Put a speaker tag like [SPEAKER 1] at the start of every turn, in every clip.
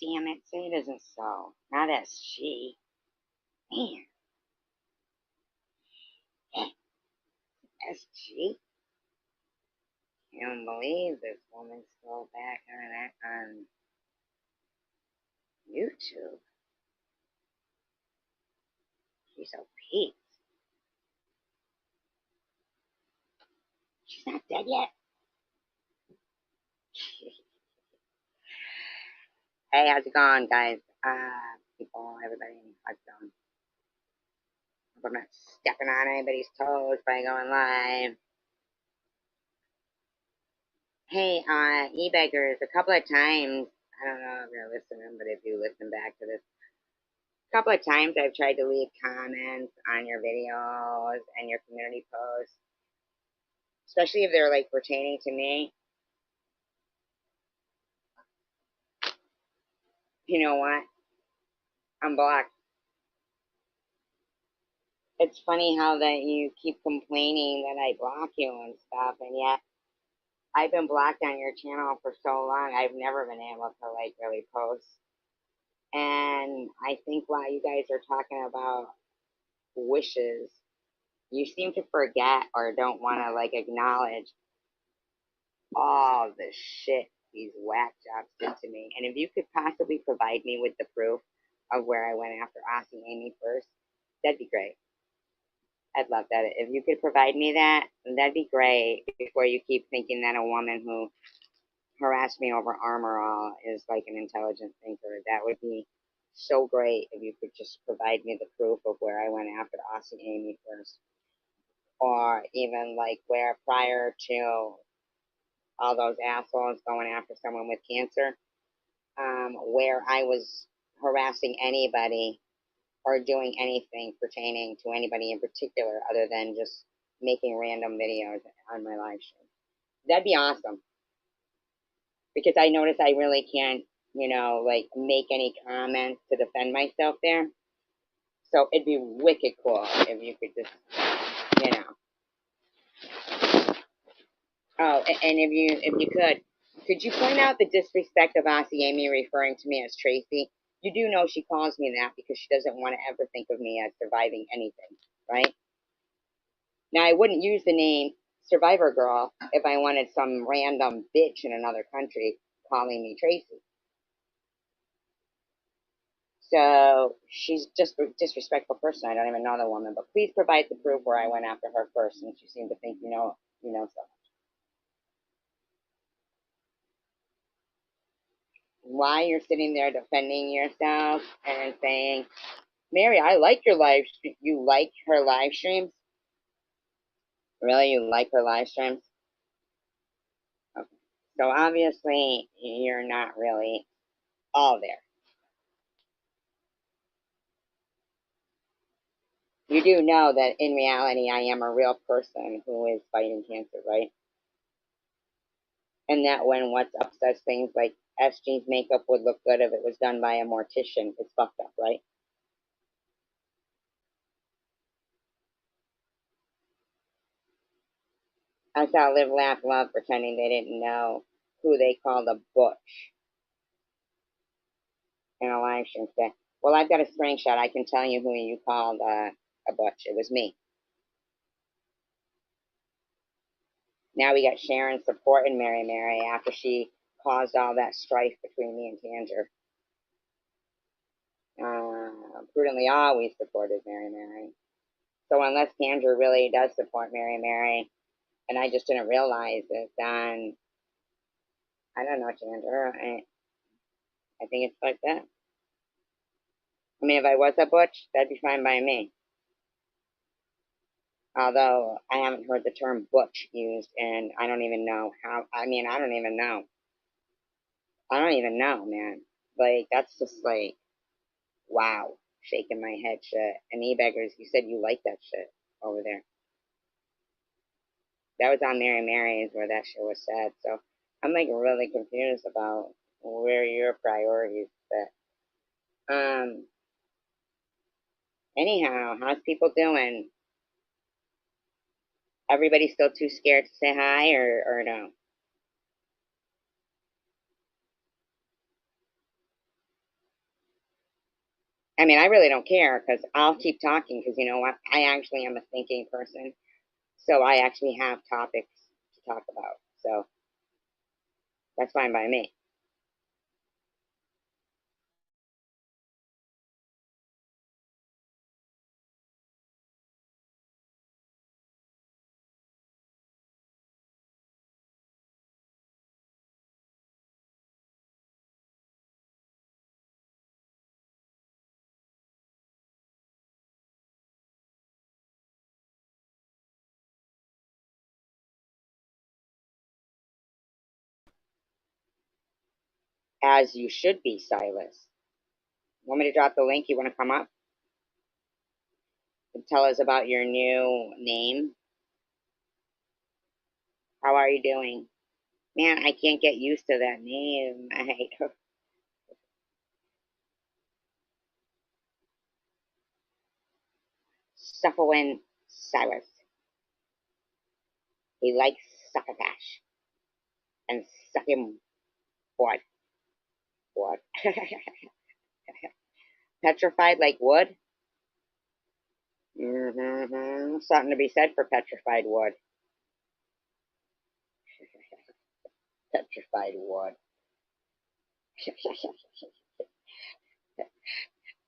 [SPEAKER 1] Damn it, say it isn't so. Not as she. Man, as she. Can't believe this woman's still back on YouTube. She's so peaked. She's not dead yet. Hey, how's it going, guys? People, everybody, how's it going? Hope I'm not stepping on anybody's toes by going live. Hey, e-beggars, a couple of times, I don't know if you're listening, but if you listen back to this, a couple of times I've tried to leave comments on your videos and your community posts, especially if they're like pertaining to me. You know what? I'm blocked. It's funny how that you keep complaining that I block you and stuff, and yet I've been blocked on your channel for so long, I've never been able to like really post. And I think while you guys are talking about wishes, you seem to forget or don't want to like acknowledge all the shit these whack jobs did to me. And if you could possibly provide me with the proof of where I went after Aussie Amy first, that'd be great. I'd love that. If you could provide me that, that'd be great. Before you keep thinking that a woman who harassed me over Armor All is like an intelligent thinker, that would be so great if you could just provide me the proof of where I went after Aussie Amy first. Or even like where prior to all those assholes going after someone with cancer, where I was harassing anybody or doing anything pertaining to anybody in particular other than just making random videos on my live stream. That'd be awesome. Because I notice I really can't, like make any comments to defend myself there. So it'd be wicked cool if you could just, you know. Oh, and if you could you point out the disrespect of Aussie Amy referring to me as Tracy? You do know she calls me that because she doesn't want to ever think of me as surviving anything, right? Now, I wouldn't use the name Survivor Girl if I wanted some random bitch in another country calling me Tracy. So she's just a disrespectful person. I don't even know the woman, but please provide the proof where I went after her first, since you seem to think you know so. Why you're sitting there defending yourself and saying, Mary, I like your live. You like her live streams? Really, you like her live streams? Okay. So obviously you're not really all there. You do know that in reality I am a real person who is fighting cancer, right? And that when what's up says things like SG's makeup would look good if it was done by a mortician, it's fucked up, right? I saw Live, Laugh, Love pretending they didn't know who they called a butch in a live stream today. Well, I've got a screenshot. I can tell you who you called a butch. It was me. Now we got Sharon supporting Mary after she caused all that strife between me and Tanger. Prudently always supported Mary. So unless Tanger really does support Mary, and I just didn't realize it, then I don't know, Tanger. I think it's like that. I mean, if I was a butch, that'd be fine by me. Although I haven't heard the term butch used, and I don't even know how. I mean, I don't even know. I don't even know, man. Like, that's just like, wow, shaking my head shit. And e-beggars, you said you like that shit over there. That was on Mary's where that shit was said. So I'm like really confused about where your priorities fit. Anyhow, how's people doing? Everybody still too scared to say hi or no? I mean, I really don't care because I'll keep talking because you know what? I actually am a thinking person. So I actually have topics to talk about. So that's fine by me. As you should be, Silas. Want me to drop the link? You want to come up and tell us about your new name? How are you doing? Man, I can't get used to that name. Suffering Silas. He likes succotash and sucking what? What? Petrified like wood? Mm-hmm. Something to be said for petrified wood. Petrified wood.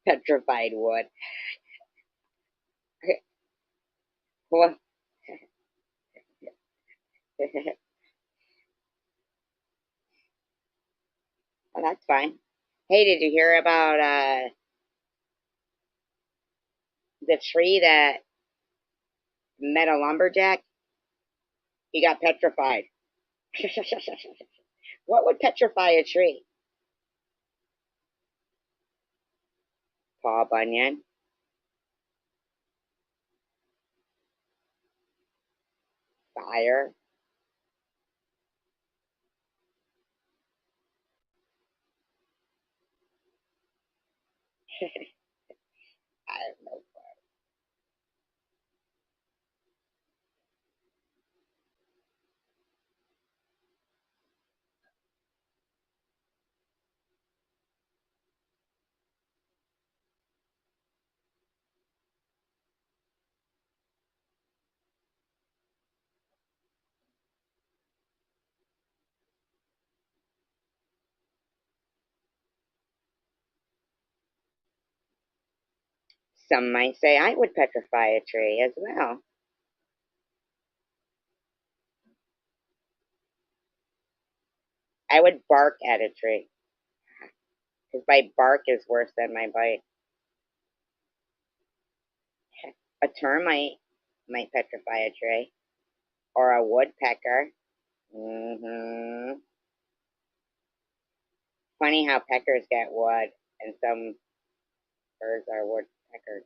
[SPEAKER 1] Petrified wood. Well, that's fine. Hey, did you hear about the tree that met a lumberjack? He got petrified. What would petrify a tree? Paul Bunyan. Fire. I don't know. Some might say I would petrify a tree as well. I would bark at a tree because my bark is worse than my bite. A termite might petrify a tree, or a woodpecker. Mm-hmm. Funny how peckers get wood, and some birds are woodpeckers.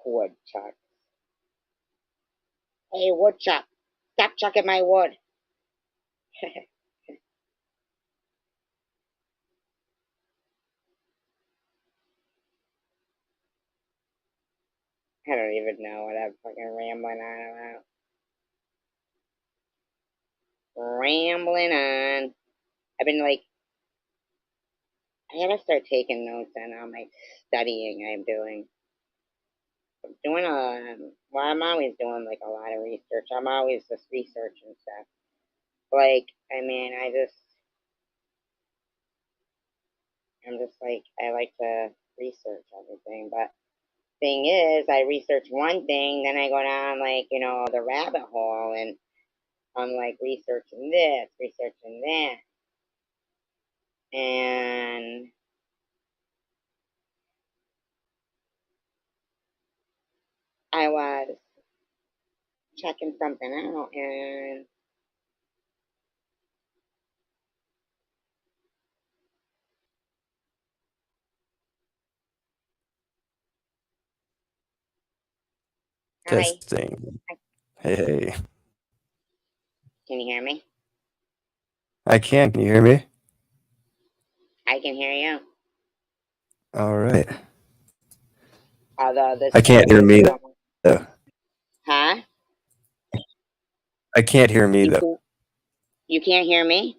[SPEAKER 1] Woodchuck. Hey, woodchuck, stop chucking my wood. I don't even know what I'm fucking rambling on about. Rambling on. I've been like, I gotta start taking notes on all my studying I'm doing. I'm doing well, I'm always doing like a lot of research. I'm always just researching stuff. Like, I mean, I'm just like, I like to research everything. But thing is, I research one thing, then I go down like, the rabbit hole and I'm like researching this, researching that. And I was checking something out and hi,
[SPEAKER 2] Testing. Hey, hey.
[SPEAKER 1] can you hear me?
[SPEAKER 2] I can. Can you hear me?
[SPEAKER 1] I can hear you.
[SPEAKER 2] All right.
[SPEAKER 1] Although this
[SPEAKER 2] I can't
[SPEAKER 1] phone
[SPEAKER 2] hear
[SPEAKER 1] is
[SPEAKER 2] me
[SPEAKER 1] going,
[SPEAKER 2] though.
[SPEAKER 1] huh?
[SPEAKER 2] I can't hear me
[SPEAKER 1] You
[SPEAKER 2] though.
[SPEAKER 1] can't. You can't hear me.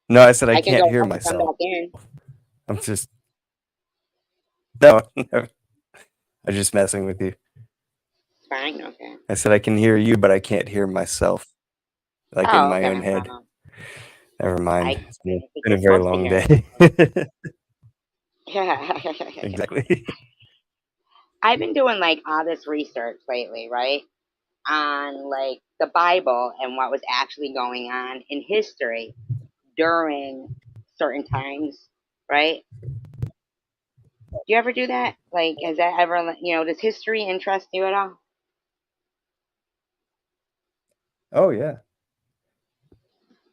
[SPEAKER 2] No, I said I
[SPEAKER 1] I can
[SPEAKER 2] can't
[SPEAKER 1] go
[SPEAKER 2] hear
[SPEAKER 1] out and come
[SPEAKER 2] myself.
[SPEAKER 1] back in.
[SPEAKER 2] I'm just no, no. I'm just messing with you.
[SPEAKER 1] Fine. Okay.
[SPEAKER 2] I said I can hear you, but I can't hear myself, like in
[SPEAKER 1] Oh,
[SPEAKER 2] my
[SPEAKER 1] okay.
[SPEAKER 2] own
[SPEAKER 1] No
[SPEAKER 2] head.
[SPEAKER 1] problem.
[SPEAKER 2] Never
[SPEAKER 1] I
[SPEAKER 2] mind. It's
[SPEAKER 1] I don't think
[SPEAKER 2] been a
[SPEAKER 1] you're
[SPEAKER 2] very
[SPEAKER 1] supposed to
[SPEAKER 2] long
[SPEAKER 1] hear
[SPEAKER 2] day.
[SPEAKER 1] me.
[SPEAKER 2] Exactly.
[SPEAKER 1] I've been doing like all this research lately, right? On like the Bible and what was actually going on in history during certain times, right? Do you ever do that? Like, has that ever, does history interest you at all?
[SPEAKER 2] Oh yeah.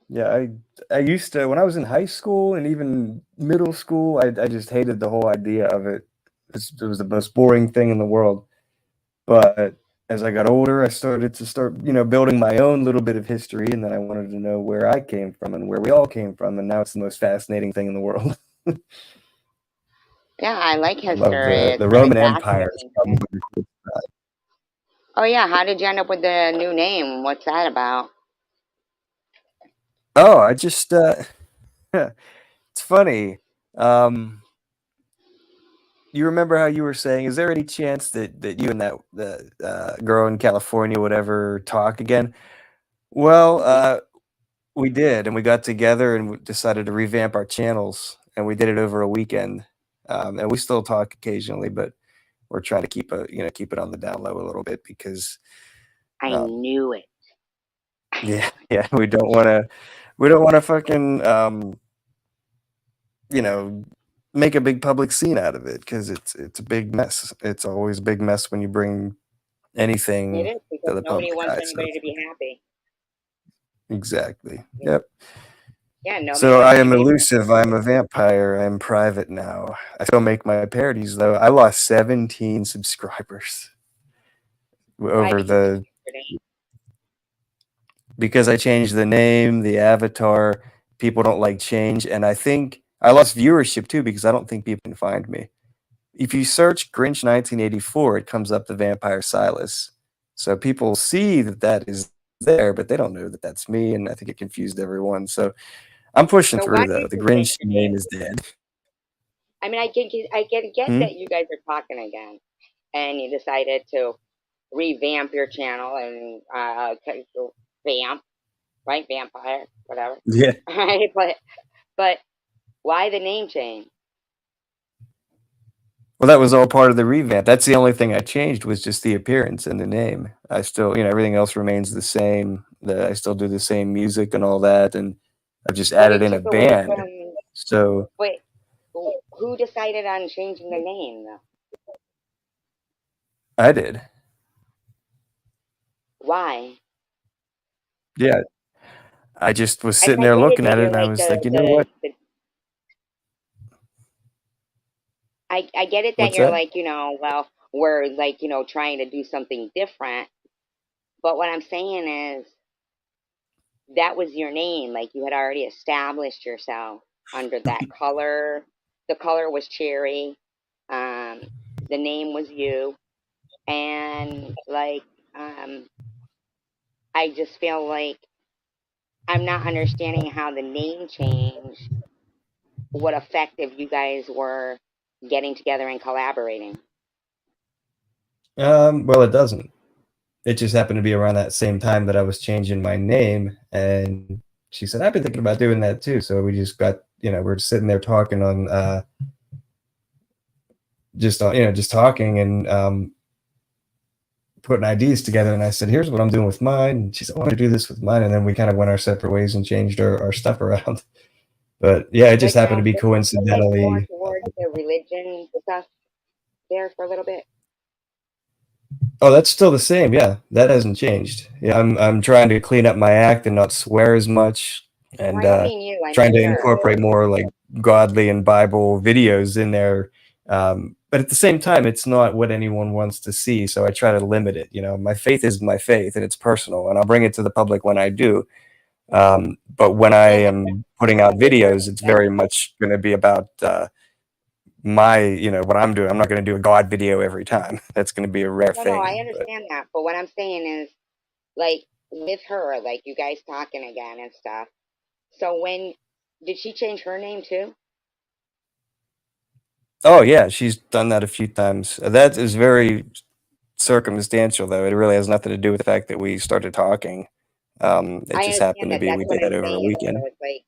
[SPEAKER 2] Yeah, I used to when I was in high school and even middle school, I just hated the whole idea of it. It was the most boring thing in the world. But as I got older, I started to building my own little bit of history, and then I wanted to know where I came from and where we all came from, and now it's the most fascinating thing in the world.
[SPEAKER 1] Yeah, I like
[SPEAKER 2] I love
[SPEAKER 1] history. It's
[SPEAKER 2] the
[SPEAKER 1] very
[SPEAKER 2] Roman Empire.
[SPEAKER 1] fascinating to me. Oh yeah, how did you end up with the new name? What's that about?
[SPEAKER 2] Oh, I just it's funny. Um, you remember how you were saying, is there any chance that you and that the girl in California would ever talk again? Well,
[SPEAKER 1] Yeah,
[SPEAKER 2] we did, and we got together and we decided to revamp our channels, and we did it over a weekend. And we still talk occasionally, but we're trying to keep it on the down low a little bit because
[SPEAKER 1] I
[SPEAKER 2] um,
[SPEAKER 1] knew it.
[SPEAKER 2] yeah, we don't want to fucking you know make a big public scene out of it because it's a big mess. It's always a big mess when you bring
[SPEAKER 1] It
[SPEAKER 2] anything
[SPEAKER 1] is
[SPEAKER 2] to
[SPEAKER 1] because
[SPEAKER 2] the
[SPEAKER 1] nobody
[SPEAKER 2] public
[SPEAKER 1] wants
[SPEAKER 2] eye. So
[SPEAKER 1] anybody to be happy.
[SPEAKER 2] exactly, yep.
[SPEAKER 1] Yeah, nobody
[SPEAKER 2] So
[SPEAKER 1] wants
[SPEAKER 2] I am
[SPEAKER 1] anybody to be
[SPEAKER 2] elusive. I'm a vampire. I'm private now. I still make my parodies though. I lost 17 subscribers
[SPEAKER 1] Why
[SPEAKER 2] over
[SPEAKER 1] did you
[SPEAKER 2] the
[SPEAKER 1] change your name?
[SPEAKER 2] because I changed the name, the avatar. People don't like change, and I think I lost viewership too because I don't think people can find me. If you search Grinch 1984, it comes up the Vampire Silas. So people see that is there, but they don't know that that's me, and I think it confused everyone. So I'm pushing
[SPEAKER 1] So why
[SPEAKER 2] through though.
[SPEAKER 1] did
[SPEAKER 2] The
[SPEAKER 1] you change
[SPEAKER 2] Grinch
[SPEAKER 1] your
[SPEAKER 2] name
[SPEAKER 1] name?
[SPEAKER 2] is dead.
[SPEAKER 1] I mean, I get
[SPEAKER 2] Hmm?
[SPEAKER 1] that you guys are talking again, and you decided to revamp your channel and vamp, right? Vampire, whatever.
[SPEAKER 2] Yeah.
[SPEAKER 1] Right? But why the name change?
[SPEAKER 2] Well, that was all part of the revamp. That's the only thing I changed was just the appearance and the name. I still, everything else remains the same. I still do the same music and all that, and I've just
[SPEAKER 1] But
[SPEAKER 2] added
[SPEAKER 1] it
[SPEAKER 2] in a
[SPEAKER 1] took away
[SPEAKER 2] band.
[SPEAKER 1] from.
[SPEAKER 2] So
[SPEAKER 1] Wait, who decided on changing the name though?
[SPEAKER 2] I did.
[SPEAKER 1] Why?
[SPEAKER 2] Yeah. I just was
[SPEAKER 1] I mean,
[SPEAKER 2] sitting
[SPEAKER 1] I
[SPEAKER 2] there
[SPEAKER 1] get it
[SPEAKER 2] looking
[SPEAKER 1] that
[SPEAKER 2] at it,
[SPEAKER 1] you're
[SPEAKER 2] and I
[SPEAKER 1] like
[SPEAKER 2] was like, you know what?
[SPEAKER 1] I get it that
[SPEAKER 2] What's
[SPEAKER 1] you're
[SPEAKER 2] that?
[SPEAKER 1] like, well, we're like, trying to do something different. But what I'm saying is that was your name. Like you had already established yourself under that color. The color was cherry. Um, the name was you. And like, um, I just feel like I'm not understanding how the name change would affect if you guys were getting together and collaborating.
[SPEAKER 2] Well, it doesn't. It just happened to be around that same time that I was changing my name, and she said, I've been thinking about doing that too. So we just got, we're sitting there talking on, just talking and putting ideas together. And I said, here's what I'm doing with mine. And she said, I want to do this with mine. And then we kind of went our separate ways and changed our stuff around. But yeah, it just
[SPEAKER 1] But
[SPEAKER 2] happened to be
[SPEAKER 1] wasn't it like more
[SPEAKER 2] coincidentally.
[SPEAKER 1] towards the religion stuff there for a little bit?
[SPEAKER 2] Oh, that's still the same. Yeah, that hasn't changed. Yeah, I'm trying to clean up my act and not swear as much,
[SPEAKER 1] Well,
[SPEAKER 2] and
[SPEAKER 1] I don't mean you, I
[SPEAKER 2] trying
[SPEAKER 1] mean
[SPEAKER 2] to
[SPEAKER 1] her.
[SPEAKER 2] incorporate more like godly and Bible videos in there. But at the same time, it's not what anyone wants to see, so I try to limit it. My faith is my faith, and it's personal, and I'll bring it to the public when I do. But when I
[SPEAKER 1] Well,
[SPEAKER 2] am putting out
[SPEAKER 1] what's the difference
[SPEAKER 2] videos, it's
[SPEAKER 1] then?
[SPEAKER 2] very much going to be about what I'm doing. I'm not going to do a God video every time. That's going to be a rare
[SPEAKER 1] No, I
[SPEAKER 2] thing. But
[SPEAKER 1] understand that. But what I'm saying is, like, with her, like, you guys talking again and stuff. So when did she change her name too?
[SPEAKER 2] oh yeah, she's done that a few times. That is very circumstantial, though. It really has nothing to do with the fact that we started talking. It
[SPEAKER 1] I
[SPEAKER 2] just
[SPEAKER 1] understand
[SPEAKER 2] happened to
[SPEAKER 1] that.
[SPEAKER 2] be
[SPEAKER 1] That's
[SPEAKER 2] we
[SPEAKER 1] what
[SPEAKER 2] did
[SPEAKER 1] I'm
[SPEAKER 2] that over a
[SPEAKER 1] saying.
[SPEAKER 2] weekend.
[SPEAKER 1] So it's like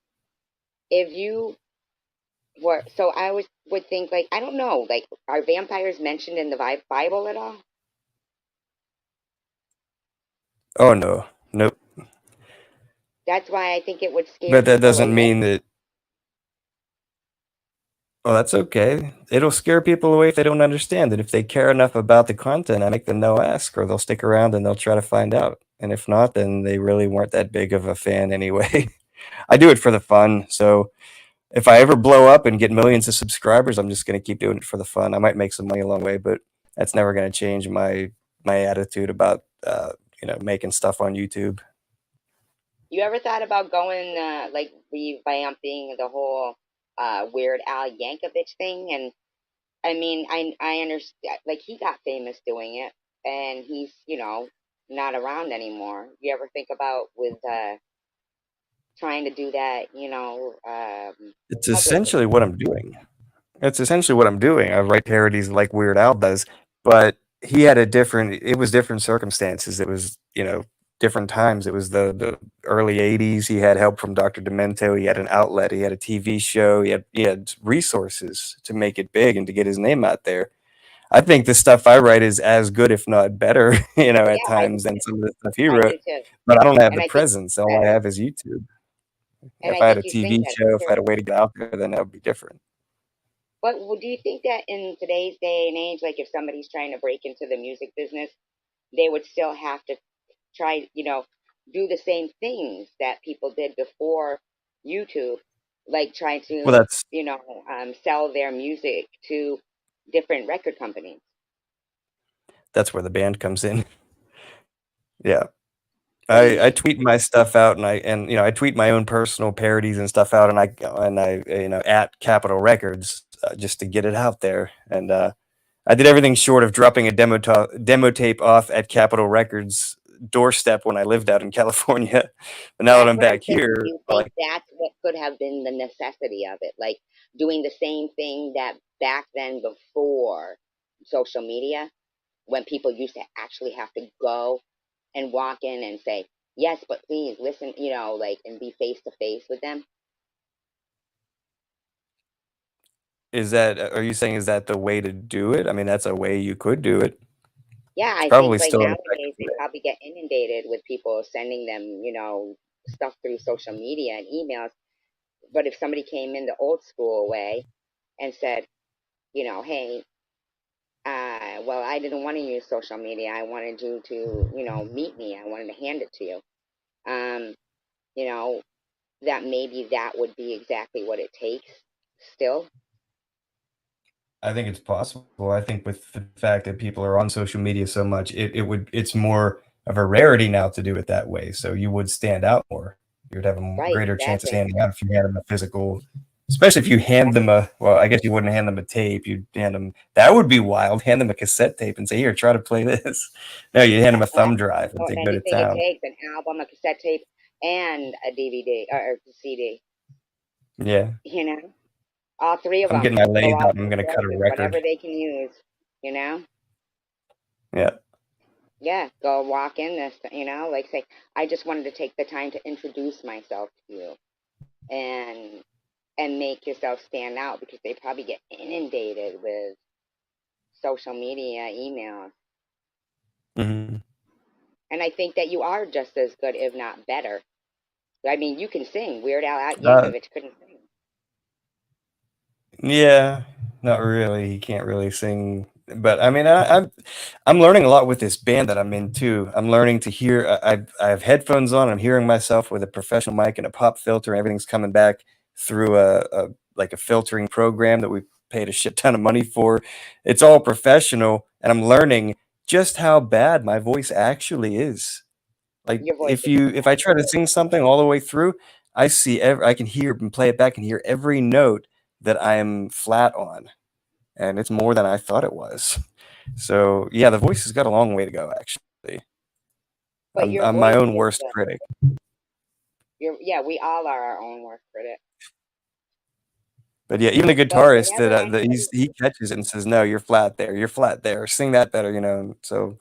[SPEAKER 1] if you were, so I would think like I don't know, like are vampires mentioned in the Bible at all?
[SPEAKER 2] Oh no, nope.
[SPEAKER 1] That's why I think it would scare
[SPEAKER 2] But that
[SPEAKER 1] people
[SPEAKER 2] doesn't
[SPEAKER 1] away.
[SPEAKER 2] mean that. Well, that's okay. It'll scare people away if they don't understand it. If they care enough about the content, I make them no ask, or they'll stick around and they'll try to find out. And if not, then they really weren't that big of a fan anyway. I do it for the fun. So if I ever blow up and get millions of subscribers, I'm just going to keep doing it for the fun. I might make some money along the way, but that's never going to change my attitude about making stuff on YouTube.
[SPEAKER 1] You ever thought about going like revamping the whole Weird Al Yankovic thing? And I mean, I understand like he got famous doing it, and he's not around anymore. You ever think about with trying to do that,
[SPEAKER 2] It's
[SPEAKER 1] publicly?
[SPEAKER 2] essentially what I'm doing. It's essentially what I'm doing. I write parodies like Weird Al does, but he had a different. It was different circumstances. It was different times. It was the early '80s. He had help from Dr. Demento. He had an outlet. He had a TV show. He had resources to make it big and to get his name out there. I think the stuff I write is as good, if not better,
[SPEAKER 1] Oh
[SPEAKER 2] at
[SPEAKER 1] yeah, I do
[SPEAKER 2] times than
[SPEAKER 1] too.
[SPEAKER 2] some of the stuff he
[SPEAKER 1] I
[SPEAKER 2] wrote.
[SPEAKER 1] do too.
[SPEAKER 2] But I don't have
[SPEAKER 1] And
[SPEAKER 2] the
[SPEAKER 1] I think
[SPEAKER 2] presence. All I
[SPEAKER 1] better.
[SPEAKER 2] have is YouTube.
[SPEAKER 1] And
[SPEAKER 2] If
[SPEAKER 1] I
[SPEAKER 2] I had
[SPEAKER 1] think
[SPEAKER 2] a
[SPEAKER 1] you sing
[SPEAKER 2] TV
[SPEAKER 1] better
[SPEAKER 2] show, if I
[SPEAKER 1] too.
[SPEAKER 2] had a way to get out there, then that would be different.
[SPEAKER 1] But do you think that in today's day and age, like if somebody's trying to break into the music business, they would still have to try, do the same things that people did before YouTube, like try
[SPEAKER 2] Well,
[SPEAKER 1] to, sell their music to different record companies,
[SPEAKER 2] that's where the band comes in. Yeah.
[SPEAKER 1] what do you
[SPEAKER 2] I
[SPEAKER 1] mean?
[SPEAKER 2] tweet my stuff out, and I tweet my own personal parodies and stuff out, and I at Capitol Records, just to get it out there. And I did everything short of dropping a demo tape off at Capitol Records doorstep when I lived out in California. But now that
[SPEAKER 1] That's
[SPEAKER 2] I'm
[SPEAKER 1] what I'm
[SPEAKER 2] back
[SPEAKER 1] saying. Do
[SPEAKER 2] here,
[SPEAKER 1] you think that's what could have been the necessity of it? Like doing the same thing that back then before social media, when people used to actually have to go and walk in and say, yes, but please listen, like, and be face to face with them.
[SPEAKER 2] are you saying is that the way to do it? I mean, that's a way you could do it.
[SPEAKER 1] Yeah,
[SPEAKER 2] It's
[SPEAKER 1] I think
[SPEAKER 2] probably
[SPEAKER 1] like
[SPEAKER 2] still an effective
[SPEAKER 1] nowadays they
[SPEAKER 2] way.
[SPEAKER 1] probably get inundated with people sending them, stuff through social media and emails. But if somebody came in the old school way and said, hey, well, I didn't want to use social media. I wanted you to, meet me. I wanted to hand it to you. Um, you know, that maybe that would be exactly what it takes still.
[SPEAKER 2] I think it's possible. I think with the fact that people are on social media so much, it's more of a rarity now to do it that way. So you would stand out more. You would have a
[SPEAKER 1] Right,
[SPEAKER 2] greater chance of
[SPEAKER 1] exactly.
[SPEAKER 2] standing out if you had them a physical, especially if you hand them well, I guess you wouldn't hand them a tape. You'd hand them, that would be wild. Hand them a cassette tape and say, here, try to play this. No, you hand them a thumb drive and say, go to
[SPEAKER 1] Anything it
[SPEAKER 2] town.
[SPEAKER 1] takes, an album, a cassette tape, and a DVD or CD,
[SPEAKER 2] Yeah.
[SPEAKER 1] you know? All three of
[SPEAKER 2] I'm
[SPEAKER 1] them.
[SPEAKER 2] getting my
[SPEAKER 1] Go
[SPEAKER 2] lathe
[SPEAKER 1] all
[SPEAKER 2] out. I'm
[SPEAKER 1] three
[SPEAKER 2] going to cut a
[SPEAKER 1] directions,
[SPEAKER 2] record.
[SPEAKER 1] whatever they can use, you know?
[SPEAKER 2] Yeah.
[SPEAKER 1] Yeah, go walk in this, like say, I just wanted to take the time to introduce myself to you and make yourself stand out because they probably get inundated with social media, emails.
[SPEAKER 2] Hmm.
[SPEAKER 1] And I think that you are just as good, if not better. I mean, you can sing. Weird Al
[SPEAKER 2] Uh,
[SPEAKER 1] Yankovic couldn't sing.
[SPEAKER 2] Yeah, not really. He can't really sing, but I mean, I'm learning a lot with this band that I'm in too. I'm learning to hear. I have headphones on. I'm hearing myself with a professional mic and a pop filter. And everything's coming back through a like a filtering program that we paid a shit ton of money for. It's all professional, and I'm learning just how bad my voice actually is. Like
[SPEAKER 1] Your voice is
[SPEAKER 2] if I try to sing something all the way through, I can hear and play it back and hear every note that I'm flat on. and it's more than I thought it was. So yeah, the voice has got a long way to go. Actually,
[SPEAKER 1] But your
[SPEAKER 2] I'm my
[SPEAKER 1] voice
[SPEAKER 2] own
[SPEAKER 1] is
[SPEAKER 2] worst
[SPEAKER 1] good.
[SPEAKER 2] critic.
[SPEAKER 1] Yeah, we all are our own worst critic.
[SPEAKER 2] But yeah, even the
[SPEAKER 1] But
[SPEAKER 2] guitarist
[SPEAKER 1] whenever
[SPEAKER 2] that
[SPEAKER 1] anybody,
[SPEAKER 2] he catches it and says, "No, you're flat there. You're flat there. Sing that better." So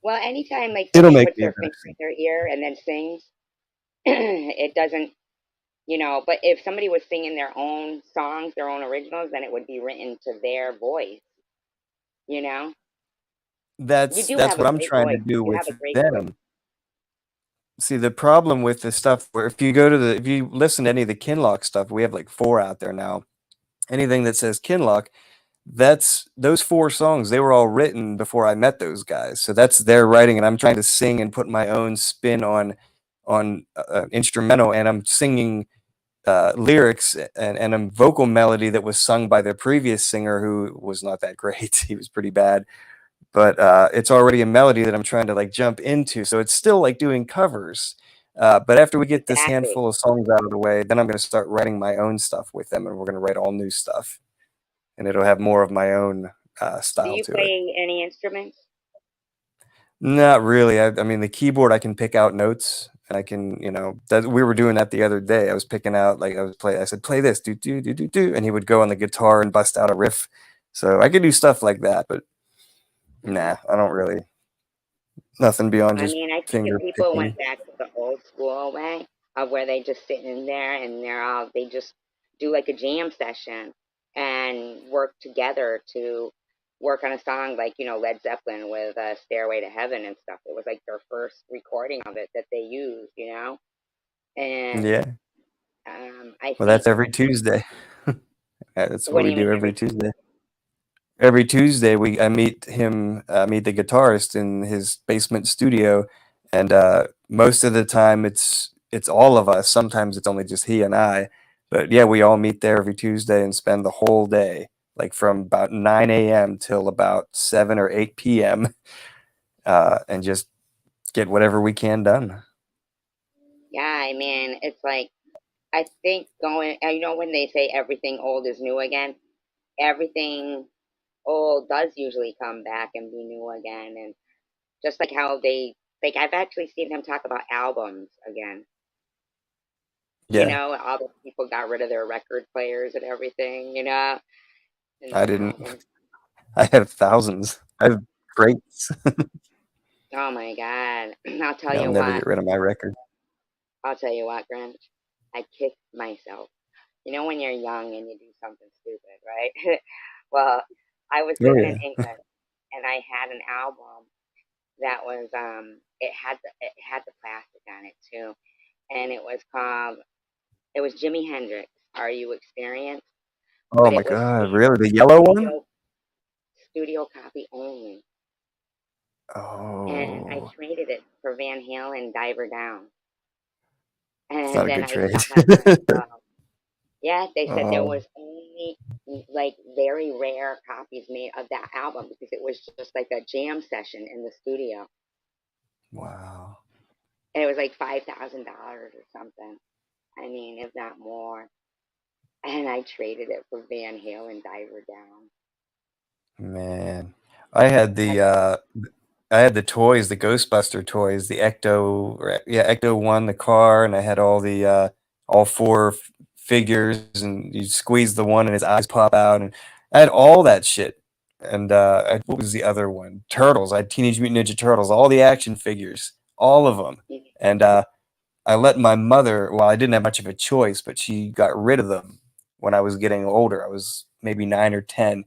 [SPEAKER 1] well, anytime like
[SPEAKER 2] it'll
[SPEAKER 1] somebody
[SPEAKER 2] make
[SPEAKER 1] puts
[SPEAKER 2] me a
[SPEAKER 1] their
[SPEAKER 2] better
[SPEAKER 1] finger in
[SPEAKER 2] singer.
[SPEAKER 1] their ear and then sings, it doesn't, but if somebody was singing their own songs, their own originals, then it would be written to their voice, you know? You do
[SPEAKER 2] That's
[SPEAKER 1] have a
[SPEAKER 2] what I'm
[SPEAKER 1] great
[SPEAKER 2] trying to
[SPEAKER 1] voice.
[SPEAKER 2] do
[SPEAKER 1] You
[SPEAKER 2] with
[SPEAKER 1] have a great voice.
[SPEAKER 2] them. See, the problem with the stuff where if you listen to any of the Kinlock stuff, we have like 4 out there now. Anything that says Kinlock, that's those 4 songs, they were all written before I met those guys. So that's their writing, and I'm trying to sing and put my own spin on instrumental, and I'm singing lyrics and a vocal melody that was sung by the previous singer who was not that great. He was pretty bad, but it's already a melody that I'm trying to like jump into. So it's still like doing covers. But after we get this
[SPEAKER 1] Exactly.
[SPEAKER 2] handful of songs out of the way, then I'm going to start writing my own stuff with them, and we're going to write all new stuff, and it'll have more of my own
[SPEAKER 1] Do
[SPEAKER 2] style
[SPEAKER 1] you
[SPEAKER 2] to it.
[SPEAKER 1] play any instruments?
[SPEAKER 2] Not really. I mean, the keyboard I can pick out notes, and I can, that we were doing that the other day. I was picking out like I said, play this, do do do do do, and he would go on the guitar and bust out a riff. So I could do stuff like that, but nah, I don't really. Nothing beyond
[SPEAKER 1] I
[SPEAKER 2] just
[SPEAKER 1] mean, I think if
[SPEAKER 2] finger
[SPEAKER 1] people went
[SPEAKER 2] picking.
[SPEAKER 1] back to the old school way of where they just sit in there and they just do like a jam session and work together to work on a song like, Led Zeppelin with Stairway to Heaven and stuff. It was like their first recording of it that they used. And
[SPEAKER 2] Yeah.
[SPEAKER 1] I
[SPEAKER 2] Well,
[SPEAKER 1] think,
[SPEAKER 2] that's every Tuesday. That's what
[SPEAKER 1] what do
[SPEAKER 2] we
[SPEAKER 1] you mean
[SPEAKER 2] do every
[SPEAKER 1] every
[SPEAKER 2] Tuesday. Every Tuesday, I meet him, meet the guitarist in his basement studio, and most of the time it's all of us. Sometimes it's only just he and I, but yeah, we all meet there every Tuesday and spend the whole day, like from about 9 a.m. till about 7 or 8 p.m., and just get whatever we can done.
[SPEAKER 1] Yeah, I mean, it's like, I think when they say everything old is new again, everything old does usually come back and be new again. And just like how like I've actually seen them talk about albums again.
[SPEAKER 2] Yeah,
[SPEAKER 1] All the people got rid of their record players and everything, and
[SPEAKER 2] I
[SPEAKER 1] their
[SPEAKER 2] didn't.
[SPEAKER 1] albums.
[SPEAKER 2] I have thousands. I have crates.
[SPEAKER 1] Oh my God. I'll tell
[SPEAKER 2] I'll
[SPEAKER 1] you
[SPEAKER 2] never
[SPEAKER 1] what.
[SPEAKER 2] get rid of my record.
[SPEAKER 1] I'll tell you what, Grinch. I kicked myself. When you're young and you do something stupid, right? Well, I was
[SPEAKER 2] Oh
[SPEAKER 1] living in
[SPEAKER 2] yeah.
[SPEAKER 1] England and I had an album that was it had the plastic on it too. And it was Jimi Hendrix, Are You Experienced?
[SPEAKER 2] Oh
[SPEAKER 1] But
[SPEAKER 2] my
[SPEAKER 1] it was
[SPEAKER 2] God, really? The yellow one?
[SPEAKER 1] studio copy only. And I
[SPEAKER 2] Oh,
[SPEAKER 1] traded it for Van Halen Diver Down.
[SPEAKER 2] it's
[SPEAKER 1] And
[SPEAKER 2] not a
[SPEAKER 1] then
[SPEAKER 2] good
[SPEAKER 1] I
[SPEAKER 2] trade.
[SPEAKER 1] thought like to myself, yeah, they said there
[SPEAKER 2] Oh,
[SPEAKER 1] was only like very rare copies made of that album because it was just like a jam session in the studio.
[SPEAKER 2] wow.
[SPEAKER 1] And it was like $5,000 or something. I mean, if not more. And I traded it for Van Halen Diver Down.
[SPEAKER 2] Man. I had
[SPEAKER 1] I
[SPEAKER 2] the
[SPEAKER 1] thought,
[SPEAKER 2] uh I had the toys, the Ghostbuster toys, the Ecto, yeah, Ecto 1, the car, and I had all 4 figures, and you squeeze the one and his eyes pop out, and I had all that shit. And what was the other one? Turtles. I had Teenage Mutant Ninja Turtles, all the action figures, all of them. And I let my mother, well, I didn't have much of a choice, but she got rid of them when I was getting older. I was maybe 9 or 10.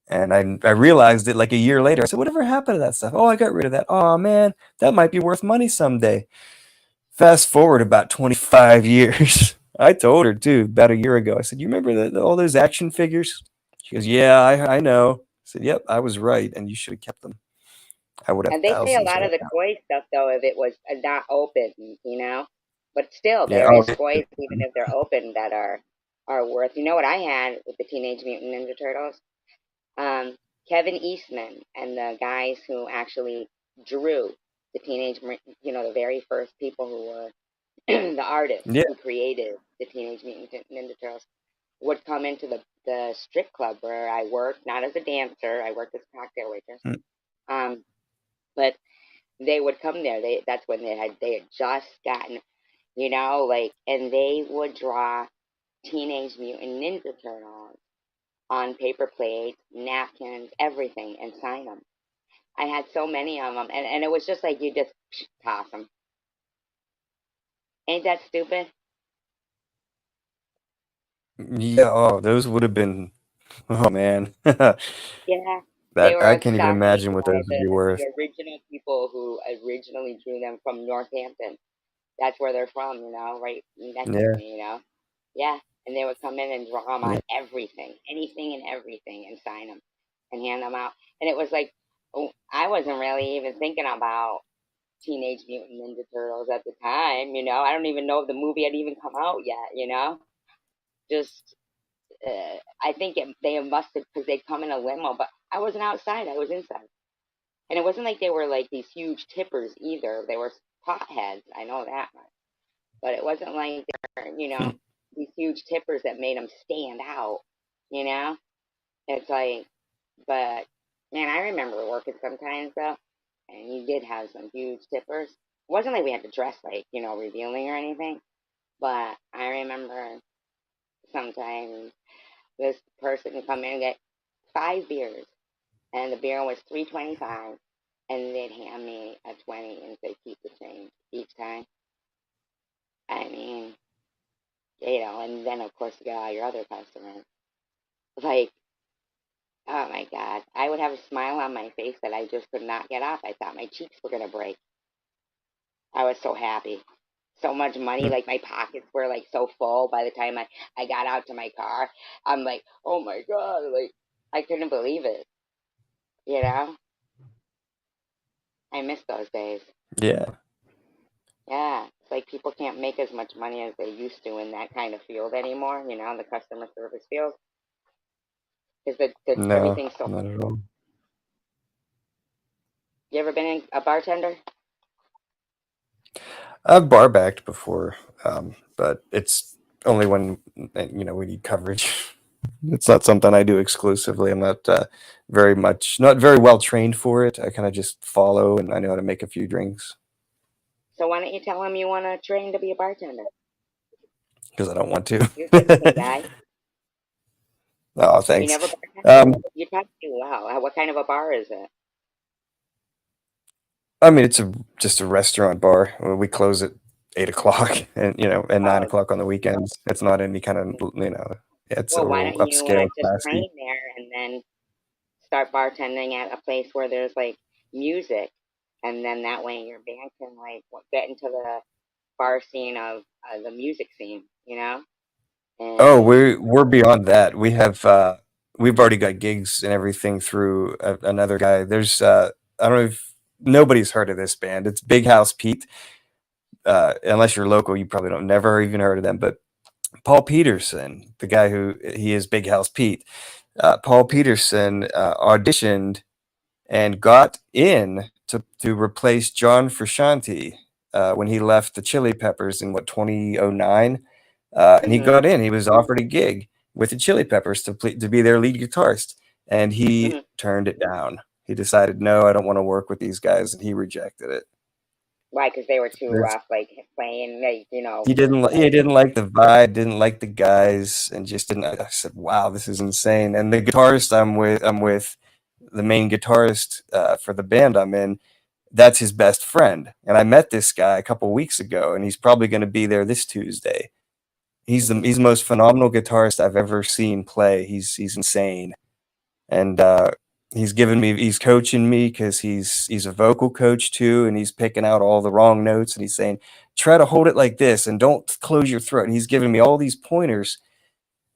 [SPEAKER 2] And I realized it like a year later. I said, whatever happened to that stuff? Oh, I got rid of that. Oh, man, that might be worth money someday. Fast forward about 25 years. I told her, too, about a year ago. I said, you remember all those action figures? She goes, yeah, I know. I said, yep, I was right, and you should have kept them. I would have
[SPEAKER 1] and they say a
[SPEAKER 2] thousands
[SPEAKER 1] lot
[SPEAKER 2] right
[SPEAKER 1] of the
[SPEAKER 2] now.
[SPEAKER 1] toy stuff, though, if it was not open. But still,
[SPEAKER 2] Yeah,
[SPEAKER 1] there
[SPEAKER 2] oh,
[SPEAKER 1] is toys, even if they're open, that are worth. You know what I had with the Teenage Mutant Ninja Turtles? Um, Kevin Eastman and the guys who actually drew the very first people who were the artists
[SPEAKER 2] yeah,
[SPEAKER 1] who created the Teenage Mutant Ninja Turtles. would come into the strip club where I worked, not as a dancer. I worked as a cocktail waitress.
[SPEAKER 2] Mm.
[SPEAKER 1] But they would come there. That's when they had just gotten, like, and they would draw Teenage Mutant Ninja Turtles on paper plates, napkins, everything, and sign them. I had so many of them, and it was just like you just toss them. Ain't that stupid?
[SPEAKER 2] Yeah, oh, those would have been, oh man.
[SPEAKER 1] Yeah, they
[SPEAKER 2] That
[SPEAKER 1] were
[SPEAKER 2] I
[SPEAKER 1] a
[SPEAKER 2] can't even
[SPEAKER 1] stuffing
[SPEAKER 2] imagine what
[SPEAKER 1] by
[SPEAKER 2] those would be worth.
[SPEAKER 1] the original people who originally drew them from Northampton. That's where they're from, right next to
[SPEAKER 2] Yeah,
[SPEAKER 1] me. Yeah, and they would come in and draw them
[SPEAKER 2] yeah.
[SPEAKER 1] on everything, anything and everything, and sign them and hand them out. And it was like, oh, I wasn't really even thinking about Teenage Mutant Ninja Turtles at the time. I don't even know if the movie had even come out yet. Just I think they must have because they'd come in a limo, but I wasn't outside. I was inside, and it wasn't like they were like these huge tippers either. They were potheads. I know that much, but it wasn't like they were, these huge tippers that made them stand out. You know, it's like, but man, I remember working sometimes though, and you did have some huge tippers. It wasn't like we had to dress like revealing or anything, but I remember sometimes this person would come in and get 5 beers, and the beer was 3.25, and they'd hand me a 20 and say keep the change each time. I mean, and then of course you got all your other customers. Like, oh my god, I would have a smile on my face that I just could not get off. I thought my cheeks were gonna break. I was so happy. So much money, like my pockets were like so full by the time I got out to my car. I'm like, oh my god, like I couldn't believe it. You know? I miss those days.
[SPEAKER 2] Yeah.
[SPEAKER 1] Yeah. It's like people can't make as much money as they used to in that kind of field anymore, the customer service field. Because
[SPEAKER 2] No,
[SPEAKER 1] everything's so.
[SPEAKER 2] not at all.
[SPEAKER 1] You ever been a bartender?
[SPEAKER 2] I've bar backed before, but it's only when we need coverage. It's not something I do exclusively. I'm not not very well trained for it. I kind of just follow, and I know how to make a few drinks
[SPEAKER 1] So why don't you tell them you want to train to be a bartender?
[SPEAKER 2] because I don't want
[SPEAKER 1] You're a good-looking
[SPEAKER 2] to.
[SPEAKER 1] guy.
[SPEAKER 2] Oh,
[SPEAKER 1] You
[SPEAKER 2] thanks.
[SPEAKER 1] never bartended?
[SPEAKER 2] Um,
[SPEAKER 1] You probably do well. What kind of a bar is it?
[SPEAKER 2] I mean, it's just a restaurant bar. We close at 8 o'clock, and and nine
[SPEAKER 1] Oh,
[SPEAKER 2] o'clock on the weekends. It's not any kind of It's a
[SPEAKER 1] well, why
[SPEAKER 2] little
[SPEAKER 1] don't you
[SPEAKER 2] upscale,
[SPEAKER 1] just
[SPEAKER 2] classy.
[SPEAKER 1] train there and then start bartending at a place where there's like music, and then that way your band can like get into the bar scene of the music scene,
[SPEAKER 2] Oh,
[SPEAKER 1] and
[SPEAKER 2] we're beyond that. We've already got gigs and everything through another guy. There's I don't know if nobody's heard of this band. It's Big House Pete. Unless you're local, you probably don't never even heard of them. But Paul Peterson, the guy who he is Big House Pete. Paul Peterson auditioned and got in to replace John Frusciante when he left the Chili Peppers in 2009. And he
[SPEAKER 1] mm-hmm,
[SPEAKER 2] got in. He was offered a gig with the Chili Peppers to be their lead guitarist, and he
[SPEAKER 1] mm-hmm.
[SPEAKER 2] turned it down. He decided, no, I don't want to work with these guys, and he rejected it.
[SPEAKER 1] Why? Because they were too
[SPEAKER 2] There's,
[SPEAKER 1] rough, like playing, like
[SPEAKER 2] he
[SPEAKER 1] like
[SPEAKER 2] didn't like the vibe, didn't like the guys, and just didn't. I said, wow, this is insane. And the guitarist I'm with the main guitarist for the band I'm in. That's his best friend, and I met this guy a couple weeks ago, and he's probably going to be there this Tuesday.
[SPEAKER 1] mm-hmm.
[SPEAKER 2] He's the most phenomenal guitarist I've ever seen play. He's insane, and he's coaching me because he's a vocal coach too, and he's picking out all the wrong notes, and he's saying try to hold it like this and don't close your throat. And he's giving me all these pointers,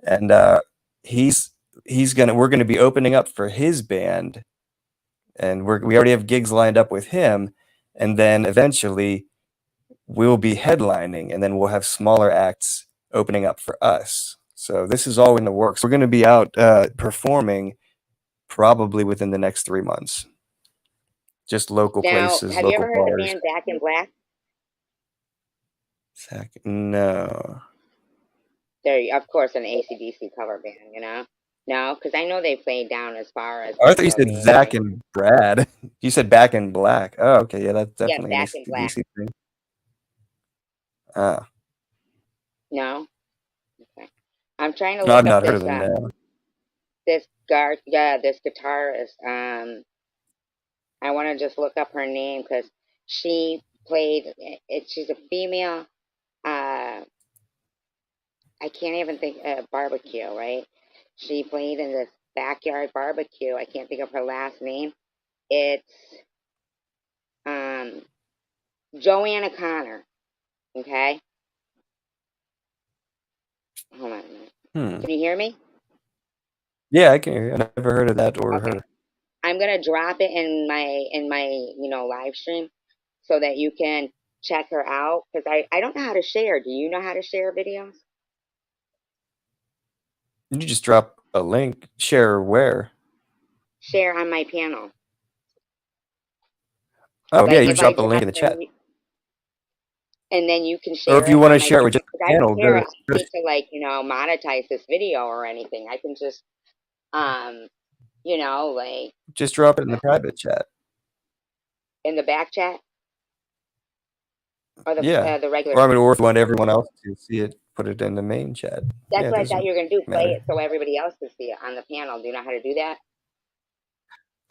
[SPEAKER 2] and he's we're gonna be opening up for his band, and we already have gigs lined up with him, and then eventually we'll be headlining, and then we'll have smaller acts opening up for us. So this is all in the works. We're going to be out performing probably within the next 3 months. Just local
[SPEAKER 1] Now,
[SPEAKER 2] places,
[SPEAKER 1] have you
[SPEAKER 2] local
[SPEAKER 1] ever heard the
[SPEAKER 2] bars.
[SPEAKER 1] band Back in Black?
[SPEAKER 2] No.
[SPEAKER 1] They're, of course, an AC/DC cover band, you know? No, because I know they played down as far as
[SPEAKER 2] Oh, I
[SPEAKER 1] like
[SPEAKER 2] thought you said Zach
[SPEAKER 1] Romania.
[SPEAKER 2] and Brad. You said Back in Black. Oh, okay, yeah, that's
[SPEAKER 1] Yeah,
[SPEAKER 2] definitely an
[SPEAKER 1] Back in Black.
[SPEAKER 2] AC/DC thing. Ah,
[SPEAKER 1] No? Okay. I'm trying to
[SPEAKER 2] no, I've
[SPEAKER 1] look up
[SPEAKER 2] not heard of them now.
[SPEAKER 1] this guitarist. I want to just look up her name because she played. She's a female. I can't even think barbecue, right? She played in this backyard barbecue. I can't think of her last name. It's um, Joanna Connor. Okay, hold on a minute.
[SPEAKER 2] Hmm.
[SPEAKER 1] Can you hear me?
[SPEAKER 2] Yeah, I can hear you. I never heard of that or
[SPEAKER 1] Okay,
[SPEAKER 2] her.
[SPEAKER 1] I'm gonna drop it in my live stream so that you can check her out because I don't know how to share. Do you know how to share videos?
[SPEAKER 2] You just drop a link. Share where?
[SPEAKER 1] Share on my panel.
[SPEAKER 2] Oh, yeah,
[SPEAKER 1] Like
[SPEAKER 2] you
[SPEAKER 1] if I
[SPEAKER 2] drop a
[SPEAKER 1] drop
[SPEAKER 2] link in the chat.
[SPEAKER 1] the and then you can
[SPEAKER 2] Or if
[SPEAKER 1] share
[SPEAKER 2] you
[SPEAKER 1] it
[SPEAKER 2] want to
[SPEAKER 1] on my
[SPEAKER 2] share it
[SPEAKER 1] channel
[SPEAKER 2] with just
[SPEAKER 1] because
[SPEAKER 2] the
[SPEAKER 1] I don't
[SPEAKER 2] channel,
[SPEAKER 1] care. I don't need to monetize this video or anything. I can just um like
[SPEAKER 2] just drop it in the private chat.
[SPEAKER 1] in the back chat or
[SPEAKER 2] Yeah.
[SPEAKER 1] the regular
[SPEAKER 2] Or I mean,
[SPEAKER 1] chat.
[SPEAKER 2] or if you want everyone else to see it, put it in the main chat.
[SPEAKER 1] That's
[SPEAKER 2] Yeah, it
[SPEAKER 1] what I thought
[SPEAKER 2] doesn't
[SPEAKER 1] you were gonna do. Play
[SPEAKER 2] matter.
[SPEAKER 1] it so everybody else can see it on the panel. Do you know how to do that?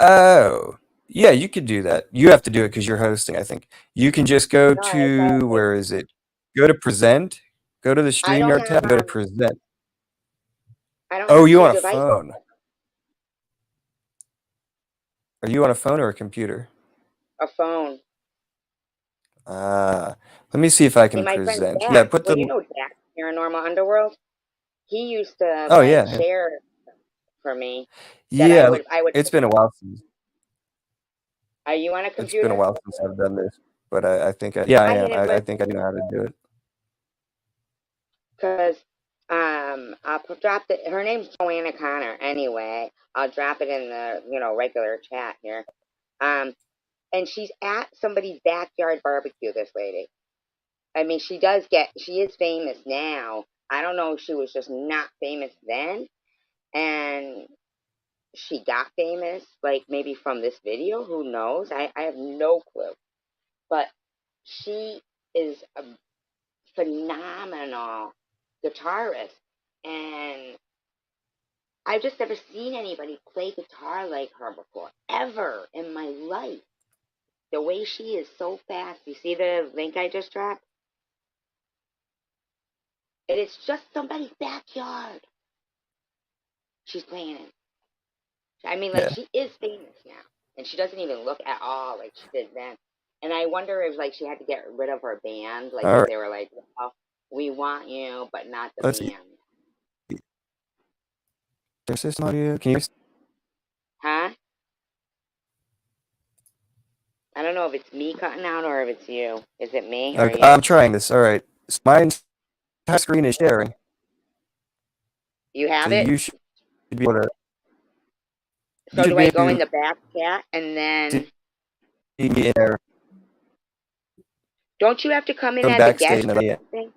[SPEAKER 2] Oh, yeah, you could do that. You have to do it because you're hosting, I think. You can just go
[SPEAKER 1] No, I thought
[SPEAKER 2] to, where is it? Go to present, go to the
[SPEAKER 1] I don't
[SPEAKER 2] StreamYard tab,
[SPEAKER 1] have
[SPEAKER 2] and go to present.
[SPEAKER 1] I don't
[SPEAKER 2] Oh,
[SPEAKER 1] have
[SPEAKER 2] you
[SPEAKER 1] two
[SPEAKER 2] on a
[SPEAKER 1] devices.
[SPEAKER 2] phone? Are you on a phone or a computer?
[SPEAKER 1] A phone.
[SPEAKER 2] Let me see if I
[SPEAKER 1] See,
[SPEAKER 2] can
[SPEAKER 1] my friend
[SPEAKER 2] present. Yeah,
[SPEAKER 1] Jack.
[SPEAKER 2] put
[SPEAKER 1] Well, you
[SPEAKER 2] the.
[SPEAKER 1] know Jack, Paranormal Underworld. He used to
[SPEAKER 2] Oh
[SPEAKER 1] like
[SPEAKER 2] yeah,
[SPEAKER 1] share for me that
[SPEAKER 2] yeah.
[SPEAKER 1] I would.
[SPEAKER 2] It's been a while since
[SPEAKER 1] Are you on a
[SPEAKER 2] it's been a
[SPEAKER 1] computer?
[SPEAKER 2] while since I've done this, but I think yeah, I
[SPEAKER 1] I
[SPEAKER 2] am.
[SPEAKER 1] didn't
[SPEAKER 2] I think I do know how to do it.
[SPEAKER 1] because drop it. Her name's Joanna Connor. Anyway, I'll drop it in the regular chat here. Um, and she's at somebody's backyard barbecue. This lady. I mean, she is famous now. I don't know if she was just not famous then, and she got famous like maybe from this video. Who knows? I have no clue. But she is a phenomenal guitarist, and I've just never seen anybody play guitar like her before, ever in my life. The way she is so fast. You see the link I just dropped? And it's just somebody's backyard. She's playing it. I mean, like,
[SPEAKER 2] Yeah.
[SPEAKER 1] she is famous now. And she doesn't even look at all like she did then. And I wonder if, like, she had to get rid of her band. Like,
[SPEAKER 2] All
[SPEAKER 1] because
[SPEAKER 2] right.
[SPEAKER 1] they were like, well, we want you, but not the
[SPEAKER 2] Let's see.
[SPEAKER 1] band.
[SPEAKER 2] There's system audio. Can you?
[SPEAKER 1] Huh? I don't know if it's me cutting out or if it's you. Is it me or
[SPEAKER 2] Okay,
[SPEAKER 1] you?
[SPEAKER 2] I'm trying this. All right. My entire screen is sharing,
[SPEAKER 1] You
[SPEAKER 2] so
[SPEAKER 1] have it?
[SPEAKER 2] you should be able to. You
[SPEAKER 1] So
[SPEAKER 2] should
[SPEAKER 1] do
[SPEAKER 2] be
[SPEAKER 1] I
[SPEAKER 2] able
[SPEAKER 1] go in
[SPEAKER 2] to
[SPEAKER 1] the back chat and then.
[SPEAKER 2] see me in there.
[SPEAKER 1] Don't you have to come in
[SPEAKER 2] Go
[SPEAKER 1] as a
[SPEAKER 2] backstage
[SPEAKER 1] guest
[SPEAKER 2] and
[SPEAKER 1] or
[SPEAKER 2] yeah,
[SPEAKER 1] something?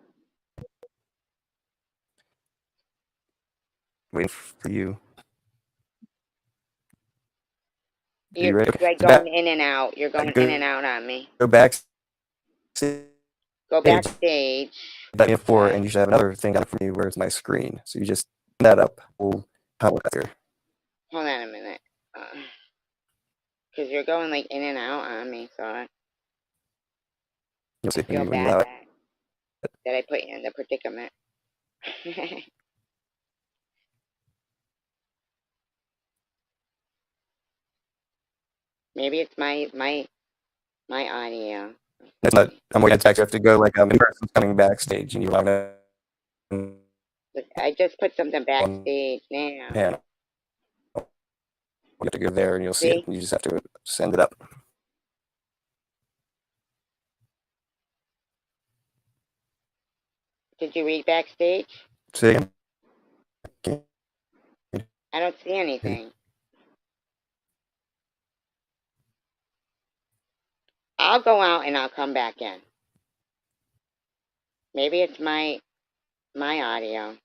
[SPEAKER 2] waiting for you. Are you
[SPEAKER 1] You're
[SPEAKER 2] ready?
[SPEAKER 1] like
[SPEAKER 2] Okay.
[SPEAKER 1] going in and out. You're going in and out on me.
[SPEAKER 2] Go backstage.
[SPEAKER 1] Go backstage.
[SPEAKER 2] That before, and
[SPEAKER 1] Okay.
[SPEAKER 2] you should have another thing down for me where it's my screen. So you just that up. We'll count after.
[SPEAKER 1] Hold on a minute. Because you're going like in and out on me, so I
[SPEAKER 2] You'll see
[SPEAKER 1] feel
[SPEAKER 2] when you
[SPEAKER 1] bad
[SPEAKER 2] allow it.
[SPEAKER 1] that I put you in the predicament. Maybe it's my audio.
[SPEAKER 2] It's not. I'm waiting to text. You have to go like in person's coming backstage, and you allow them
[SPEAKER 1] Look, I just put something
[SPEAKER 2] on
[SPEAKER 1] backstage now.
[SPEAKER 2] panel. You have to go there, and you'll see it.
[SPEAKER 1] See?
[SPEAKER 2] You just have to send it up.
[SPEAKER 1] Did you read backstage?
[SPEAKER 2] See again?
[SPEAKER 1] I don't see anything. I'll go out and I'll come back in. Maybe it's my audio.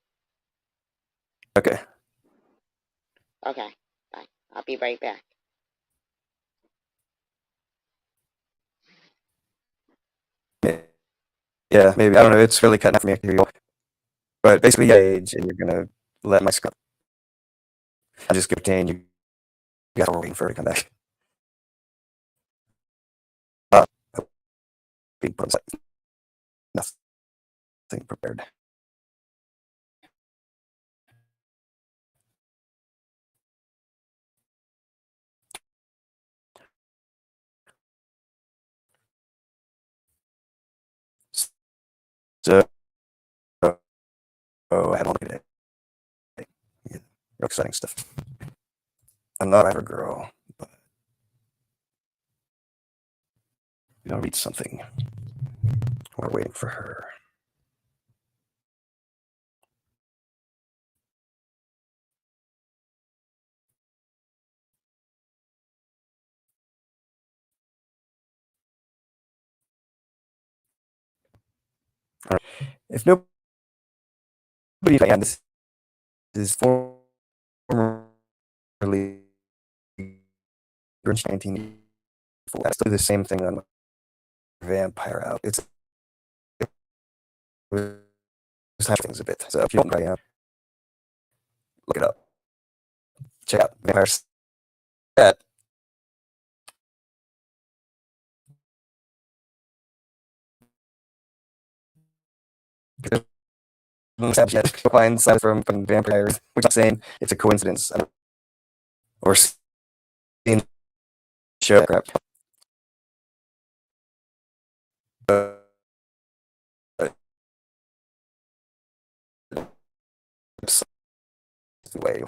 [SPEAKER 1] Okay, bye. I'll be right back.
[SPEAKER 2] Yeah, maybe. I don't know. It's really cutting out for me. But basically, yeah, age, and you're gonna let my scrub. I just get you guys are waiting for her to come back. Uh, being put like nothing prepared. So, I had one today. Yeah, real exciting stuff. I'm not ever girl, but we gotta read something. We're waiting for her. If nobody, this is formerly Grinch 1984. I still do the same thing on Vampire out. It's things a bit. So if you don't write out, look it up. Check out Vampire Set. Find signs from vampires, which I'm saying it's a coincidence or seeing show crap. The way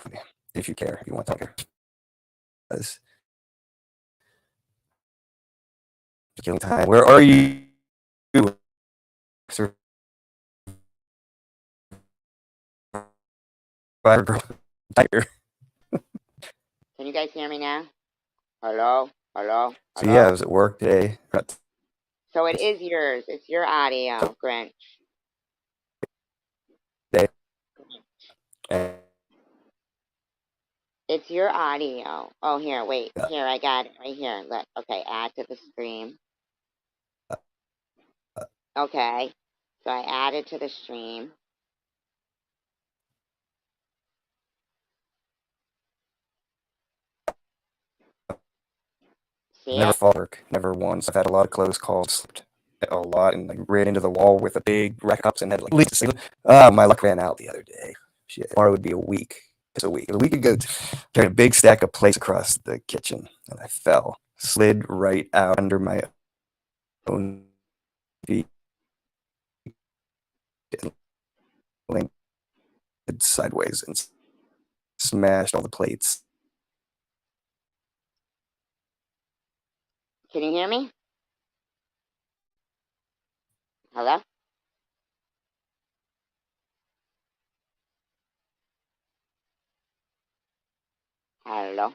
[SPEAKER 2] if you care, if you want to talk here. Killing time. Where are you? Survivor girl. Tiger.
[SPEAKER 1] Can you guys hear me now? Hello? Hello?
[SPEAKER 2] So yeah, I
[SPEAKER 1] Hello?
[SPEAKER 2] was at work today.
[SPEAKER 1] So it is yours. It's your audio, Grinch.
[SPEAKER 2] Day. And,
[SPEAKER 1] It's your audio. Oh, here, wait. Here, I got it right here. Look. Okay, add to the stream. Okay. So I added to the stream. See
[SPEAKER 2] never
[SPEAKER 1] it?
[SPEAKER 2] fought work, never once. I've had a lot of close calls, slipped a lot, and like ran into the wall with a big rack cups and had like leaks. My luck ran out the other day. Shit, tomorrow would be a week. It's a week. A week ago, carried a big stack of plates across the kitchen, and I fell, slid right out under my own feet, and landed sideways and smashed all the plates.
[SPEAKER 1] Can you hear me? Hello? Hello?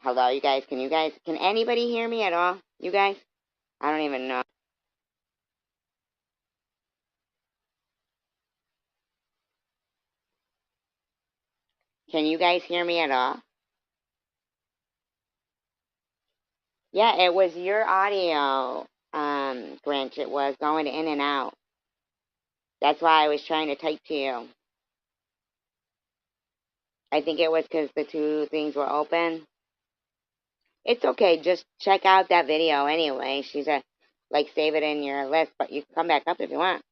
[SPEAKER 1] Hello, you guys? Can anybody hear me at all? You guys? I don't even know. Can you guys hear me at all? Yeah, it was your audio, Grinch. It was going in and out. That's why I was trying to type to you. I think it was because the two things were open. It's okay. Just check out that video anyway. She's like, save it in your list, but you can come back up if you want.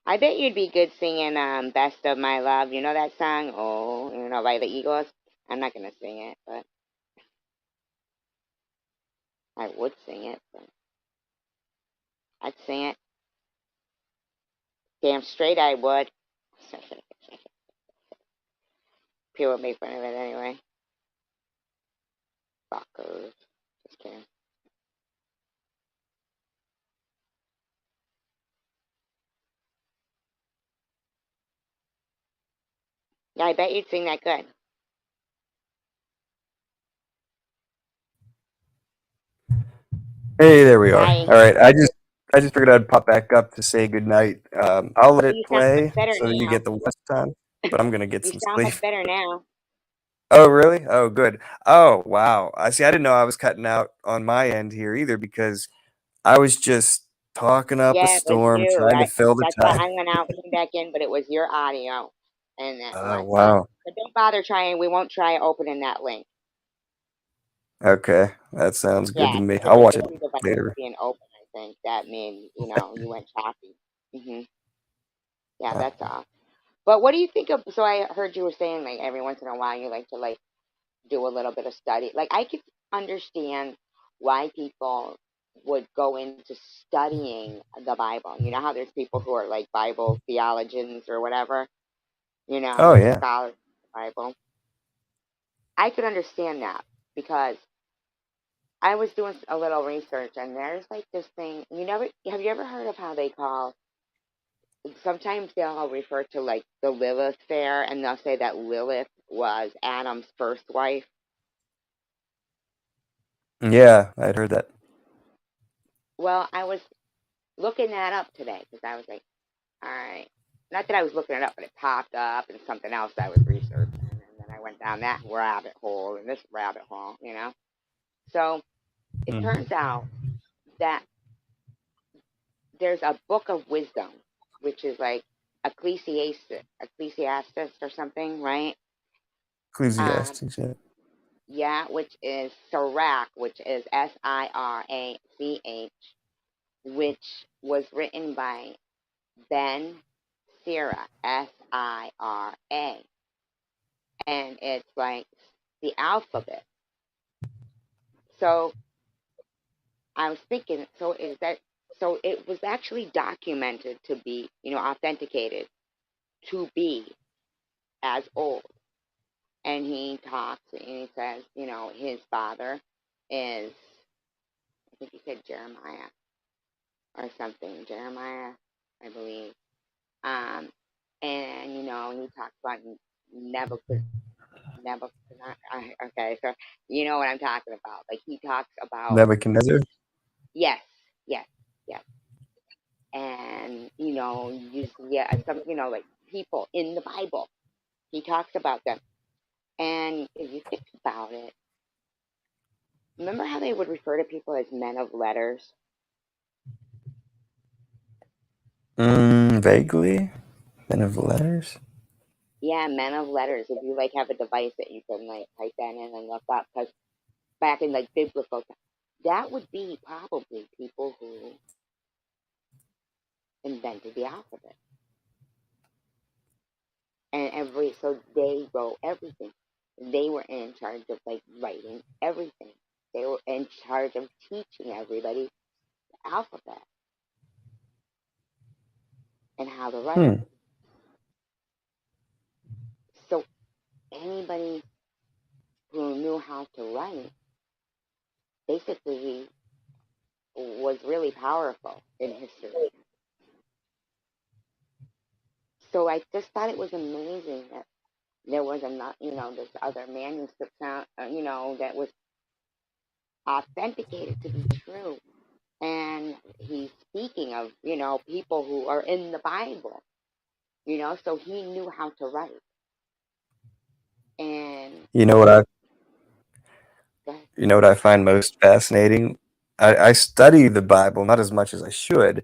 [SPEAKER 1] I bet you'd be good singing Best of My Love. You know that song? Oh, by the Eagles? I'm not going to sing it, but I would sing it. But I'd sing it. Damn straight I would. People would make fun of it anyway. Fuckers. Just kidding. Yeah, I bet you'd sing that good.
[SPEAKER 2] Hey, there we are.
[SPEAKER 1] Hi.
[SPEAKER 2] All right, I just figured I'd pop back up to say goodnight. I'll let
[SPEAKER 1] Oh,
[SPEAKER 2] it
[SPEAKER 1] you sound much
[SPEAKER 2] play
[SPEAKER 1] better
[SPEAKER 2] so that you
[SPEAKER 1] now.
[SPEAKER 2] get the West time, but I'm gonna get
[SPEAKER 1] You
[SPEAKER 2] some
[SPEAKER 1] sound
[SPEAKER 2] sleep.
[SPEAKER 1] much better now.
[SPEAKER 2] Oh, really? Oh, good. Oh, wow. I see. I didn't know I was cutting out on my end here either because I was just talking up a
[SPEAKER 1] Yeah, it was
[SPEAKER 2] storm,
[SPEAKER 1] you.
[SPEAKER 2] trying to fill the
[SPEAKER 1] That's why
[SPEAKER 2] time.
[SPEAKER 1] I went out, came back in, but it was your audio, and that
[SPEAKER 2] Oh,
[SPEAKER 1] was fine.
[SPEAKER 2] wow.
[SPEAKER 1] But don't bother trying. We won't try opening that link.
[SPEAKER 2] Okay, that sounds good to
[SPEAKER 1] Yeah,
[SPEAKER 2] me.
[SPEAKER 1] because
[SPEAKER 2] I'll
[SPEAKER 1] I
[SPEAKER 2] watch
[SPEAKER 1] could
[SPEAKER 2] it
[SPEAKER 1] see the virus
[SPEAKER 2] later.
[SPEAKER 1] being open. I think that mean you went choppy. Yeah,
[SPEAKER 2] Uh,
[SPEAKER 1] that's all. But what do you think of? So I heard you were saying like every once in a while you like to like do a little bit of study. Like I could understand why people would go into studying the Bible. You know how there's people who are like Bible theologians or whatever.
[SPEAKER 2] oh,
[SPEAKER 1] Like
[SPEAKER 2] yeah.
[SPEAKER 1] scholars of the Bible. I could understand that because I was doing a little research and there's like this thing. Have you ever heard of how they call? Sometimes they'll refer to like the Lilith fair and they'll say that Lilith was Adam's first wife.
[SPEAKER 2] Yeah, I'd heard that.
[SPEAKER 1] Well, I was looking that up today because I was like, all right. Not that I was looking it up, but it popped up and something else I was researching. And then I went down that rabbit hole and this rabbit hole. So it
[SPEAKER 2] Hmm.
[SPEAKER 1] turns out that there's a book of wisdom, which is like Ecclesiastes or something, right? Um,
[SPEAKER 2] Ecclesiastes, yeah.
[SPEAKER 1] yeah, which is Sirach, which is Sirach, which was written by Ben Sira, Sira, and it's like the alphabet. So I was thinking, so it was actually documented to be, authenticated to be as old. And he talks and he says, his father is, I think he said Jeremiah or something, Jeremiah, I believe. Um, and he talks about Nebuchadnezzar. Okay, so you know what I'm talking about. Like he talks about
[SPEAKER 2] Nebuchadnezzar.
[SPEAKER 1] yes, yes, yes, and yeah, some like people in the Bible. He talks about them, and if you think about it, remember how they would refer to people as men of letters?
[SPEAKER 2] Vaguely. Men of letters.
[SPEAKER 1] Yeah, men of letters. If you like have a device that you can like type that in and look up, because back in like biblical time, that would be probably people who invented the alphabet. And so they wrote everything. They were in charge of like writing everything. They were in charge of teaching everybody the alphabet and how to write.
[SPEAKER 2] Hmm.
[SPEAKER 1] So anybody who knew how to write basically was really powerful in history. So I just thought it was amazing that there was this other manuscript found, that was authenticated to be true. And he's speaking of, people who are in the Bible, so he knew how to write. And
[SPEAKER 2] You know what I
[SPEAKER 1] go ahead.
[SPEAKER 2] you know what I find most fascinating? I study the Bible, not as much as I should,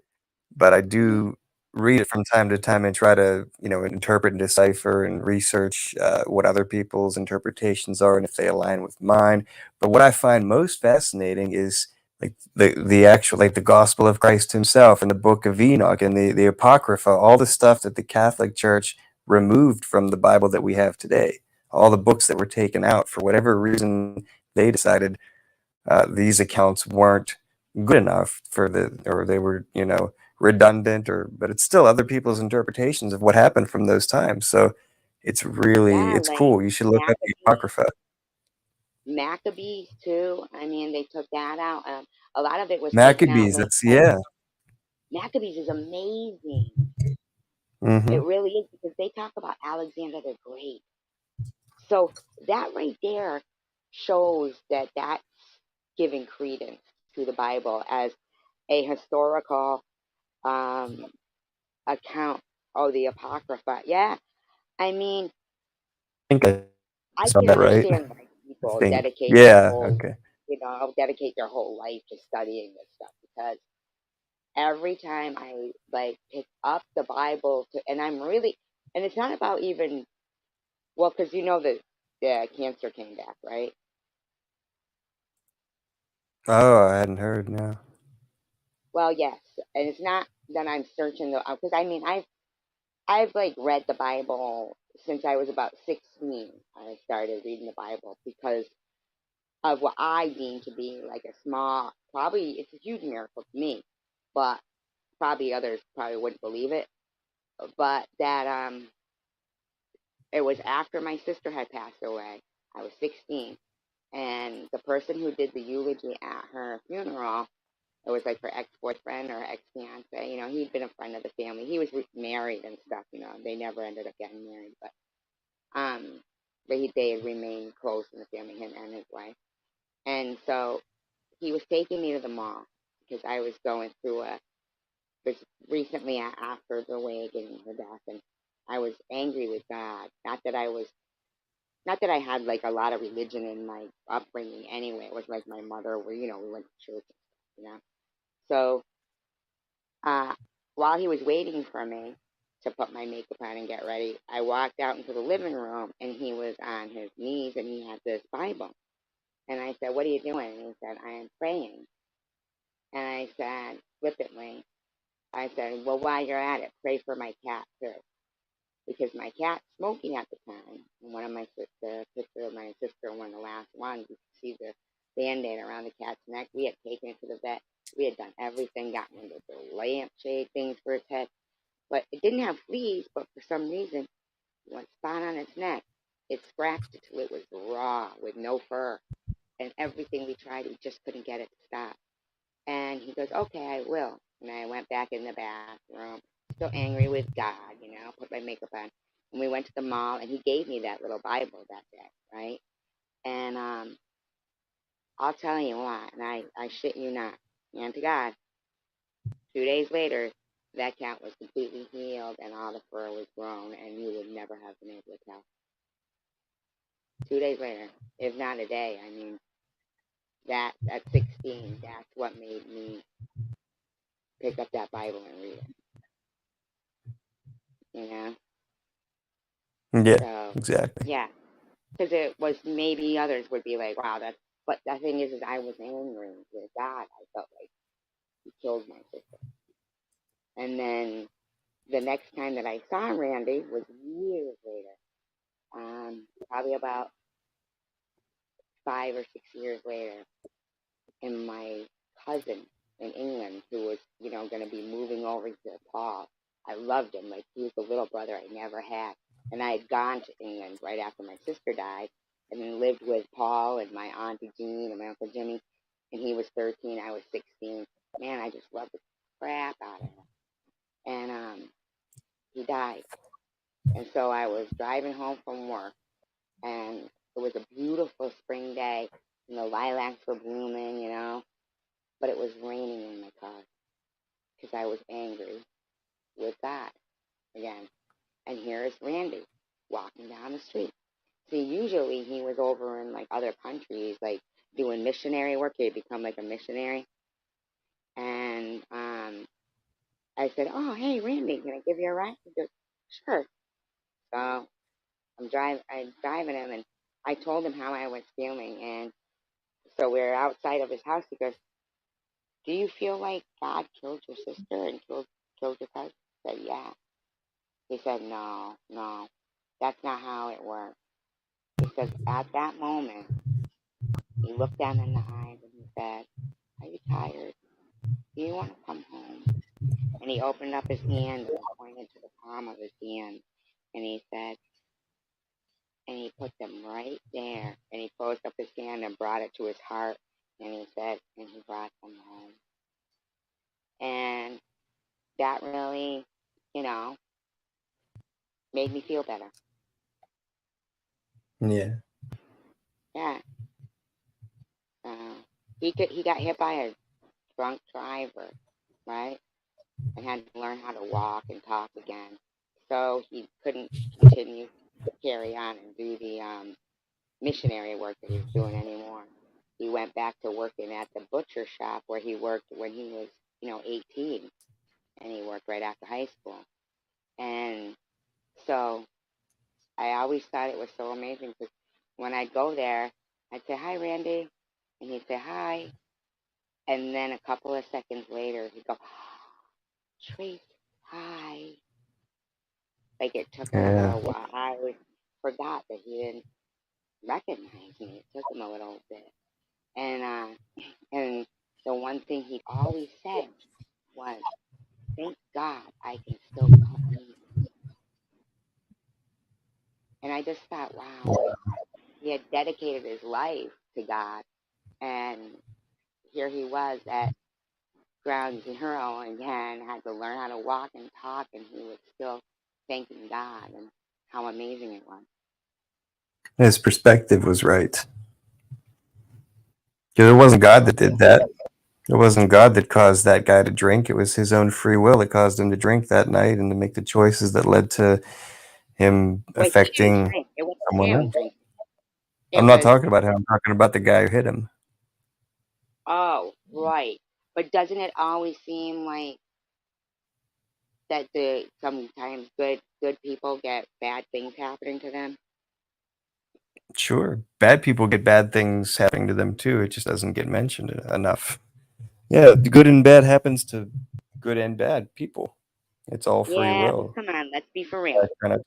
[SPEAKER 2] but I
[SPEAKER 1] Mhm.
[SPEAKER 2] do read it from time to time and try to, interpret and decipher and research what other people's interpretations are and if they align with mine. But what I find most fascinating is like the actual like the Gospel of Christ Himself and the Book of Enoch and the Apocrypha, all the stuff that the Catholic Church removed from the Bible that we have today. All the books that were taken out for whatever reason they decided these accounts weren't good enough or they were, redundant, but it's still other people's interpretations of what happened from those times. So
[SPEAKER 1] Yeah,
[SPEAKER 2] it's
[SPEAKER 1] like
[SPEAKER 2] cool. You should look up the
[SPEAKER 1] Maccabees.
[SPEAKER 2] Apocrypha.
[SPEAKER 1] Maccabees too. I mean, they took that out. A lot of it was taken out.
[SPEAKER 2] Maccabees.
[SPEAKER 1] Like
[SPEAKER 2] That's yeah.
[SPEAKER 1] Maccabees is amazing.
[SPEAKER 2] Mm-hmm.
[SPEAKER 1] It really is because they talk about Alexander the Great. So that right there shows that that's giving credence to the Bible as a historical um, account of the Apocrypha. Yeah, I mean,
[SPEAKER 2] I think I
[SPEAKER 1] I
[SPEAKER 2] saw
[SPEAKER 1] can
[SPEAKER 2] that right.
[SPEAKER 1] understand why
[SPEAKER 2] I
[SPEAKER 1] people
[SPEAKER 2] think.
[SPEAKER 1] dedicate their
[SPEAKER 2] Yeah.
[SPEAKER 1] whole,
[SPEAKER 2] Okay.
[SPEAKER 1] dedicate their whole life to studying this stuff because every time I like pick up the Bible to, and I'm really, and it's not about even, well, because you know that the cancer came back, right?
[SPEAKER 2] Oh, I hadn't heard. No.
[SPEAKER 1] Well, yes, and it's not that I'm searching the, because I mean I've like read the Bible since I was about 16. I started reading the Bible because of what I deem to be like a small, probably it's a huge miracle to me, but probably others probably wouldn't believe it. But that it was after my sister had passed away. I was 16, and the person who did the eulogy at her funeral, it was like her ex boyfriend or ex fiance. You know, he'd been a friend of the family. He was married and stuff. You know, they never ended up getting married, um, but they had remained close in the family, him and his wife. And so he was taking me to the mall because I was going through was recently after the wig and her death, and I was angry with God. Not that I had like a lot of religion in my upbringing anyway. It was like my mother, where we went to church, you know. So uh, while he was waiting for me to put my makeup on and get ready, I walked out into the living room, and he was on his knees, and he had this Bible. And I said, "What are you doing?" And he said, "I am praying." And I said, flippantly, I said, "Well, while you're at it, pray for my cat too." Because my cat's smoking at the time. And one of my sister, picture of my sister, one of the last ones, you could see the band-aid around the cat's neck. We had taken it to the vet. We had done everything, gotten rid of the lampshade things for its head. But it didn't have fleas, but for some reason, one spot on its neck, it scratched it till it was raw with no fur. And everything we tried, we just couldn't get it to stop. And he goes, "Okay, I will." And I went back in the bathroom, still angry with God, put my makeup on. And we went to the mall, and he gave me that little Bible that day, right? And I'll tell you what, and I shit you not, and to God, 2 days later, that cat was completely healed, and all the fur was grown, and you would never have been able to tell. 2 days later, if not a day, I mean, that at 16, that's what made me pick up that Bible and read it, you know?
[SPEAKER 2] Yeah.
[SPEAKER 1] So,
[SPEAKER 2] Exactly.
[SPEAKER 1] yeah, because it was maybe others would be like, wow, that's. But the thing is I was angry with God. I felt like he killed my sister. And then the next time that I saw Randy was years later, probably about 5 or 6 years later, and my cousin in England, who was, going to be moving over to Paul. I loved him. Like, he was the little brother I never had. And I had gone to England right after my sister died and then lived with Paul and my Auntie Jean and my Uncle Jimmy. And he was 13, I was 16. Man, I just loved the crap out of him. And he died. And so I was driving home from work, and it was a beautiful spring day, and the lilacs were blooming, but it was raining in my car because I was angry with God again. And here's Randy walking down the street. See, usually he was over in like other countries, like doing missionary work. He had become like a missionary. And I said, "Oh, hey, Randy, can I give you a ride?" He goes, "Sure." So I'm driving him, and I told him how I was feeling. And so we're outside of his house. He goes, "Do you feel like God killed your sister and killed your cousin?" I said, "Yeah." He said, "No, no, that's not how it works." He says, "At that moment, he looked them in the eyes and he said, 'Are you tired? Do you want to come home?' And he opened up his hand and pointed to the palm of his hand. And he said, and he put them right there. And he closed up his hand kind of brought it to his heart, and he said, and he brought them home. And that really, you know, made me feel better.
[SPEAKER 2] Yeah.
[SPEAKER 1] Yeah. He got hit by a drunk driver, right? And had to learn how to walk and talk again. So he couldn't continue to carry on and do the missionary work that he was doing anymore. He went back to working at the butcher shop where he worked when he was, 18, and he worked right after high school. And so I always thought it was so amazing because when I'd go there, I'd say, "Hi, Randy," and he'd say, "Hi." And then a couple of seconds later, he'd go, "Trace, hi." Like it took him a
[SPEAKER 2] Yeah.
[SPEAKER 1] little while. I forgot that he didn't recognize me. It took him a little bit. And the one thing he always said was, "Thank God I can still cut meat." And I just thought, wow, like he had dedicated his life to God, and here he was at ground zero again, had to learn how to walk and talk, and he was still thanking God and how amazing it was.
[SPEAKER 2] His perspective was right. Because it wasn't God that did that. It wasn't God that caused that guy to drink. It was his own free will that caused him to drink that night and to make the choices that led to him
[SPEAKER 1] Well, he didn't
[SPEAKER 2] affecting
[SPEAKER 1] drink. It wasn't
[SPEAKER 2] someone
[SPEAKER 1] him
[SPEAKER 2] else.
[SPEAKER 1] drinking.
[SPEAKER 2] I'm
[SPEAKER 1] It
[SPEAKER 2] not
[SPEAKER 1] was,
[SPEAKER 2] talking about him. I'm talking about the guy who hit him.
[SPEAKER 1] oh, right. But doesn't it always seem like that the sometimes good people get bad things happening to them?
[SPEAKER 2] Sure, bad people get bad things happening to them too. It just doesn't get mentioned enough. Yeah, good and bad happens to good and bad people. It's all free
[SPEAKER 1] Yeah, but
[SPEAKER 2] will.
[SPEAKER 1] come on, let's be for
[SPEAKER 2] I
[SPEAKER 1] real.
[SPEAKER 2] kind of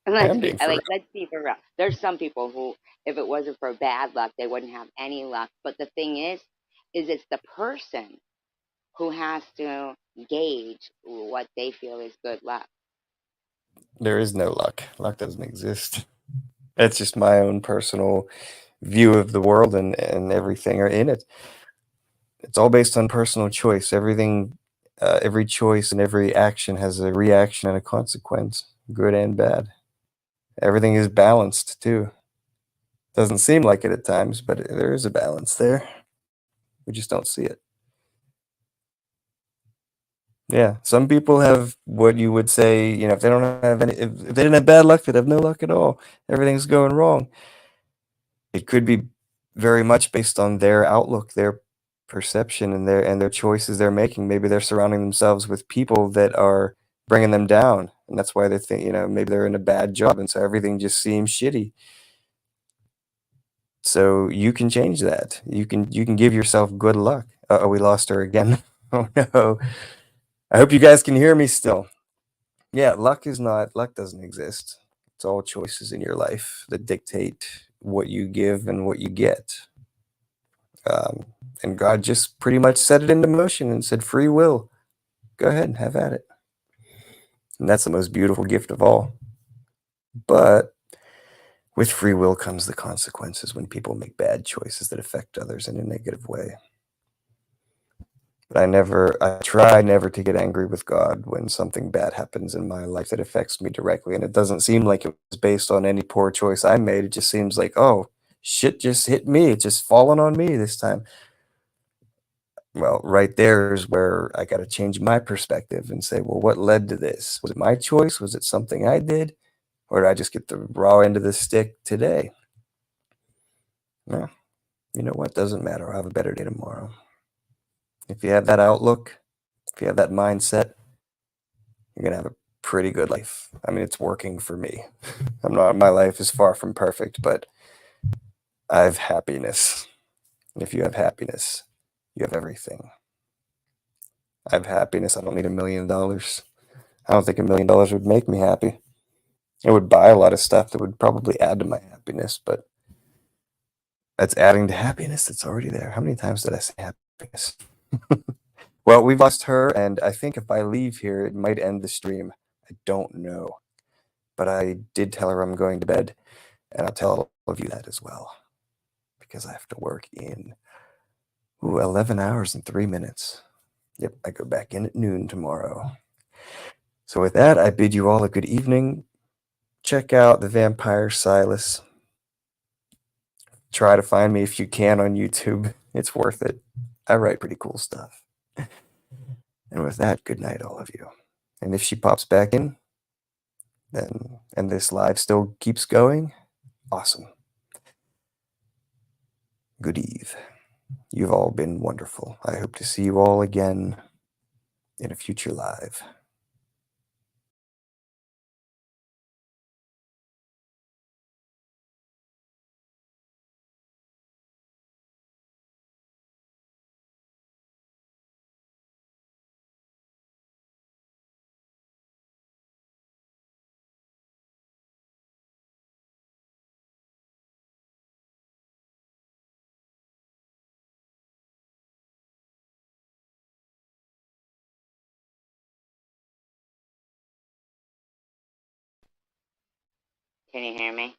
[SPEAKER 2] I
[SPEAKER 1] Let's
[SPEAKER 2] am
[SPEAKER 1] be
[SPEAKER 2] being for real.
[SPEAKER 1] let's be for real. There's some people who, if it wasn't for bad luck, they wouldn't have any luck. But the thing is it's the person who has to gauge what they feel is good luck.
[SPEAKER 2] There is no luck. Luck doesn't exist. It's just my own personal view of the world and everything are in it. It's all based on personal choice. Everything, every choice and every action has a reaction and a consequence, good and bad. Everything is balanced too. Doesn't seem like it at times, but there is a balance there. We just don't see it. Yeah, some people have what you would say, if they don't have if they didn't have bad luck, they'd have no luck at all. Everything's going wrong. It could be very much based on their outlook, their perception, and their choices they're making. Maybe they're surrounding themselves with people that are bringing them down, and that's why they think, maybe they're in a bad job, and so everything just seems shitty. So you can change that. You can give yourself good luck. Oh, we lost her again. Oh no. I hope you guys can hear me still. Yeah, luck doesn't exist. It's all choices in your life that dictate what you give and what you get. Um, and God just pretty much set it into motion and said, free will, go ahead and have at it. And that's the most beautiful gift of all. But with free will comes the consequences when people make bad choices that affect others in a negative way. But I try never to get angry with God when something bad happens in my life that affects me directly. And it doesn't seem like it was based on any poor choice I made. It just seems like, oh, shit just hit me. It's just fallen on me this time. Well, right there is where I got to change my perspective and say, well, what led to this? Was it my choice? Was it something I did? Or did I just get the raw end of the stick today? No, you know what? Doesn't matter. I'll have a better day tomorrow. If you have that outlook, if you have that mindset, you're going to have a pretty good life. I mean, it's working for me. My life is far from perfect, but I have happiness. And if you have happiness, you have everything. I have happiness. I don't need $1 million. I don't think $1 million would make me happy. It would buy a lot of stuff that would probably add to my happiness, but that's adding to happiness that's already there. How many times did I say happiness? Well, we've lost her, and I think if I leave here, it might end the stream. I don't know. But I did tell her I'm going to bed, and I'll tell all of you that as well. because I have to work in 11 hours and 3 minutes. Yep, I go back in at noon tomorrow. So with that, I bid you all a good evening. Check out The Vampire Silas. Try to find me if you can on YouTube. It's worth it. I write pretty cool stuff. And with that, good night, all of you. And if she pops back in, then and this live still keeps going, awesome. Good eve. You've all been wonderful. I hope to see you all again in a future live.
[SPEAKER 1] Can you hear me?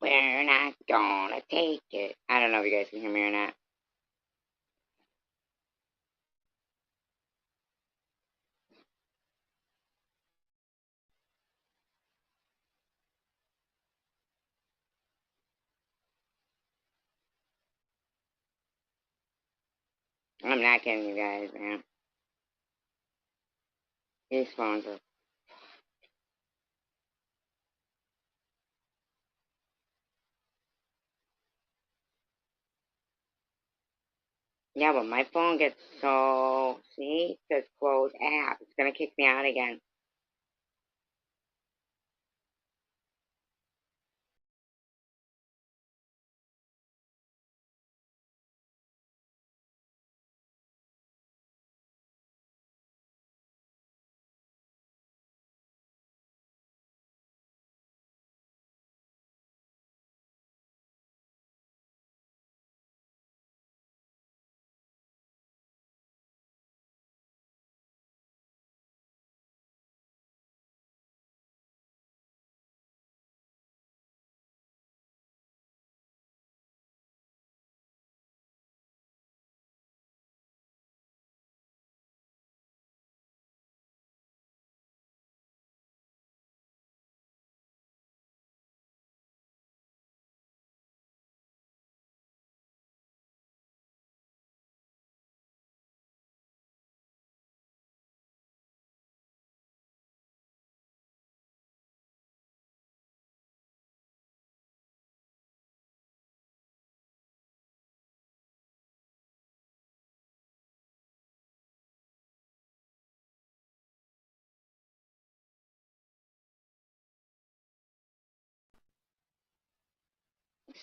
[SPEAKER 1] We're not gonna take it. I don't know if you guys can hear me or not. I'm not kidding you guys, man. These phones are... Yeah, but my phone gets so... See? It says close app. It's gonna kick me out again.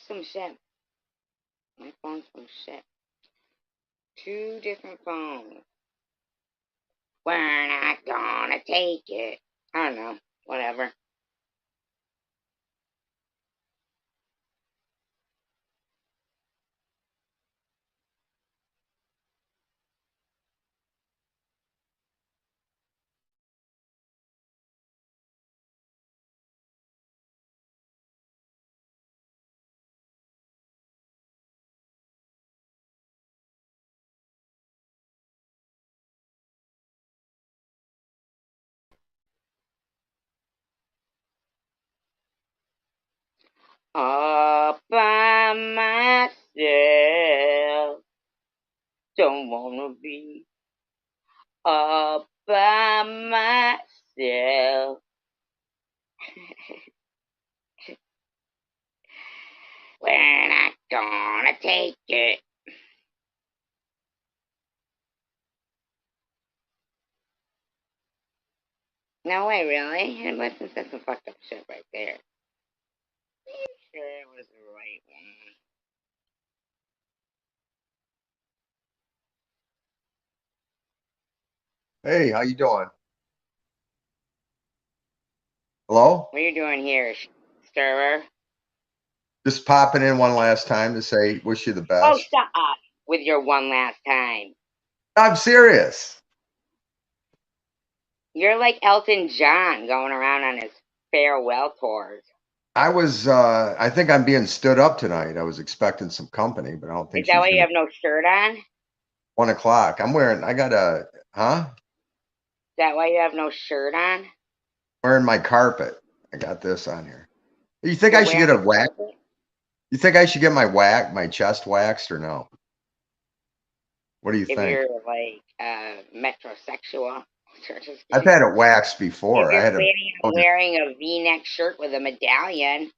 [SPEAKER 1] Some shit. My phone's some shit. 2 different phones. We're not gonna take it. I don't know. Whatever. All by myself. Don't wanna be all by myself. We're not gonna take it. No way, really? And listen, that's some fucked up shit right there. Sure, it was the right one.
[SPEAKER 3] Hey, how you doing? Hello?
[SPEAKER 1] What are you doing here, stirrer?
[SPEAKER 3] Just popping in one last time to say wish you the
[SPEAKER 1] Oh,
[SPEAKER 3] best.
[SPEAKER 1] shut up with your one last time.
[SPEAKER 3] I'm serious.
[SPEAKER 1] You're like Elton John going around on his farewell tours.
[SPEAKER 3] I think I'm being stood up tonight. I was expecting some company, but I don't think
[SPEAKER 1] Is that
[SPEAKER 3] she's
[SPEAKER 1] why you
[SPEAKER 3] gonna.
[SPEAKER 1] have no shirt on? Is
[SPEAKER 3] 1 o'clock. I got huh?
[SPEAKER 1] that why you have no shirt on?
[SPEAKER 3] Wearing my carpet. I got this on here. You think
[SPEAKER 1] You're
[SPEAKER 3] I should get
[SPEAKER 1] wearing
[SPEAKER 3] a
[SPEAKER 1] a
[SPEAKER 3] wax?
[SPEAKER 1] carpet?
[SPEAKER 3] You think I should get my chest waxed or no? What do you
[SPEAKER 1] If
[SPEAKER 3] think?
[SPEAKER 1] you're like metrosexual. Just
[SPEAKER 3] I've
[SPEAKER 1] kidding.
[SPEAKER 3] had it waxed
[SPEAKER 1] If
[SPEAKER 3] before.
[SPEAKER 1] you're planning on wearing a V-neck shirt with a medallion,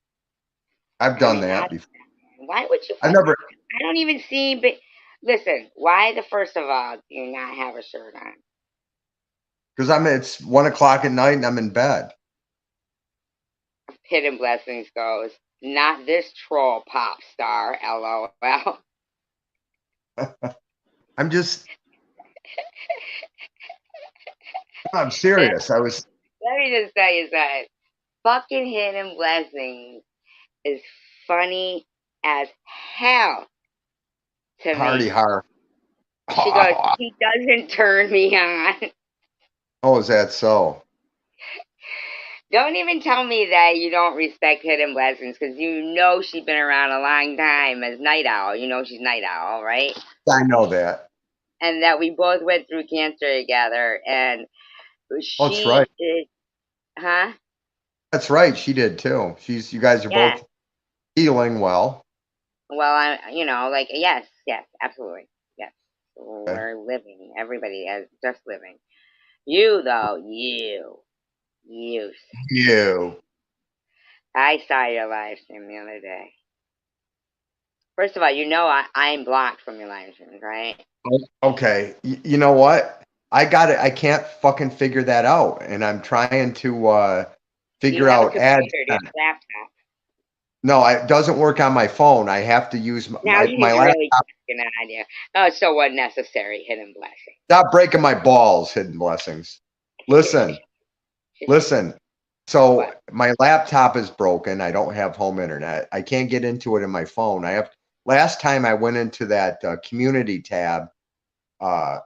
[SPEAKER 3] I've
[SPEAKER 1] I
[SPEAKER 3] done
[SPEAKER 1] mean,
[SPEAKER 3] that before.
[SPEAKER 1] why would you?
[SPEAKER 3] I've never,
[SPEAKER 1] I don't even see. But listen, why the first of all do you not have a shirt on?
[SPEAKER 3] because it's 1 o'clock at night and I'm in bed.
[SPEAKER 1] Hidden Blessings goes, not this troll pop star. LOL.
[SPEAKER 3] I'm serious.
[SPEAKER 1] Let me just tell you something. Fucking Hidden Blessings is funny as hell to
[SPEAKER 3] Hardy
[SPEAKER 1] me.
[SPEAKER 3] har.
[SPEAKER 1] She goes, he doesn't turn me on.
[SPEAKER 3] Oh, is that so?
[SPEAKER 1] Don't even tell me that you don't respect Hidden Blessings because you know she's been around a long time as Night Owl. You know she's Night Owl, right?
[SPEAKER 3] I know that.
[SPEAKER 1] And that we both went through cancer together. And
[SPEAKER 3] Oh, that's
[SPEAKER 1] she
[SPEAKER 3] right.
[SPEAKER 1] is, huh?
[SPEAKER 3] That's right. She did too. You guys are
[SPEAKER 1] Yeah.
[SPEAKER 3] both healing well.
[SPEAKER 1] Well, like, yes, absolutely. Yes.
[SPEAKER 3] Okay.
[SPEAKER 1] We're living. Everybody is just living. You, though, you.
[SPEAKER 3] You.
[SPEAKER 1] I saw your live stream the other day. First of all, I'm blocked from your live streams, right?
[SPEAKER 3] Okay. You know what? I got it. I can't fucking figure that out. And I'm trying to
[SPEAKER 1] Do
[SPEAKER 3] figure
[SPEAKER 1] you have a
[SPEAKER 3] out ads.
[SPEAKER 1] computer? Do you have a laptop?
[SPEAKER 3] No, it doesn't work on my phone. I have to use
[SPEAKER 1] Now
[SPEAKER 3] my
[SPEAKER 1] he's really
[SPEAKER 3] laptop.
[SPEAKER 1] an idea. Oh, it's so unnecessary. Hidden Blessing.
[SPEAKER 3] Stop breaking my balls, Hidden Blessings. Listen. So
[SPEAKER 1] What?
[SPEAKER 3] my laptop is broken. I don't have home internet. I can't get into it in my phone. Last time I went into that community tab, or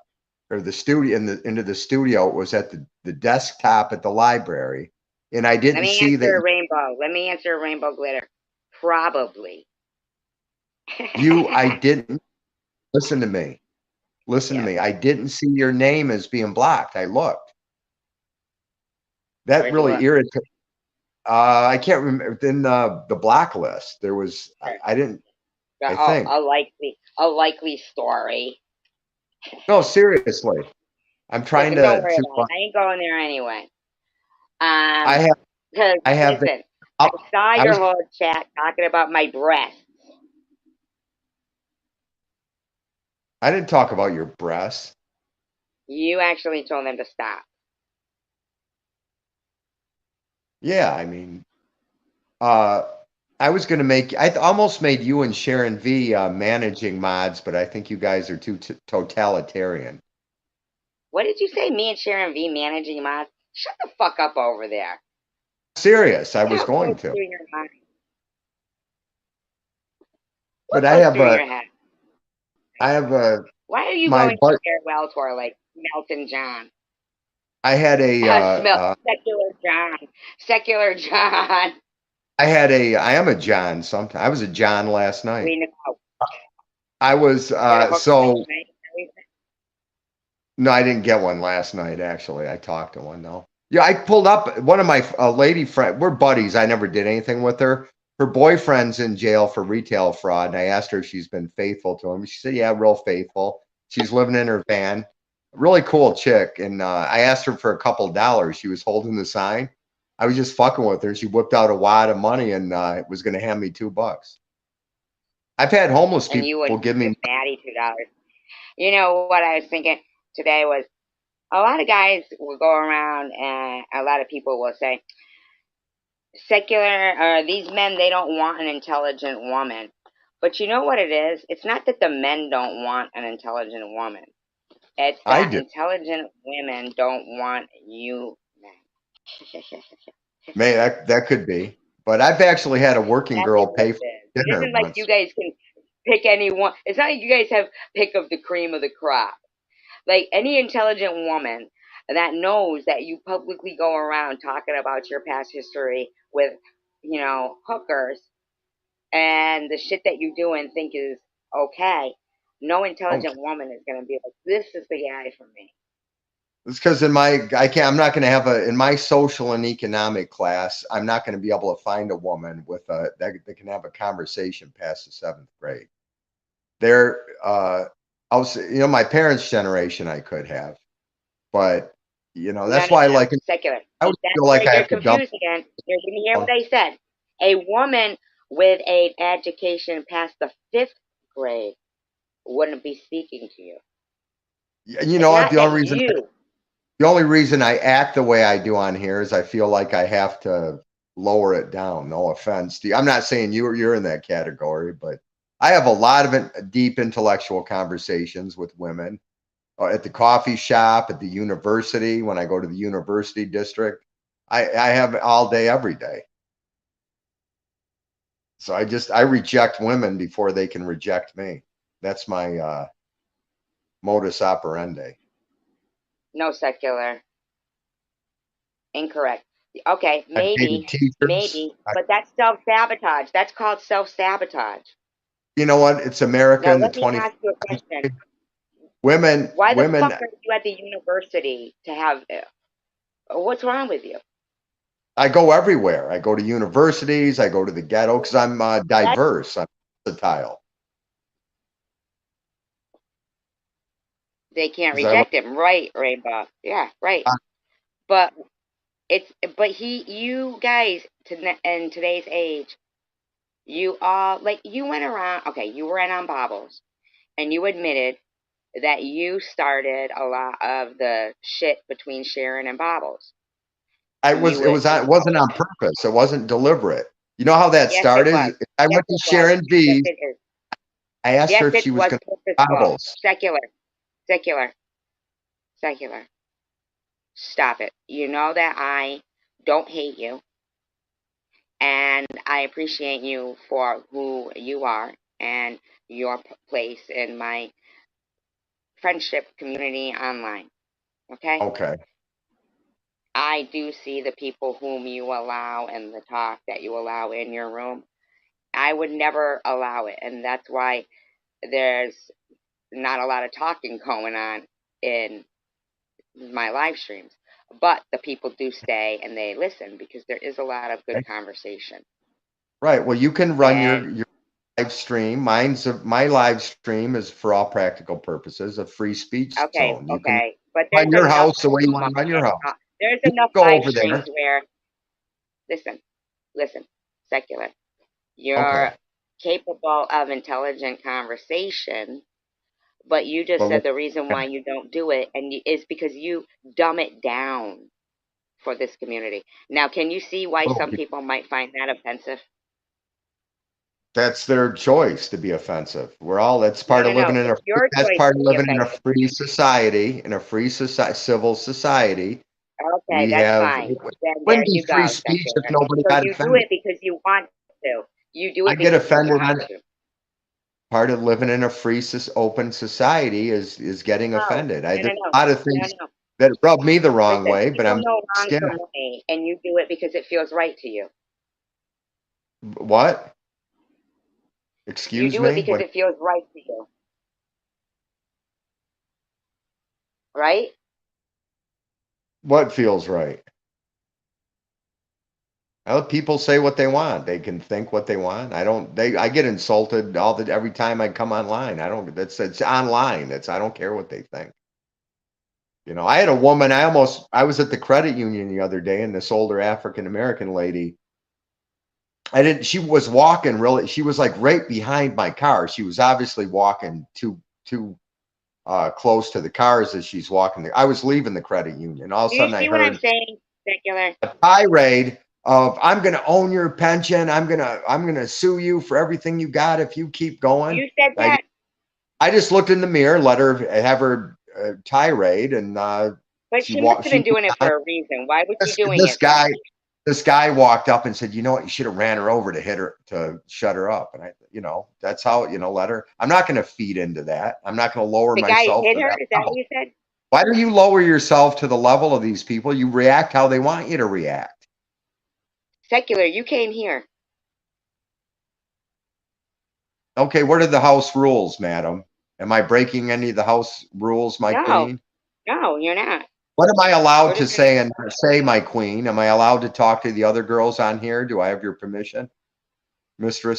[SPEAKER 3] the studio into the studio, it was at the desktop at the library, and I
[SPEAKER 1] Let
[SPEAKER 3] didn't
[SPEAKER 1] me
[SPEAKER 3] see
[SPEAKER 1] answer
[SPEAKER 3] that
[SPEAKER 1] a rainbow. Let me answer a rainbow glitter. Probably.
[SPEAKER 3] I didn't listen to me. Listen to me. I didn't see your name as being blocked. I looked. That
[SPEAKER 1] Where'd you
[SPEAKER 3] really
[SPEAKER 1] look?
[SPEAKER 3] irritated. I can't remember. In the blacklist, there was. I didn't. I think.
[SPEAKER 1] A likely story.
[SPEAKER 3] No, seriously. I'm trying
[SPEAKER 1] Listen, don't
[SPEAKER 3] to.
[SPEAKER 1] worry about it. I ain't going there anyway.
[SPEAKER 3] I have.
[SPEAKER 1] Because
[SPEAKER 3] I have.
[SPEAKER 1] listen, I saw
[SPEAKER 3] I
[SPEAKER 1] your
[SPEAKER 3] was.
[SPEAKER 1] whole chat talking about my breasts.
[SPEAKER 3] I didn't talk about your breasts.
[SPEAKER 1] You actually told them to stop.
[SPEAKER 3] Yeah, I mean, I was going to make. Almost made you and Sharon V managing mods, but I think you guys are too totalitarian.
[SPEAKER 1] What did you say? Me and Sharon V managing mods? Shut the fuck up over there.
[SPEAKER 3] Serious, I was
[SPEAKER 1] What
[SPEAKER 3] going
[SPEAKER 1] goes
[SPEAKER 3] to.
[SPEAKER 1] through your mind?
[SPEAKER 3] But
[SPEAKER 1] What goes through your head?
[SPEAKER 3] I have a.
[SPEAKER 1] Why are you
[SPEAKER 3] My
[SPEAKER 1] going to
[SPEAKER 3] butt.
[SPEAKER 1] farewell tour like Melton John?
[SPEAKER 3] I had
[SPEAKER 1] Secular John. Secular John.
[SPEAKER 3] I am a John sometimes. I was a John last night.
[SPEAKER 1] We know.
[SPEAKER 3] I was so.
[SPEAKER 1] Night?
[SPEAKER 3] No, I didn't get one last night. Actually, I talked to one though. Yeah, I pulled up one of my lady friend. We're buddies. I never did anything with her. Her boyfriend's in jail for retail fraud, and I asked her if she's been faithful to him. She said, "Yeah, real faithful." She's living in her van. Really cool chick. And I asked her for a couple dollars. She was holding the sign. I was just fucking with her. She whipped out a wad of money and was going to hand me $2. I've had homeless
[SPEAKER 1] And you would
[SPEAKER 3] people give me.
[SPEAKER 1] Maddie $2. You know what I was thinking today was a lot of guys will go around and a lot of people will say these men, they don't want an intelligent woman. But you know what it is? It's not that the men don't want an intelligent woman. It's
[SPEAKER 3] I
[SPEAKER 1] that
[SPEAKER 3] do.
[SPEAKER 1] intelligent women don't want you men.
[SPEAKER 3] May that could be. But I've actually had a working girl pay for
[SPEAKER 1] It
[SPEAKER 3] dinner
[SPEAKER 1] isn't like
[SPEAKER 3] once.
[SPEAKER 1] you guys can pick any one. It's not like you guys have pick of the cream of the crop. Like any intelligent woman, that knows that you publicly go around talking about your past history with, hookers and the shit that you do and think is okay, no
[SPEAKER 3] Okay.
[SPEAKER 1] intelligent woman is going to be like, this is the guy for me.
[SPEAKER 3] It's because I'm not going to have in my social and economic class, I'm not going to be able to find a woman that can have a conversation past the 7th grade. They're, I'll say, my parents' generation, I could have, but that's why, like,
[SPEAKER 1] Secular.
[SPEAKER 3] I would
[SPEAKER 1] That's
[SPEAKER 3] feel
[SPEAKER 1] where
[SPEAKER 3] like I
[SPEAKER 1] you're
[SPEAKER 3] have to dump.
[SPEAKER 1] confused again. You didn't hear what I said. A woman with an education past the 5th grade wouldn't be speaking to you.
[SPEAKER 3] You
[SPEAKER 1] It's
[SPEAKER 3] know what?
[SPEAKER 1] not that you.
[SPEAKER 3] The only reason I act the way I do on here is I feel like I have to lower it down. No offense to you. I'm not saying you're in that category, but I have a lot of deep intellectual conversations with women at the coffee shop, at the university, when I go to the university district. I have it all day, every day. So I reject women before they can reject me. That's my modus operandi.
[SPEAKER 1] No, secular. Incorrect. Okay,
[SPEAKER 3] I've dated
[SPEAKER 1] maybe,
[SPEAKER 3] teachers.
[SPEAKER 1] but that's self-sabotage. That's called self-sabotage.
[SPEAKER 3] You know what? It's America
[SPEAKER 1] Now,
[SPEAKER 3] in the
[SPEAKER 1] let me
[SPEAKER 3] 21st
[SPEAKER 1] ask you a question.
[SPEAKER 3] Women,
[SPEAKER 1] Why the
[SPEAKER 3] women.
[SPEAKER 1] fuck are you at the university to have, what's wrong with you?
[SPEAKER 3] I go everywhere. I go to universities. I go to the ghetto because I'm diverse. I'm versatile.
[SPEAKER 1] They can't
[SPEAKER 3] 'Cause I like-
[SPEAKER 1] reject him, right, Rainbow? Yeah, right. But you guys, in today's age, you all, like, you went around, okay, you went on Bobbles, and you admitted that you started a lot of the shit between Sharon and Bobbles.
[SPEAKER 3] it wasn't on purpose. It wasn't deliberate. You know how that
[SPEAKER 1] Yes, it
[SPEAKER 3] started?
[SPEAKER 1] was.
[SPEAKER 3] I
[SPEAKER 1] Yes,
[SPEAKER 3] went to
[SPEAKER 1] it was.
[SPEAKER 3] Sharon
[SPEAKER 1] Yes,
[SPEAKER 3] B.
[SPEAKER 1] it is.
[SPEAKER 3] I asked her
[SPEAKER 1] Yes,
[SPEAKER 3] if
[SPEAKER 1] it
[SPEAKER 3] she was
[SPEAKER 1] was
[SPEAKER 3] going to
[SPEAKER 1] purposeful.
[SPEAKER 3] Bobbles.
[SPEAKER 1] Secular. Stop it. You know that I don't hate you, and I appreciate you for who you are and your place in my friendship community online. Okay?
[SPEAKER 3] Okay.
[SPEAKER 1] I do see the people whom you allow and the talk that you allow in your room. I would never allow it, and that's why there's not a lot of talking going on in my live streams. But the people do stay and they listen because there is a lot of good conversation.
[SPEAKER 3] Right. Well, you can run
[SPEAKER 1] And
[SPEAKER 3] your live stream. My live stream is for all practical purposes a free speech zone. You can
[SPEAKER 1] but
[SPEAKER 3] run
[SPEAKER 1] there's
[SPEAKER 3] your
[SPEAKER 1] enough
[SPEAKER 3] house the way you want
[SPEAKER 1] people
[SPEAKER 3] to run your house.
[SPEAKER 1] there's
[SPEAKER 3] You
[SPEAKER 1] enough
[SPEAKER 3] go
[SPEAKER 1] live
[SPEAKER 3] over
[SPEAKER 1] streams
[SPEAKER 3] there.
[SPEAKER 1] where, listen, secular, you're
[SPEAKER 3] Okay.
[SPEAKER 1] capable of intelligent conversation, but you just
[SPEAKER 3] But
[SPEAKER 1] said the reason why you don't do it is because you dumb it down for this community. Now, can you see why some people might find that offensive?
[SPEAKER 3] that's their choice to be offensive. That's part of living in
[SPEAKER 1] It's your
[SPEAKER 3] that's
[SPEAKER 1] choice
[SPEAKER 3] part
[SPEAKER 1] to
[SPEAKER 3] of
[SPEAKER 1] be
[SPEAKER 3] living in a
[SPEAKER 1] offensive.
[SPEAKER 3] free society, civil society.
[SPEAKER 1] Okay,
[SPEAKER 3] We
[SPEAKER 1] that's
[SPEAKER 3] have
[SPEAKER 1] fine. Then there
[SPEAKER 3] wouldn't be
[SPEAKER 1] you
[SPEAKER 3] free
[SPEAKER 1] go,
[SPEAKER 3] speech if
[SPEAKER 1] secular.
[SPEAKER 3] nobody
[SPEAKER 1] So
[SPEAKER 3] got
[SPEAKER 1] you do
[SPEAKER 3] offended.
[SPEAKER 1] it because you want to. You do
[SPEAKER 3] I
[SPEAKER 1] it
[SPEAKER 3] get
[SPEAKER 1] because you
[SPEAKER 3] offended
[SPEAKER 1] want
[SPEAKER 3] on
[SPEAKER 1] to.
[SPEAKER 3] part of living in a free open society is getting offended. There's a lot of things
[SPEAKER 1] No.
[SPEAKER 3] that rub me the wrong
[SPEAKER 1] Listen,
[SPEAKER 3] way, but
[SPEAKER 1] people
[SPEAKER 3] I'm
[SPEAKER 1] know wrong
[SPEAKER 3] skin.
[SPEAKER 1] from right, and you do it because it feels right to you.
[SPEAKER 3] What?
[SPEAKER 1] You
[SPEAKER 3] Excuse
[SPEAKER 1] do it
[SPEAKER 3] me?
[SPEAKER 1] because it feels right to you. Right?
[SPEAKER 3] What feels right? Well, people say what they want. They can think what they want. I get insulted every time I come online. It's online. I don't care what they think. I had a woman, I was at the credit union the other day, and this older African American lady, she was walking she was like right behind my car. She was obviously walking too close to the cars as she's walking. I was leaving the credit union. All of a
[SPEAKER 1] Do you
[SPEAKER 3] sudden I
[SPEAKER 1] see what I'm
[SPEAKER 3] heard
[SPEAKER 1] saying, secular?
[SPEAKER 3] a tirade of, I'm going to own your pension. I'm going to sue you for everything you got if you keep going.
[SPEAKER 1] You said that.
[SPEAKER 3] I just looked in the mirror, let her have her tirade, and
[SPEAKER 1] But she must have been doing it for a reason. Why was she doing it?
[SPEAKER 3] This guy walked up and said, "You know what? You should have ran her over to shut her up." And that's how, let her. I'm not going to feed into that. I'm not going to lower
[SPEAKER 1] The guy
[SPEAKER 3] myself
[SPEAKER 1] hit
[SPEAKER 3] to
[SPEAKER 1] her?
[SPEAKER 3] that
[SPEAKER 1] Is that
[SPEAKER 3] level.
[SPEAKER 1] what you said?
[SPEAKER 3] Why do you lower yourself to the level of these people? You react how they want you to react.
[SPEAKER 1] Secular, you came here.
[SPEAKER 3] Okay, what are the house rules, madam? Am I breaking any of the house rules, my
[SPEAKER 1] No,
[SPEAKER 3] queen?
[SPEAKER 1] no, you're not.
[SPEAKER 3] What am I allowed
[SPEAKER 1] We're
[SPEAKER 3] to
[SPEAKER 1] just gonna.
[SPEAKER 3] say and say, my queen? Am I allowed to talk to the other girls on here? Do I have your permission,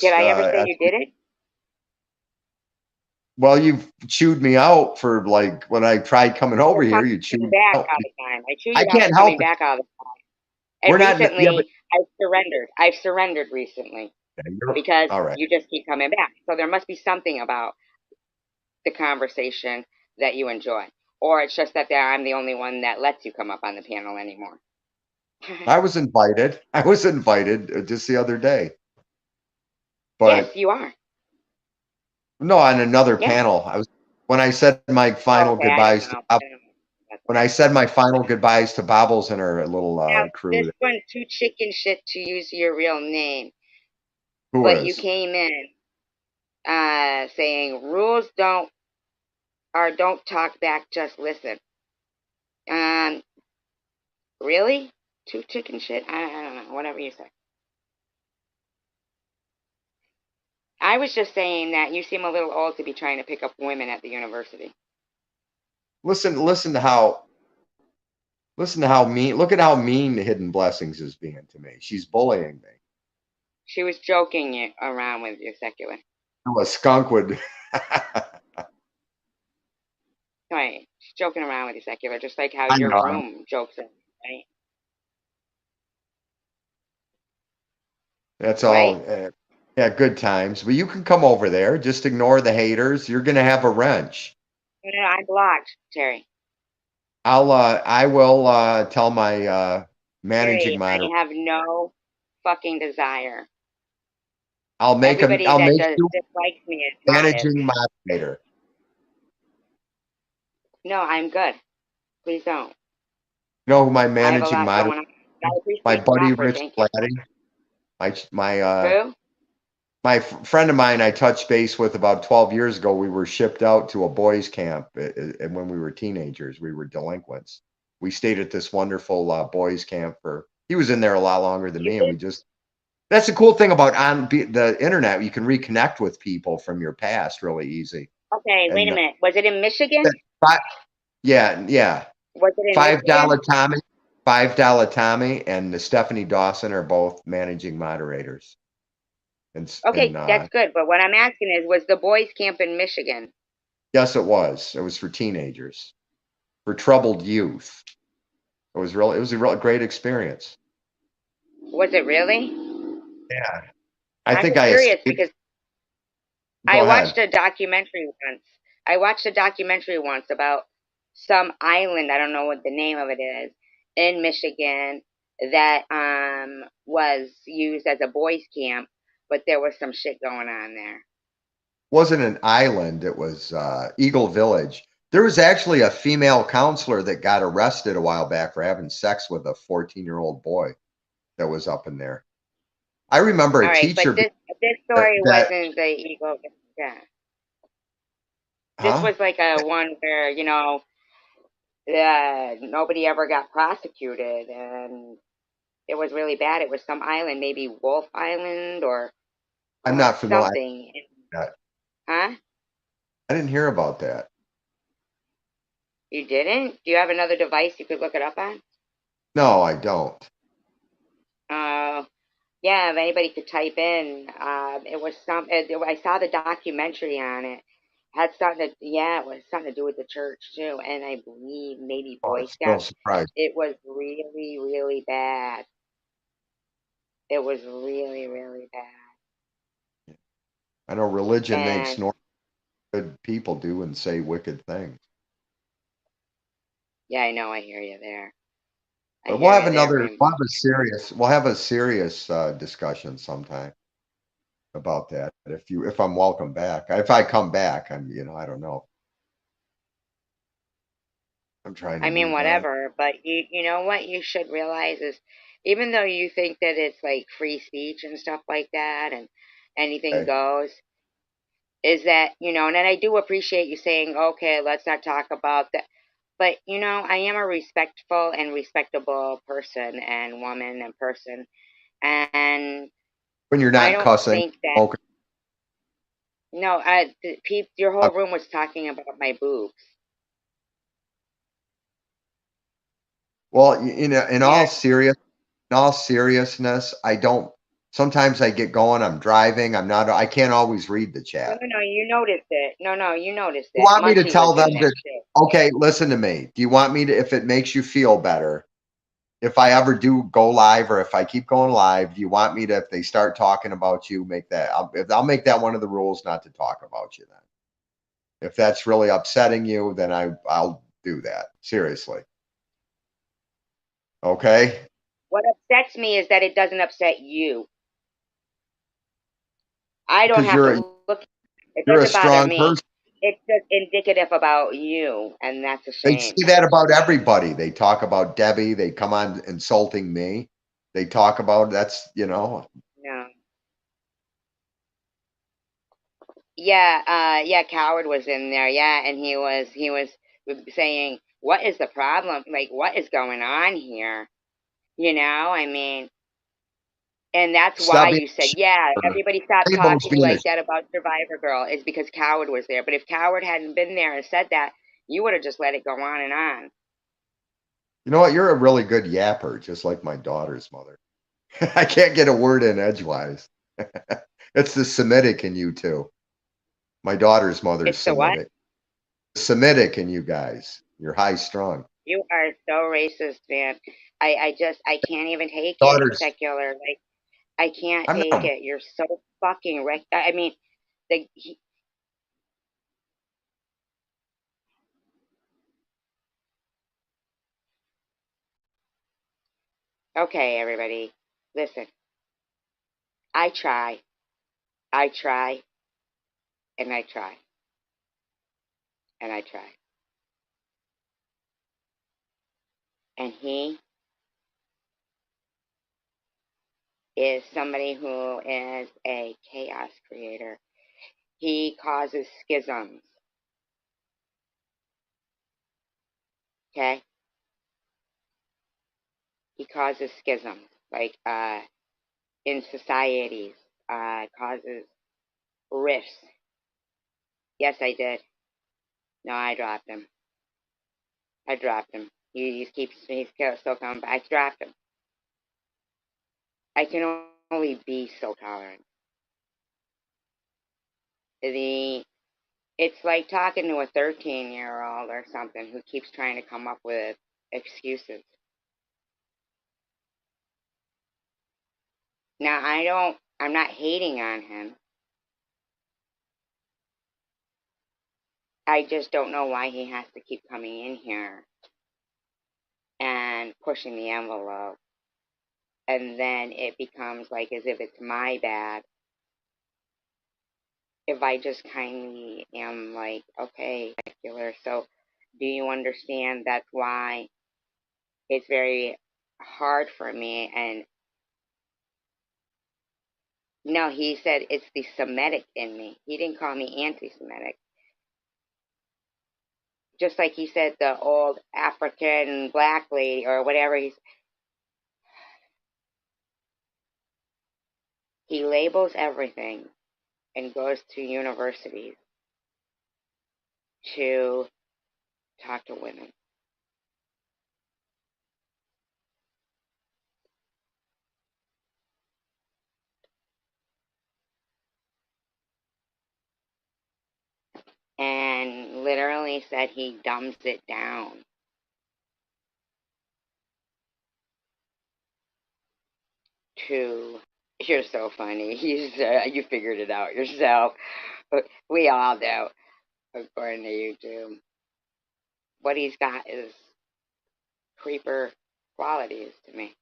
[SPEAKER 1] Did
[SPEAKER 3] mistress?
[SPEAKER 1] I ever say you did it?
[SPEAKER 3] Well, you've chewed me out for like when I tried coming over
[SPEAKER 1] You're
[SPEAKER 3] here. You
[SPEAKER 1] coming
[SPEAKER 3] chewed me
[SPEAKER 1] back
[SPEAKER 3] out.
[SPEAKER 1] all the time. I chew
[SPEAKER 3] I
[SPEAKER 1] you out for
[SPEAKER 3] can't
[SPEAKER 1] coming
[SPEAKER 3] help it.
[SPEAKER 1] back all the time.
[SPEAKER 3] We're
[SPEAKER 1] And
[SPEAKER 3] not. Yeah, but
[SPEAKER 1] recently, I've surrendered. I've surrendered recently
[SPEAKER 3] you're
[SPEAKER 1] because
[SPEAKER 3] all right.
[SPEAKER 1] you just keep coming back. So there must be something about the conversation that you enjoy, or it's just that I'm the only one that lets you come up on the panel anymore.
[SPEAKER 3] I was invited. I was invited just the other day,
[SPEAKER 1] Yes,
[SPEAKER 3] but
[SPEAKER 1] you are.
[SPEAKER 3] no, on another
[SPEAKER 1] Yeah.
[SPEAKER 3] panel. I was when I said my
[SPEAKER 1] Oh,
[SPEAKER 3] final
[SPEAKER 1] okay. I don't
[SPEAKER 3] goodbyes to
[SPEAKER 1] know.
[SPEAKER 3] Bob,
[SPEAKER 1] I don't know. That's
[SPEAKER 3] when
[SPEAKER 1] fine.
[SPEAKER 3] I said my final goodbyes to Bobbles and her little
[SPEAKER 1] Now,
[SPEAKER 3] crew.
[SPEAKER 1] this one's too chicken shit to use your real name,
[SPEAKER 3] Who
[SPEAKER 1] but you
[SPEAKER 3] is?
[SPEAKER 1] came in saying rules don't talk back, just listen. Um, really? Too chicken shit? I don't know. Whatever you say. I was just saying that you seem a little old to be trying to pick up women at the university.
[SPEAKER 3] Listen to how mean. Look at how mean the Hidden Blessings is being to me. She's bullying me.
[SPEAKER 1] She was joking around with you, secular.
[SPEAKER 3] A skunk would.
[SPEAKER 1] Right. She's joking around with you, secular, just like how
[SPEAKER 3] I
[SPEAKER 1] your
[SPEAKER 3] know.
[SPEAKER 1] room jokes in, right?
[SPEAKER 3] That's all.
[SPEAKER 1] Right?
[SPEAKER 3] Yeah, good times. But you can come over there. Just ignore the haters. You're gonna have a wrench.
[SPEAKER 1] No, I'm blocked, Terry.
[SPEAKER 3] I will tell my managing
[SPEAKER 1] Terry,
[SPEAKER 3] moderator.
[SPEAKER 1] I have no fucking desire.
[SPEAKER 3] I'll make him.
[SPEAKER 1] Everybody
[SPEAKER 3] I'll
[SPEAKER 1] that
[SPEAKER 3] make
[SPEAKER 1] does
[SPEAKER 3] you
[SPEAKER 1] dislikes me is modded.
[SPEAKER 3] managing moderator.
[SPEAKER 1] No, I'm good. Please don't.
[SPEAKER 3] You know who my
[SPEAKER 1] I have a
[SPEAKER 3] managing
[SPEAKER 1] lot
[SPEAKER 3] moderator?
[SPEAKER 1] going on. I
[SPEAKER 3] My
[SPEAKER 1] appreciate the
[SPEAKER 3] buddy
[SPEAKER 1] offer.
[SPEAKER 3] Rich
[SPEAKER 1] Thank you.
[SPEAKER 3] Platty.
[SPEAKER 1] Who?
[SPEAKER 3] Friend of mine I touched base with about 12 years ago. We were shipped out to a boys camp, and when we were teenagers, we were delinquents. We stayed at this wonderful boys camp for. He was in there a lot longer than
[SPEAKER 1] You
[SPEAKER 3] me, and
[SPEAKER 1] did?
[SPEAKER 3] we just. That's the cool thing about the internet. You can reconnect with people from your past really easy.
[SPEAKER 1] Okay, wait
[SPEAKER 3] And
[SPEAKER 1] a minute. Was it in Michigan?
[SPEAKER 3] that, fi- yeah,
[SPEAKER 1] Was it in
[SPEAKER 3] $5
[SPEAKER 1] Michigan?
[SPEAKER 3] Tommy, $5 Tommy, and Stephanie Dawson are both managing moderators. And
[SPEAKER 1] Okay, that's good. But what I'm asking is, was the boys' camp in Michigan?
[SPEAKER 3] yes, it was. It was for teenagers, for troubled youth. It was a real great experience.
[SPEAKER 1] Was it really?
[SPEAKER 3] Yeah. I
[SPEAKER 1] I'm
[SPEAKER 3] think
[SPEAKER 1] just
[SPEAKER 3] I
[SPEAKER 1] curious
[SPEAKER 3] escaped.
[SPEAKER 1] because
[SPEAKER 3] Go
[SPEAKER 1] I
[SPEAKER 3] ahead.
[SPEAKER 1] watched a documentary once. I watched a documentary once about some island, I don't know what the name of it is, in Michigan that was used as a boys' camp, but there was some shit going on there.
[SPEAKER 3] Wasn't an island. It was Eagle Village. There was actually a female counselor that got arrested a while back for having sex with a 14-year-old boy that was up in there. I remember
[SPEAKER 1] All
[SPEAKER 3] a
[SPEAKER 1] right, but
[SPEAKER 3] teacher
[SPEAKER 1] this story
[SPEAKER 3] that
[SPEAKER 1] wasn't the Eagle. Yeah, this
[SPEAKER 3] huh?
[SPEAKER 1] was like a one where nobody ever got prosecuted, and it was really bad. It was some island, maybe Wolf Island
[SPEAKER 3] I'm
[SPEAKER 1] or
[SPEAKER 3] not familiar.
[SPEAKER 1] something.
[SPEAKER 3] I
[SPEAKER 1] Huh?
[SPEAKER 3] didn't hear about that.
[SPEAKER 1] You didn't? Do you have another device you could look it up on?
[SPEAKER 3] No, I don't.
[SPEAKER 1] Uh, yeah, if anybody could type in, it was I saw the documentary on it. Had something to, yeah, it was something to do with the church too, and I believe maybe
[SPEAKER 3] Oh,
[SPEAKER 1] Boy
[SPEAKER 3] it's no
[SPEAKER 1] Scouts.
[SPEAKER 3] surprise.
[SPEAKER 1] It was really, really bad. It was really, really bad.
[SPEAKER 3] I know religion makes
[SPEAKER 1] And
[SPEAKER 3] normal good people do and say wicked things.
[SPEAKER 1] yeah, I know, I hear you there. I
[SPEAKER 3] But we'll
[SPEAKER 1] hear
[SPEAKER 3] have
[SPEAKER 1] you there,
[SPEAKER 3] another.
[SPEAKER 1] Rainbow.
[SPEAKER 3] We'll have a serious discussion sometime about that. If I'm welcome back, if I come back, I don't know. I'm trying to
[SPEAKER 1] I mean,
[SPEAKER 3] move on.
[SPEAKER 1] whatever, but you know what you should realize is even though you think that it's like free speech and stuff like that and anything
[SPEAKER 3] Okay.
[SPEAKER 1] goes, is that, and then I do appreciate you saying, okay, let's not talk about that. But you know, I am a respectful and respectable person and woman and person, and
[SPEAKER 3] When you're
[SPEAKER 1] I
[SPEAKER 3] not
[SPEAKER 1] don't
[SPEAKER 3] cussing.
[SPEAKER 1] think that.
[SPEAKER 3] Okay.
[SPEAKER 1] No, your whole room was talking about my boobs.
[SPEAKER 3] Well, you know,
[SPEAKER 1] Yeah.
[SPEAKER 3] in all seriousness, I don't. Sometimes I get going. I'm driving. I'm not. I can't always read the
[SPEAKER 1] No,
[SPEAKER 3] chat.
[SPEAKER 1] no, no. You noticed it. No, no. You noticed
[SPEAKER 3] You
[SPEAKER 1] it.
[SPEAKER 3] want me to
[SPEAKER 1] Munchie was
[SPEAKER 3] tell them
[SPEAKER 1] in there
[SPEAKER 3] to?
[SPEAKER 1] too.
[SPEAKER 3] Okay, listen to me. Do you want me to? If it makes you feel better, if I ever do go live, or if I keep going live, do you want me to? If they start talking about you, make that. I'll make that one of the rules not to talk about you. Then, if that's really upsetting you, then I'll do that. Seriously. Okay.
[SPEAKER 1] What upsets me is that it doesn't upset you. I don't
[SPEAKER 3] Because
[SPEAKER 1] have to look. It
[SPEAKER 3] you're a
[SPEAKER 1] doesn't bother
[SPEAKER 3] strong
[SPEAKER 1] me.
[SPEAKER 3] person.
[SPEAKER 1] It's just indicative about you, and that's a
[SPEAKER 3] They
[SPEAKER 1] shame.
[SPEAKER 3] say that about everybody. They talk about Debbie. They come on insulting me. They talk about that's,
[SPEAKER 1] No. Yeah, yeah, Coward was in there, yeah, and he was saying, "What is the problem? Like, what is going on here?" You know, I mean, and that's
[SPEAKER 3] stop
[SPEAKER 1] why
[SPEAKER 3] being
[SPEAKER 1] you
[SPEAKER 3] a
[SPEAKER 1] said, "Yeah,
[SPEAKER 3] sugar.
[SPEAKER 1] everybody stopped
[SPEAKER 3] Rainbow's
[SPEAKER 1] talking
[SPEAKER 3] being a,
[SPEAKER 1] like that about Survivor Girl," is because Coward was there. But if Coward hadn't been there and said that, you would have just let it go on and on.
[SPEAKER 3] you know what? You're a really good yapper, just like my daughter's mother. I can't get a word in edgewise. It's the Semitic in you too. My daughter's mother's
[SPEAKER 1] It's the what?
[SPEAKER 3] Semitic. Semitic in you guys. You're high strung.
[SPEAKER 1] You are so racist, man. I can't even take it,
[SPEAKER 3] Daughter's.
[SPEAKER 1] secular. Like, I can't
[SPEAKER 3] I'm
[SPEAKER 1] take
[SPEAKER 3] not.
[SPEAKER 1] it. You're so fucking I mean, the okay, everybody, listen. I try, I try, and I try, and I try. And he is somebody who is a chaos creator. He causes schisms. Okay, he causes schisms, like in societies, causes rifts. Yes, I did. No, I dropped him. I dropped him. He's still coming back. I dropped him. I can only be so tolerant. The It's like talking to a 13-year-old or something who keeps trying to come up with excuses. Now, I'm not hating on him. I just don't know why he has to keep coming in here and pushing the envelope. And then it becomes like as if it's my bad. If I just kindly am like, okay, secular, so do you understand that's why it's very hard for me? And no, he said it's the Semitic in me. He didn't call me anti Semitic. Just like he said the old African black lady or whatever, he labels everything and goes to universities to talk to women. And literally said he dumbs it down to, you're so funny. You figured it out yourself. We all do, according to YouTube. What he's got is creeper qualities to me.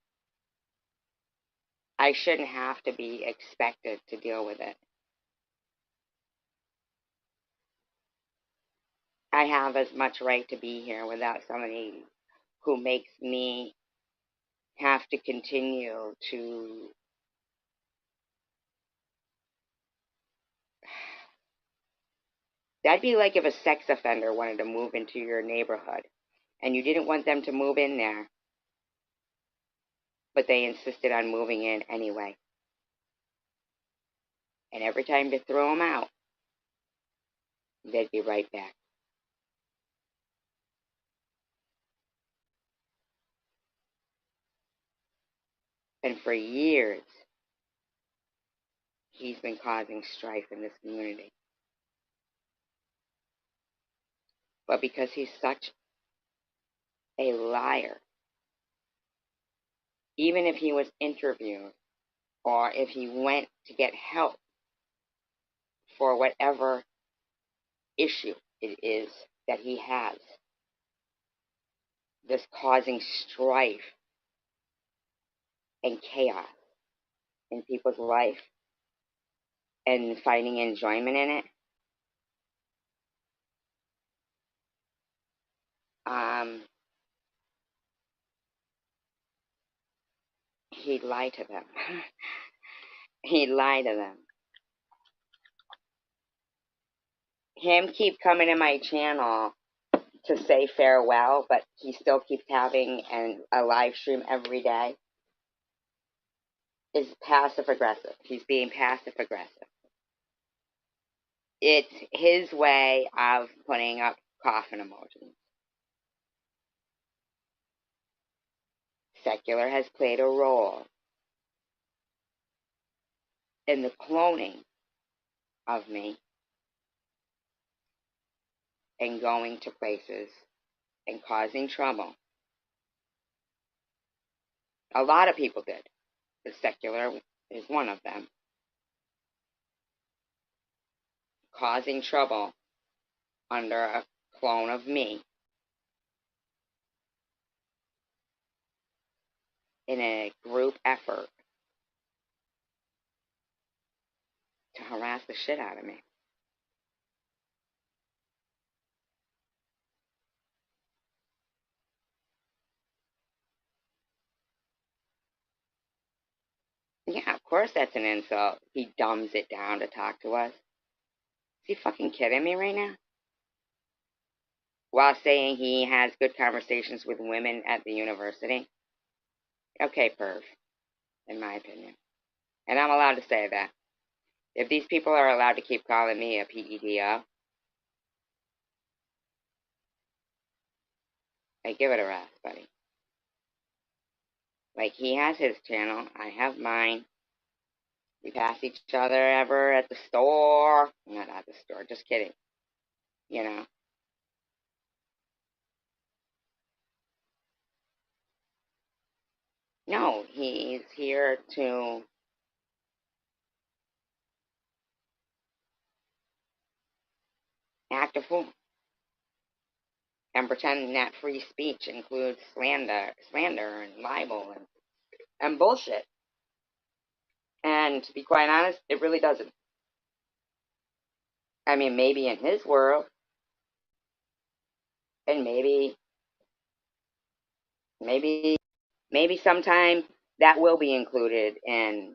[SPEAKER 1] I shouldn't have to be expected to deal with it. I have as much right to be here without somebody who makes me have to continue to. That'd be like if a sex offender wanted to move into your neighborhood and you didn't want them to move in there, but they insisted on moving in anyway. And every time you throw them out, they'd be right back. And for years, he's been causing strife in this community. But because he's such a liar, even if he was interviewed or if he went to get help for whatever issue it is that he has, this causing strife and chaos in people's life and finding enjoyment in it, he'd lie to them. He'd lie to them. Him keep coming to my channel to say farewell, but he still keeps having a live stream every day, is passive aggressive. He's being passive aggressive. It's his way of putting up coffin emojis. Secular has played a role in the cloning of me and going to places and causing trouble. A lot of people did. The secular is one of them. Causing trouble under a clone of me in a group effort to harass the shit out of me. Yeah, of course that's an insult. He dumbs it down to talk to us. Is he fucking kidding me right now? While saying he has good conversations with women at the university. Okay, perv, in my opinion. And I'm allowed to say that. If these people are allowed to keep calling me a PEDO, I give it a rest, buddy. Like, he has his channel, I have mine. We pass each other ever at the store. Not at the store, just kidding. You know. No, he's here to act a fool and pretend that free speech includes slander and libel and bullshit. And to be quite honest, it really doesn't. I mean, maybe in his world, and maybe sometime that will be included in,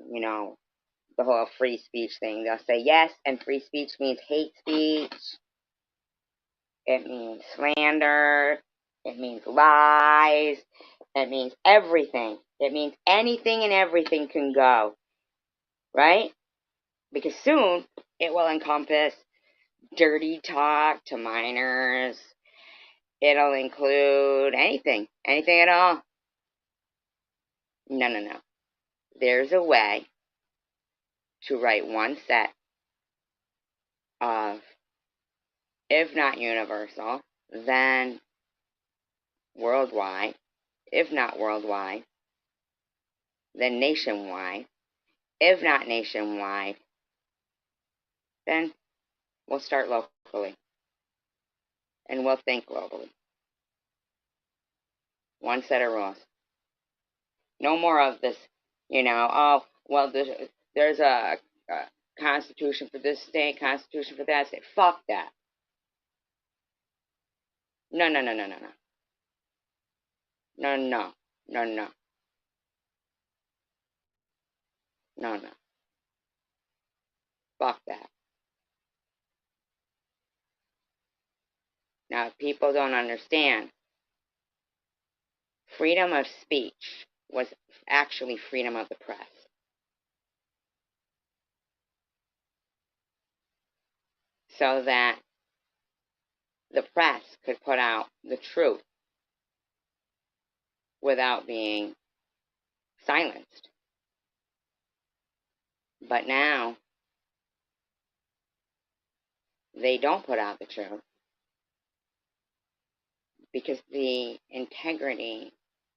[SPEAKER 1] the whole free speech thing. They'll say yes, and free speech means hate speech. It means slander. It means lies. It means everything. It means anything and everything can go. Right? Because soon it will encompass dirty talk to minors. It'll include anything at all. No. There's a way to write one set of, if not universal, then worldwide, if not worldwide, then nationwide, if not nationwide, then we'll start locally, and we'll think globally. One set of rules. No more of this, oh, well, there's a constitution for this state, constitution for that state. Fuck that. No. No. Fuck that. Now, if people don't understand freedom of speech was actually freedom of the press. So that the press could put out the truth without being silenced. But now, they don't put out the truth because the integrity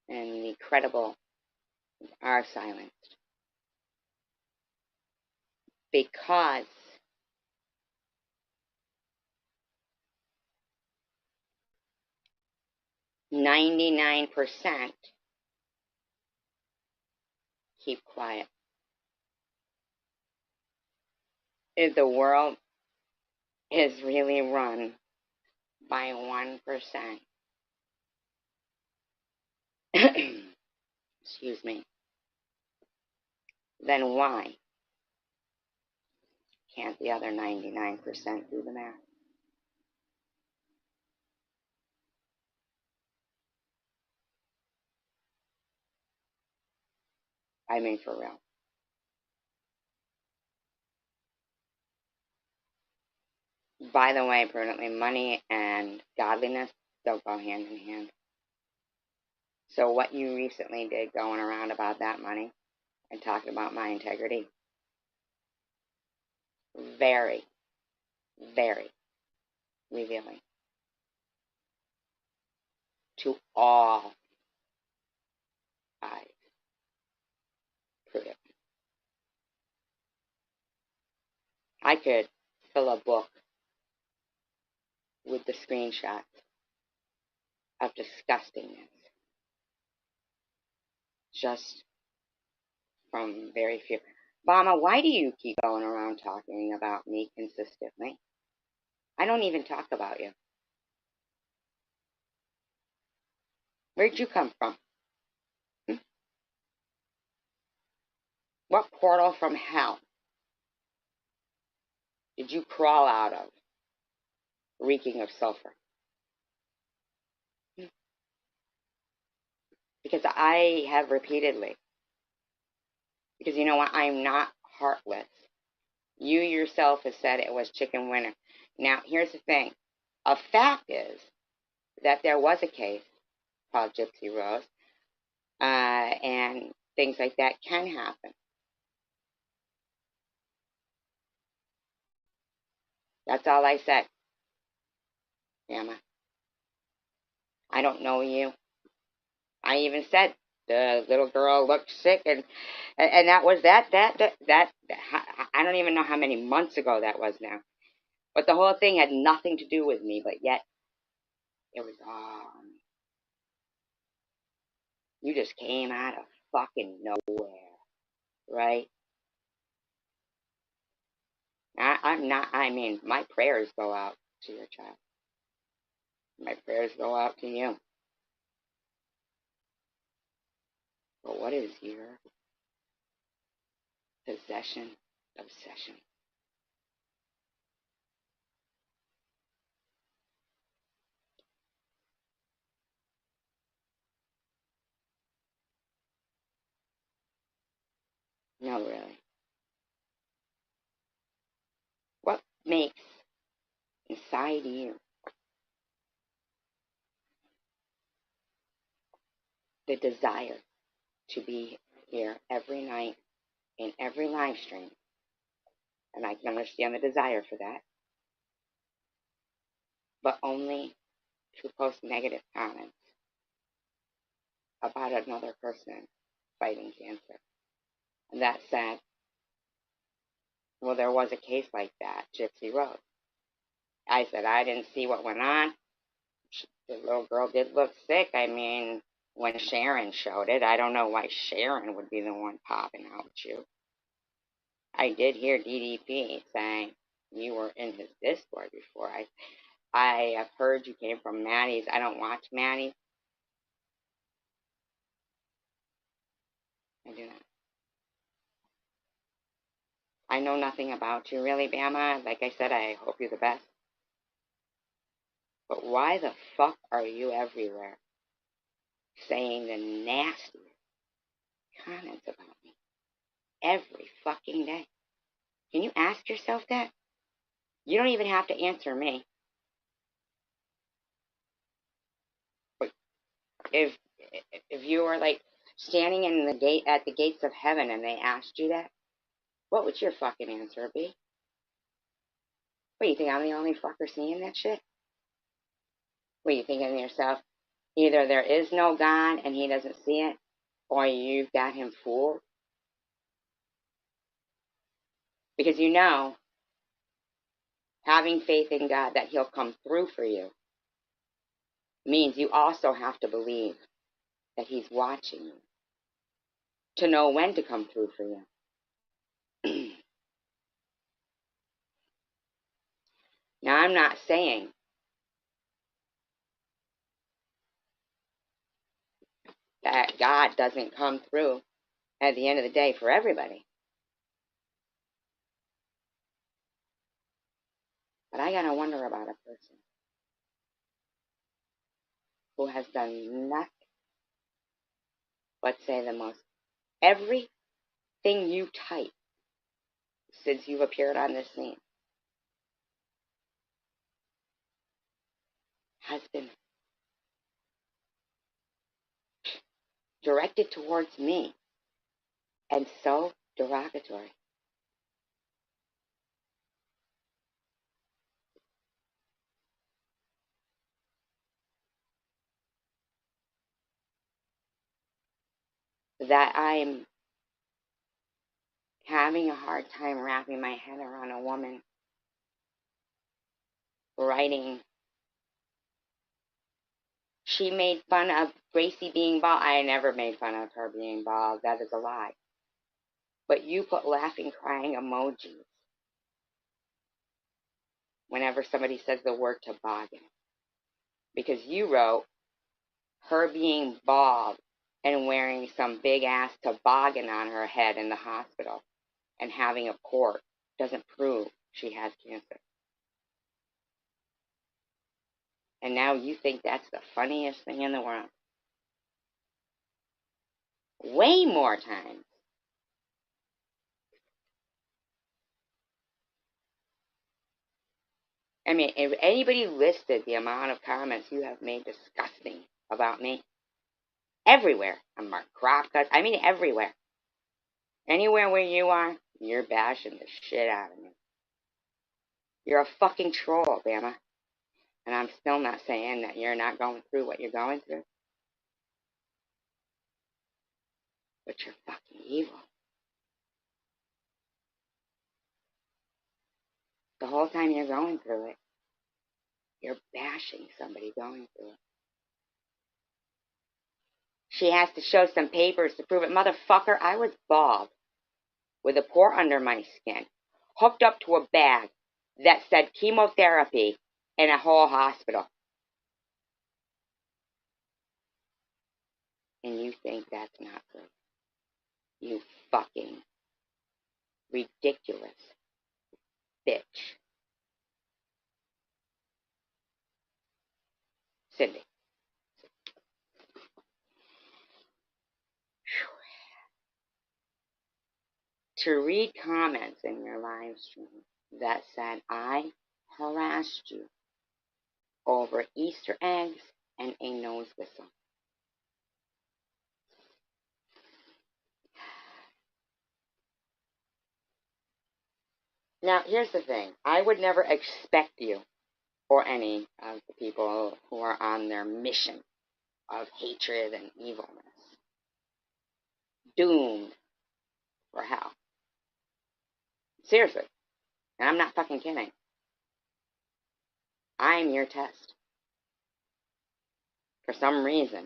[SPEAKER 1] and the credible are silenced. Because .99% keep quiet. If the world is really run by 1%, excuse me, then why can't the other 99% do the math? I mean, for real. By the way, prudently, money and godliness don't go hand in hand. So what you recently did going around about that money and talking about my integrity, very, very revealing to all eyes. Prudent. I could fill a book with the screenshots of disgustingness just from very few. Obama, why do you keep going around talking about me consistently? I don't even talk about you. Where'd you come from? What portal from hell did you crawl out of, reeking of sulfur? Because I have repeatedly, because you know what, I'm not heartless. You yourself have said it was chicken winner. Now, here's the thing. A fact is that there was a case called Gypsy Rose, and things like that can happen. That's all I said. Emma, I don't know you. I even said the little girl looked sick, and that was that. I don't even know how many months ago that was now. But the whole thing had nothing to do with me, but yet it was on. You just came out of fucking nowhere, right? I'm not, I mean, my prayers go out to your child. My prayers go out to you. But what is your possession, obsession? No, really. What makes inside you the desire to be here every night in every live stream? And I can understand the desire for that. But only to post negative comments about another person fighting cancer. And that said, well, there was a case like that, Gypsy Rose. I said, I didn't see what went on. The little girl did look sick. I mean, when Sharon showed it, I don't know why Sharon would be the one popping out at you. I did hear DDP saying you were in his Discord before. I have heard you came from Maddie's. I don't watch Maddie. I do not. I know nothing about you, really, Bama. Like I said, I hope you're the best. But why the fuck are you everywhere? saying the nastiest comments about me every fucking day. Can you ask yourself that? You don't even have to answer me. But if you were like standing in the gate at the gates of heaven and they asked you that, what would your fucking answer be? What, you think I'm the only fucker seeing that shit? What, you thinking to yourself, either there is no God and he doesn't see it, or you've got him fooled? Because you know, having faith in God that he'll come through for you means you also have to believe that he's watching you to know when to come through for you. Now, I'm not saying that God doesn't come through at the end of the day for everybody. But I gotta wonder about a person who has done nothing but say the most. Everything you type since you've appeared on this scene has been directed towards me and so derogatory. That I'm having a hard time wrapping my head around a woman writing. She made fun of Gracie being bald. I never made fun of her being bald. That is a lie. But you put laughing, crying emojis whenever somebody says the word toboggan. Because you wrote her being bald and wearing some big ass toboggan on her head in the hospital and having a port doesn't prove she has cancer. And now you think that's the funniest thing in the world. Way more times. I mean, if anybody listed the amount of comments you have made disgusting about me, everywhere, I'm marked crop cuts, I mean everywhere. Anywhere where you are, you're bashing the shit out of me. You're a fucking troll, Bama. And I'm still not saying that you're not going through what you're going through. But you're fucking evil. The whole time you're going through it, you're bashing somebody going through it. She has to show some papers to prove it. Motherfucker, I was bald with a pore under my skin, hooked up to a bag that said chemotherapy in a whole hospital. And you think that's not good? You fucking ridiculous bitch. Cindy. To read comments in your live stream that said I harassed you over Easter eggs and a nose whistle. Now, here's the thing. I would never expect you or any of the people who are on their mission of hatred and evilness doomed for hell. Seriously. And I'm not fucking kidding. I'm your test. For some reason,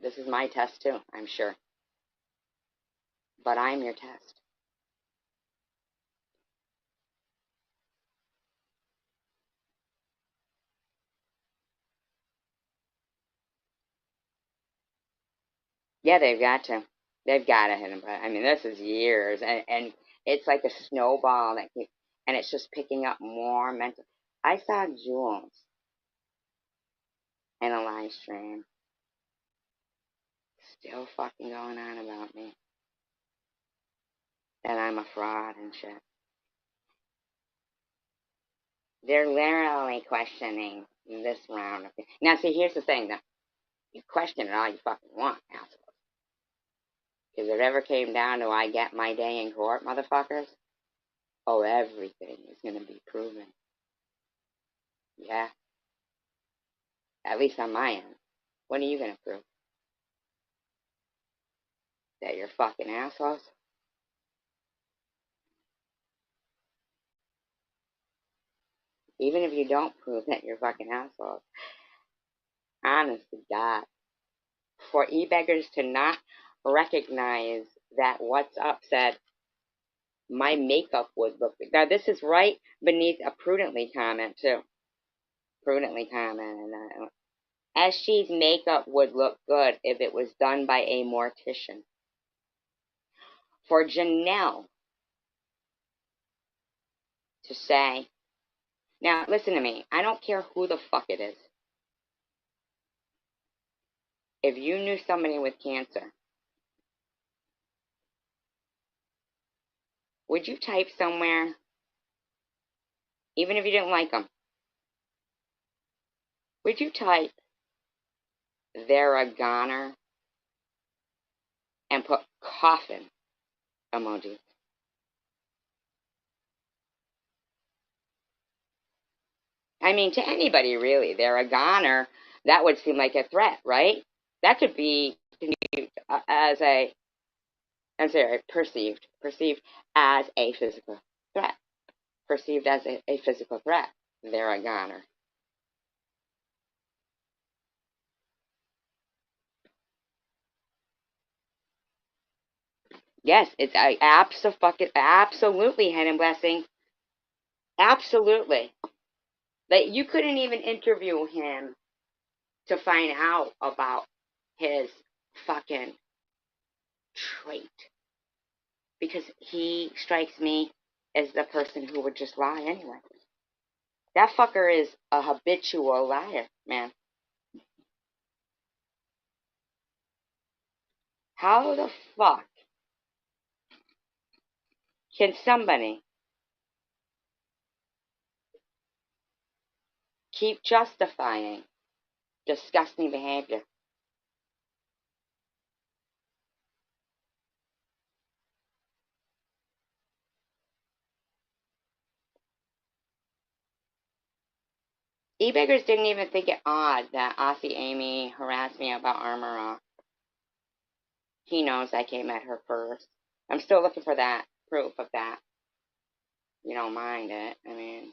[SPEAKER 1] this is my test too, I'm sure. But I'm your test. Yeah, they've got to. They've got to hit him. I mean, this is years. And it's like a snowball that keeps, and it's just picking up more mental. I saw Jules in a live stream. Still fucking going on about me. That I'm a fraud and shit. They're literally questioning this round. Now, see, here's the thing, though. You question it all you fucking want, assholes. Because if it ever came down to I get my day in court, motherfuckers, oh, everything is going to be proven. Yeah. At least on my end. What are you going to prove? That you're fucking assholes? Even if you don't prove that you're fucking assholes, honest to God, for e-beggars to not recognize that what's up said, my makeup would look good. Now, this is right beneath a prudently comment, too. Prudently comment. As she's makeup would look good if it was done by a mortician. For Janelle to say, now listen to me, I don't care who the fuck it is. If you knew somebody with cancer, would you type somewhere, even if you didn't like them, would you type, they're a goner, and put coffin emojis? I mean, to anybody, really, they're a goner, that would seem like a threat, right? That could be as a, I'm sorry, perceived as a physical threat. Perceived as a physical threat. They're a goner. Yes, it's absolutely Hen and Blessing. Absolutely. Like, you couldn't even interview him to find out about his fucking trait. Because he strikes me as the person who would just lie anyway. That fucker is a habitual liar, man. How the fuck can somebody keep justifying disgusting behavior? E-beggars didn't even think it odd that Aussie Amy harassed me about Armor. He knows I came at her first. I'm still looking for that proof of that. You don't mind it. I mean,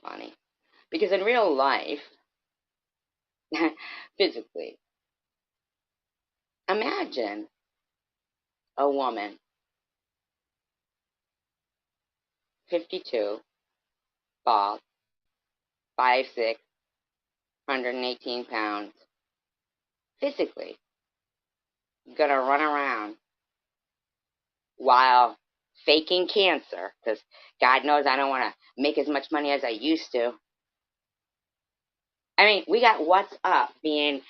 [SPEAKER 1] funny. Because in real life, physically, imagine a woman, 52, bald, 5'6", 118 pounds, physically gonna run around while faking cancer, because God knows I don't want to make as much money as I used to. I mean, we got What's Up being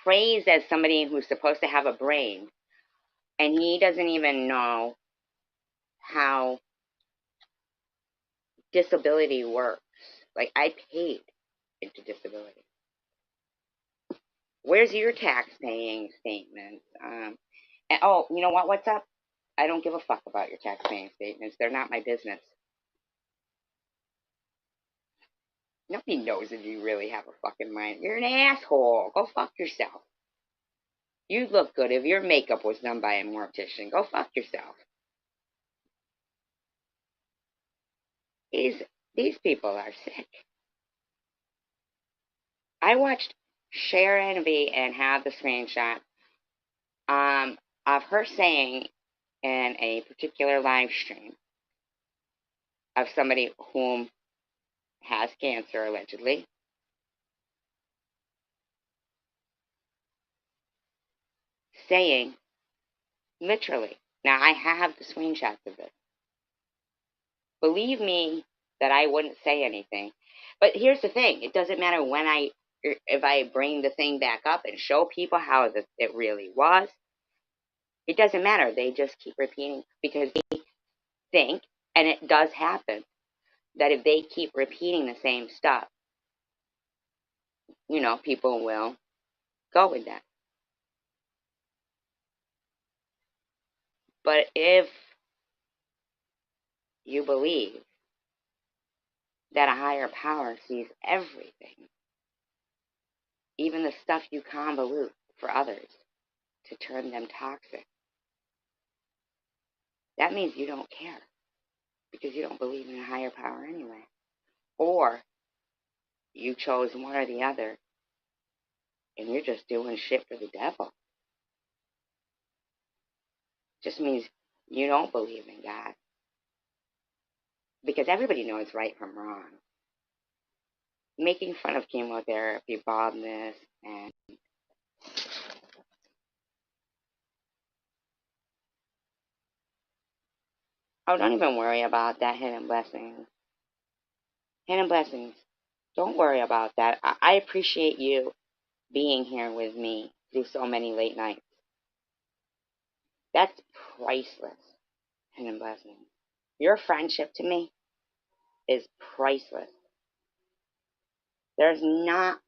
[SPEAKER 1] praised as somebody who's supposed to have a brain, and he doesn't even know how disability works. Like, I paid into disability. Where's your tax-paying statements? And, oh, you know what? What's up? I don't give a fuck about your tax-paying statements. They're not my business. Nobody knows if you really have a fucking mind. You're an asshole. Go fuck yourself. You'd look good if your makeup was done by a mortician. Go fuck yourself. These people are sick. I watched Sharon V and have the screenshot of her saying in a particular live stream of somebody whom has cancer, allegedly. saying, literally. Now, I have the screenshots of this. Believe me that I wouldn't say anything. But here's the thing. It doesn't matter if I bring the thing back up and show people how it really was. It doesn't matter. They just keep repeating because they think, and it does happen, that if they keep repeating the same stuff, people will go with that. But if you believe that a higher power sees everything, even the stuff you convolute for others to turn them toxic, that means you don't care because you don't believe in a higher power anyway. Or you chose one or the other and you're just doing shit for the devil. Just means you don't believe in God. Because everybody knows right from wrong. Making fun of chemotherapy, baldness, and don't even worry about that hidden blessings. Hidden blessings. Don't worry about that. I appreciate you being here with me through so many late nights. That's priceless. Hidden blessings. Your friendship to me is priceless. There's not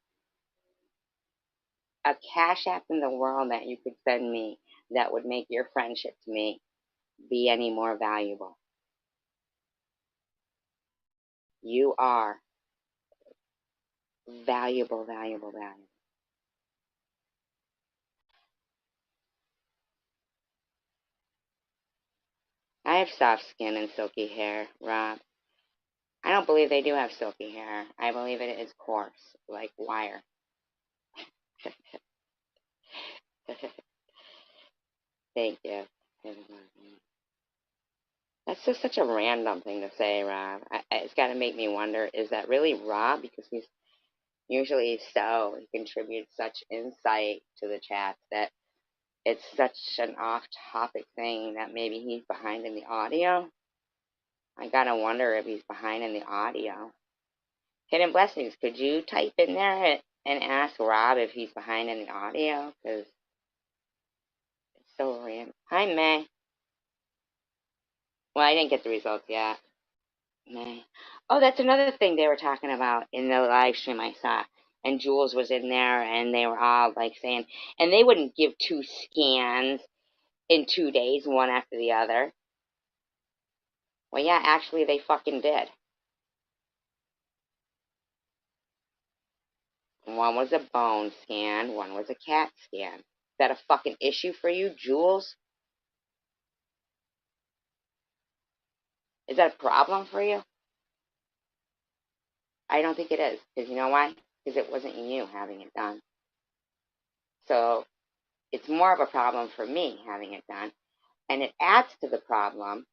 [SPEAKER 1] a cash app in the world that you could send me that would make your friendship to me be any more valuable. You are valuable, valuable, valuable. I have soft skin and silky hair, Rob. I don't believe they do have silky hair. I believe it is coarse, like wire. Thank you. That's just such a random thing to say, Rob. It's got to make me wonder, is that really Rob? Because he's usually he contributes such insight to the chat that it's such an off-topic thing that maybe he's behind in the audio. I gotta wonder if he's behind in the audio. Hidden Blessings, could you type in there and ask Rob if he's behind in the audio? Because it's so random. Hi, May. Well, I didn't get the results yet. May. Oh, that's another thing they were talking about in the live stream I saw. And Jules was in there, and they were all like saying, and they wouldn't give 2 scans in 2 days, one after the other. Well, yeah, actually, they fucking did. One was a bone scan, one was a CAT scan. Is that a fucking issue for you, Jules? Is that a problem for you? I don't think it is. Because you know why? Because it wasn't you having it done. So it's more of a problem for me having it done. And it adds to the problem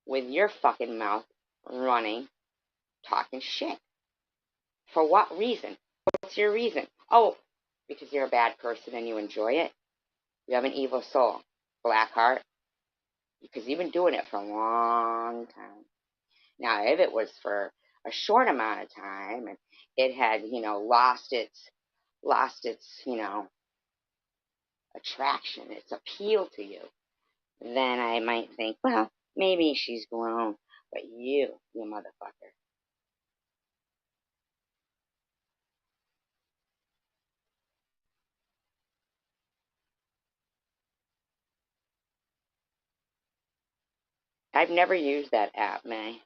[SPEAKER 1] with your fucking mouth running, talking shit. For what reason? What's your reason? Oh, because you're a bad person and you enjoy it? You have an evil soul. Black heart? Because you've been doing it for a long time. Now, if it was for a short amount of time and it had, lost its, attraction, its appeal to you, then I might think, well, maybe she's grown. But you motherfucker. I've never used that app, May.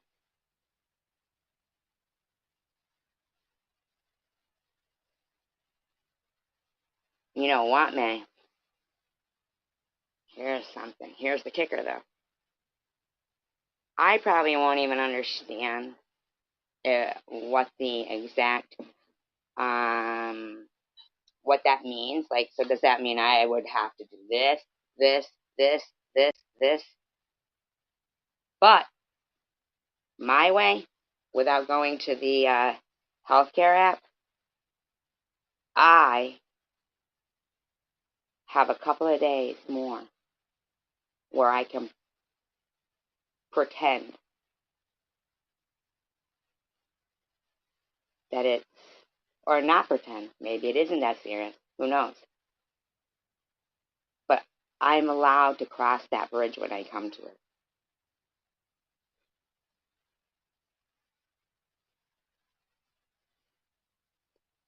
[SPEAKER 1] You know what, May? Here's something. Here's the kicker, though. I probably won't even understand what the exact, what that means. Like, so does that mean I would have to do this, this, this, this? But my way, without going to the healthcare app, I have a couple of days more where I can pretend that it's, or not pretend, maybe it isn't that serious, who knows. But I'm allowed to cross that bridge when I come to it.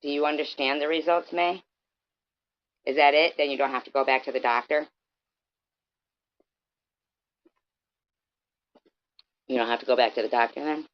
[SPEAKER 1] Do you understand the results, May? Is that it? Then you don't have to go back to the doctor? You don't have to go back to the doctor then?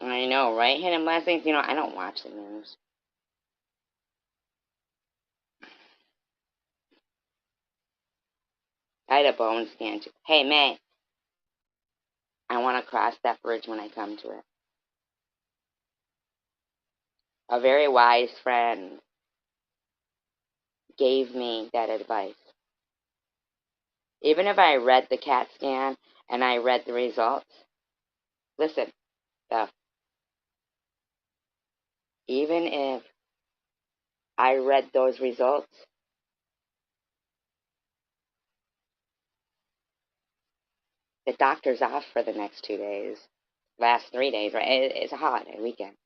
[SPEAKER 1] I know, right? Hidden blessings. You know, I don't watch the news. I had a bone scan too. Hey, May, I want to cross that bridge when I come to it. A very wise friend gave me that advice. Even if I read the CAT scan and I read the results, listen, though, even if I read those results, the doctor's off for the next 2 days, last 3 days, right? It's a holiday weekend.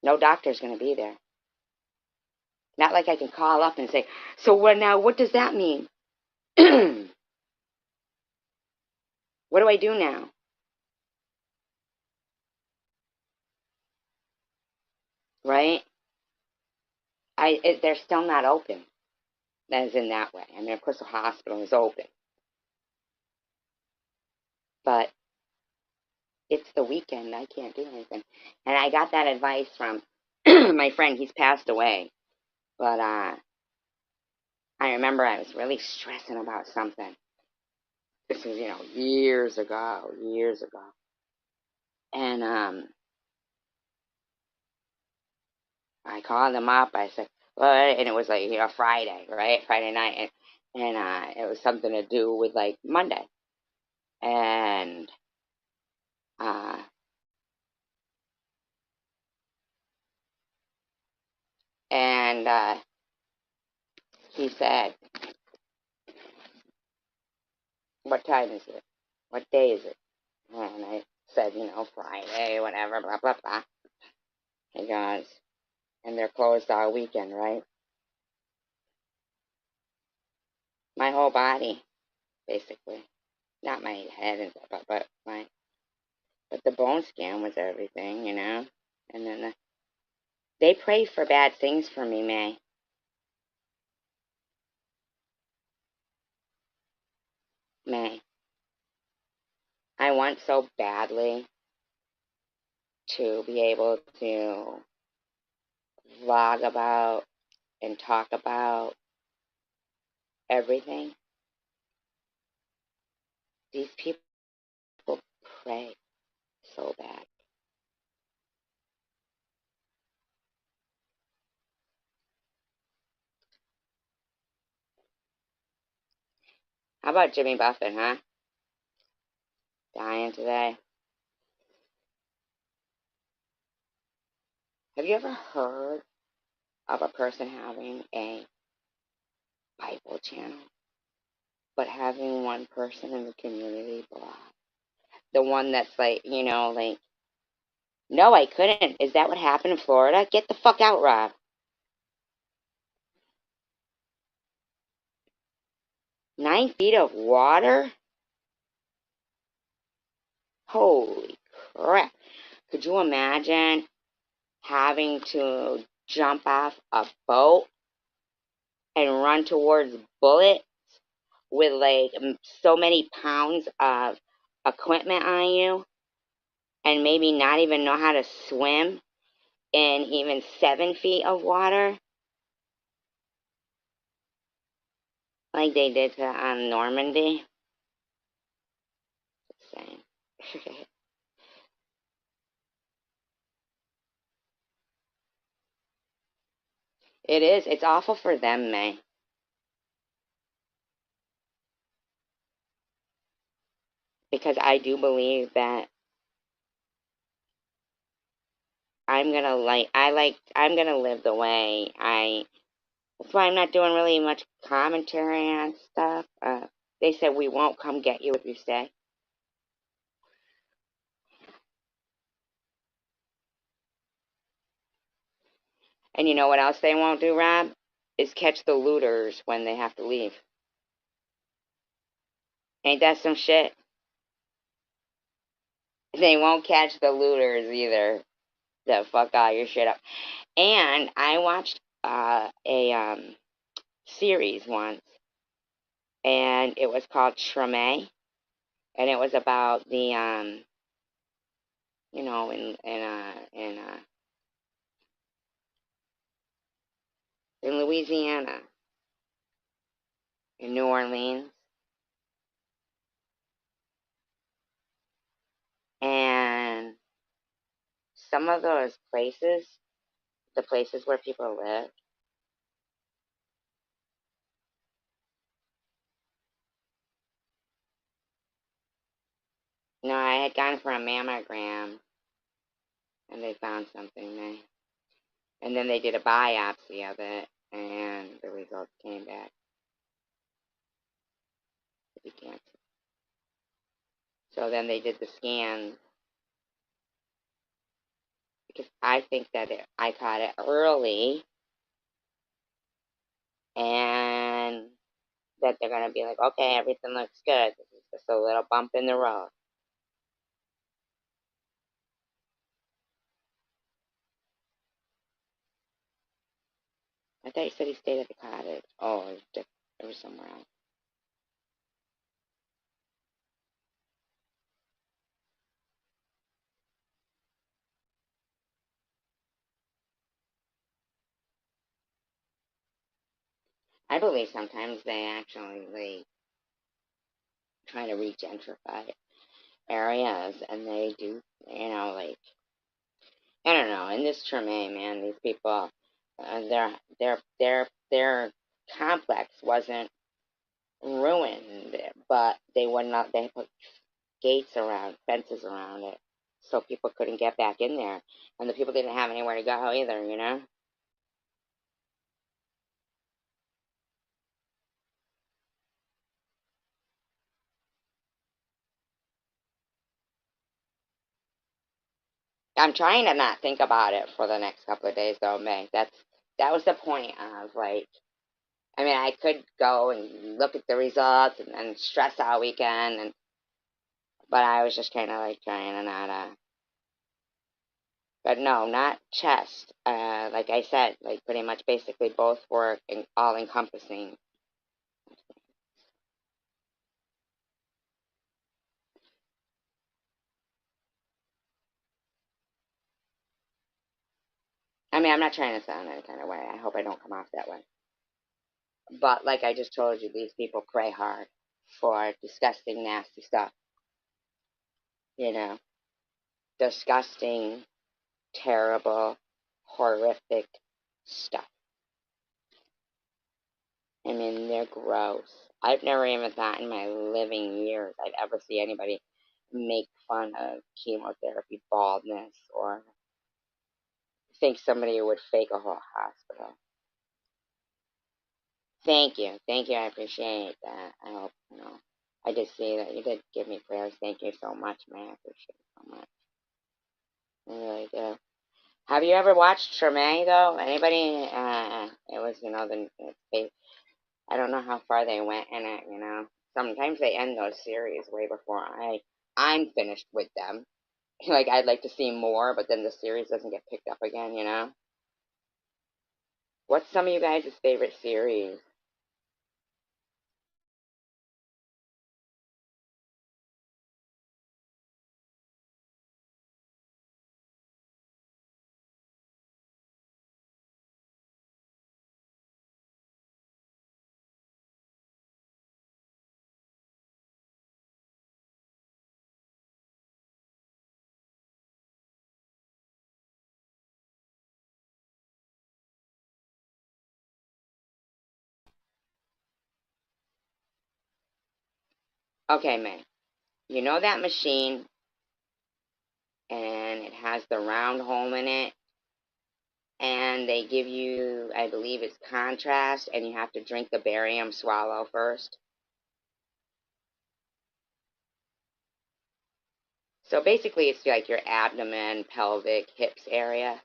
[SPEAKER 1] No doctor's going to be there. Not like I can call up and say, so what does that mean? What do I do now? Right? They're still not open, as in that way. I mean, of course, the hospital is open. But it's the weekend. I can't do anything. And I got that advice from my friend. He's passed away. But I remember I was really stressing about something. This was, years ago. And I called him up. I said, well, and it was like, Friday, right? Friday night. And it was something to do with, like, Monday. And uh, he said, what time is it? What day is it? And I said, Friday, whatever, blah, blah, blah. He goes, and they're closed all weekend, right? My whole body, basically. Not my head and stuff, but the bone scan was everything, And then they pray for bad things for me, May. May. I want so badly to be able to vlog about and talk about everything. These people pray so bad. How about Jimmy Buffett, huh? Dying today. Have you ever heard of a person having a Bible channel, but having one person in the community block? The one that's like, no, I couldn't. Is that what happened in Florida? Get the fuck out, Rob. 9 feet of water? Holy crap. Could you imagine having to jump off a boat and run towards bullets with like so many pounds of equipment on you and maybe not even know how to swim in even 7 feet of water like they did on Normandy? Same. It is. It's awful for them, May. Because I do believe that I'm gonna live the way that's why I'm not doing really much commentary on stuff. They said we won't come get you if you stay. And you know what else they won't do, Rob? Is catch the looters when they have to leave. Ain't that some shit? They won't catch the looters either. The fuck all your shit up. And I watched a series once, and it was called Treme, and it was about the you know, in Louisiana, in New Orleans, and some of those places, the places where people live, no, I had gone for a mammogram, and they found something there. And then they did a biopsy of it, and the results came back to be cancer. So then they did the scan, because I think that I caught it early, and that they're going to be like, okay, everything looks good. This is just a little bump in the road. I thought you said he stayed at the cottage. Oh, it was somewhere else. I believe sometimes they actually try to regentrify areas, and they do, like, I don't know. In this Treme, man, these people, their complex wasn't ruined, but they would not. They put gates around, fences around it, so people couldn't get back in there, and the people didn't have anywhere to go either. I'm trying to not think about it for the next couple of days, though, May. That was the point of, like, I mean, I could go and look at the results and stress all weekend, but I was just kind of like trying to not. But no, not chest. Like I said, like pretty much basically both were all encompassing. I mean, I'm not trying to sound any kind of way. I hope I don't come off that way. But like I just told you, these people pray hard for disgusting, nasty stuff. You know, disgusting, terrible, horrific stuff. I mean, they're gross. I've never even thought in my living years I'd ever see anybody make fun of chemotherapy baldness or think somebody would fake a whole hospital. Thank you. Thank you. I appreciate that. I hope, I did see that you did give me prayers. Thank you so much, man. I appreciate it so much. I really do. Have you ever watched Treme, though? Anybody? It was, I don't know how far they went in it. Sometimes they end those series way before I'm finished with them. Like, I'd like to see more, but then the series doesn't get picked up again. What's some of you guys' favorite series? Okay, May. You know that machine, and it has the round hole in it, and they give you, I believe it's contrast, and you have to drink the barium swallow first. So basically, it's like your abdomen, pelvic, hips area,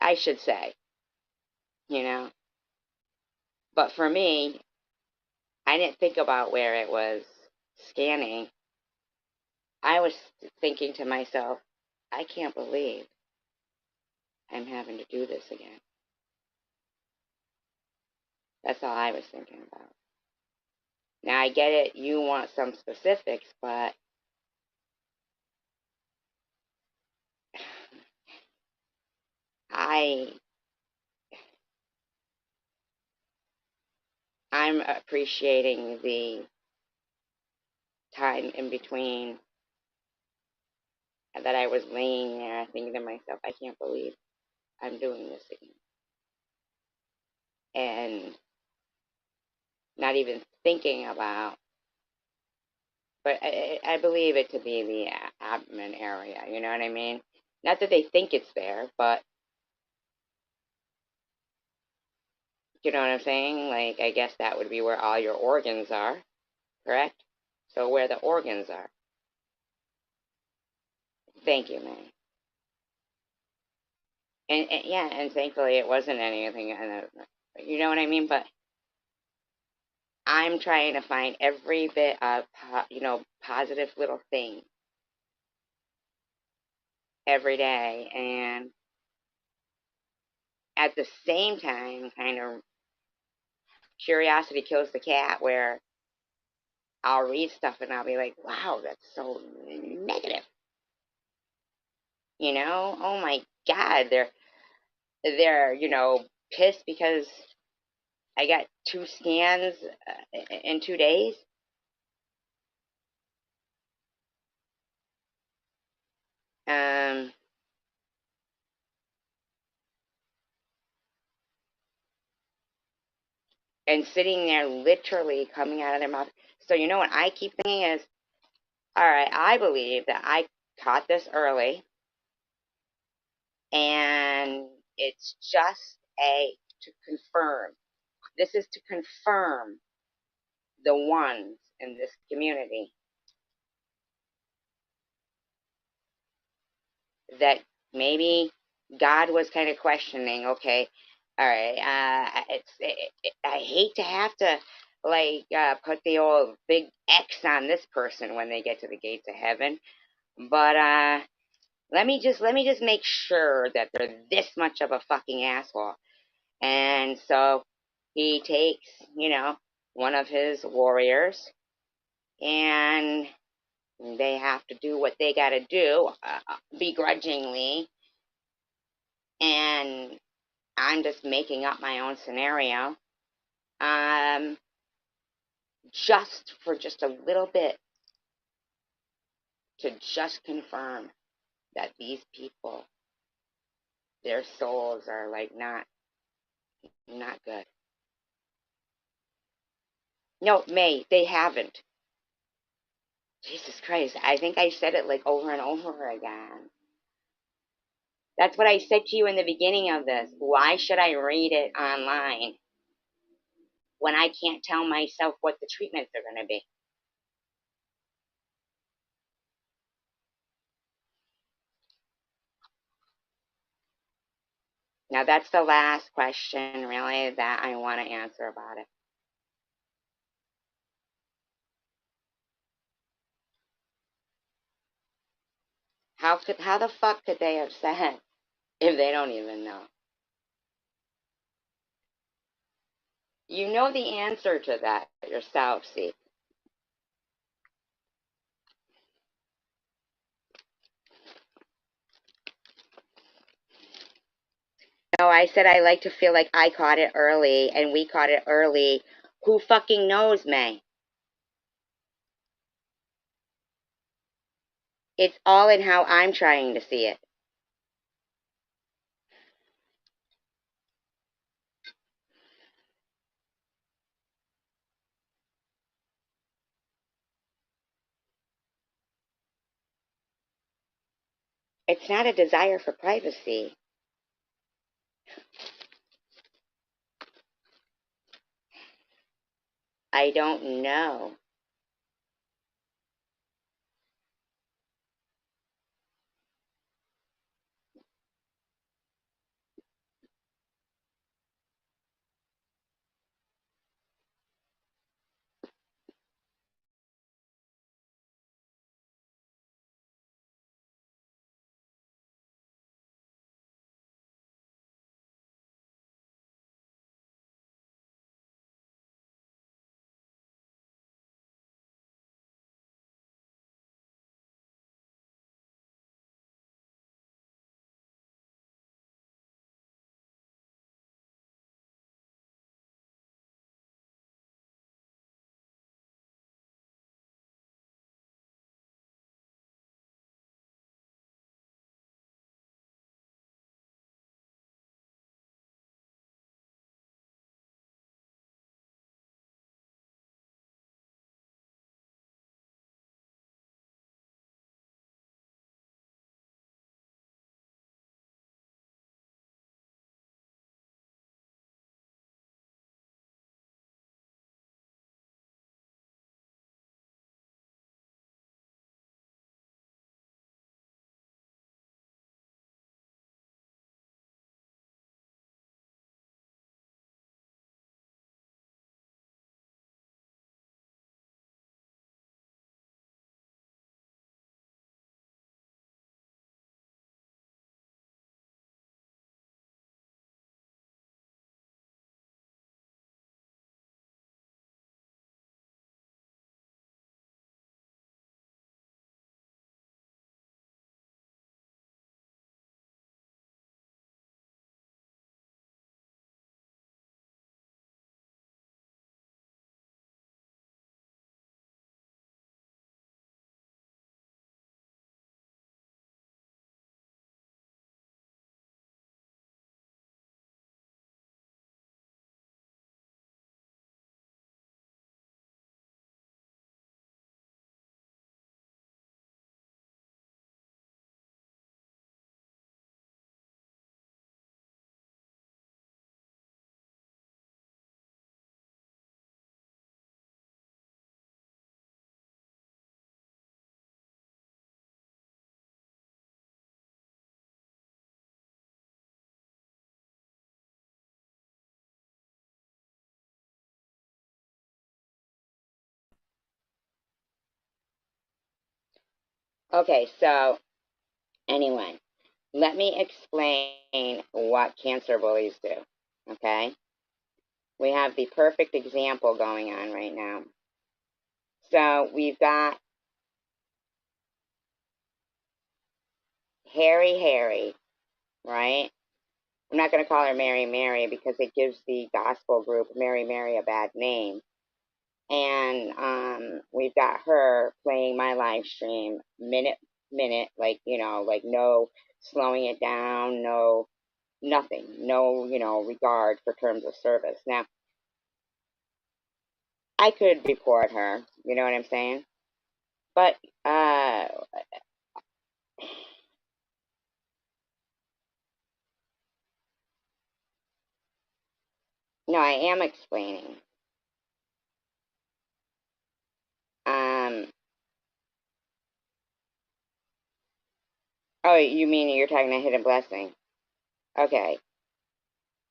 [SPEAKER 1] I should say, you know. But for me, I didn't think about where it was scanning. I was thinking to myself, I can't believe I'm having to do this again. That's all I was thinking about. Now, I get it, you want some specifics, but I'm appreciating the time in between that I was laying there thinking to myself, I can't believe I'm doing this again. And not even thinking about, but I believe it to be the abdomen area, you know what I mean? Not that they think it's there, but you know what I'm saying? Like, I guess that would be where all your organs are, correct? So where the organs are. Thank you, May. And yeah, and thankfully it wasn't anything, you know what I mean? But I'm trying to find every bit of, positive little thing every day. And at the same time, kind of curiosity kills the cat, where I'll read stuff and I'll be like, wow, that's so negative. You know, oh my God, they're pissed because I got 2 scans in 2 days. Um, and sitting there literally coming out of their mouth. So you know what I keep thinking is, all right, I believe that I caught this early, and it's just to confirm. This is to confirm the ones in this community that maybe God was kind of questioning. Okay, all right, I hate to have to put the old big X on this person when they get to the gates of heaven, but let me just make sure that they're this much of a fucking asshole. And so he takes, one of his warriors, and they have to do what they got to do, begrudgingly. And I'm just making up my own scenario, just for just a little bit, to just confirm that these people, their souls are like not good. No, May, they haven't. Jesus Christ, I think I said it like over and over again. That's what I said to you in the beginning of this. Why should I read it online when I can't tell myself what the treatments are going to be? Now, that's the last question, really, that I want to answer about it. How the fuck could they have said if they don't even know? You know the answer to that yourself, see. No, I said I like to feel like I caught it early and we caught it early. Who fucking knows, May? It's all in how I'm trying to see it. It's not a desire for privacy. I don't know. Okay, so anyway, let me explain what cancer bullies do. Okay? We have the perfect example going on right now. So we've got Harry, right? I'm not going to call her Mary because it gives the gospel group Mary a bad name. And we've got her playing my live stream minute, like, like no slowing it down, no nothing, no, regard for terms of service. Now, I could report her, you know what I'm saying? But, no, I am explaining. Um, oh, you mean you're talking about hidden blessing? Okay.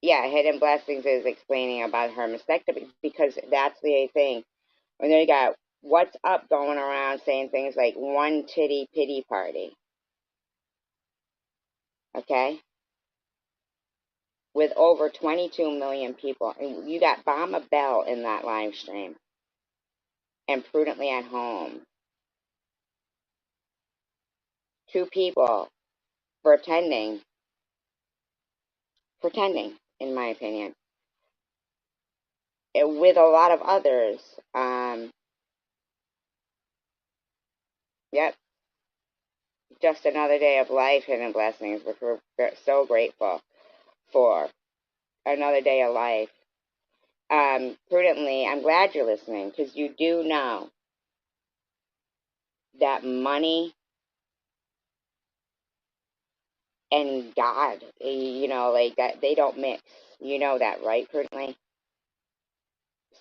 [SPEAKER 1] Yeah, hidden blessings is explaining about her mastectomy because that's the thing. And then you got what's up going around saying things like one titty pity party. Okay? With over 22 million people. And you got Mama Bell in that live stream. And Prudently at Home. Two people pretending, in my opinion. With a lot of others. Yep. Just another day of life, hidden blessings, which we're so grateful for. Another day of life. Prudently, I'm glad you're listening because you do know that money and God, like that, they don't mix. You know that, right, Prudently?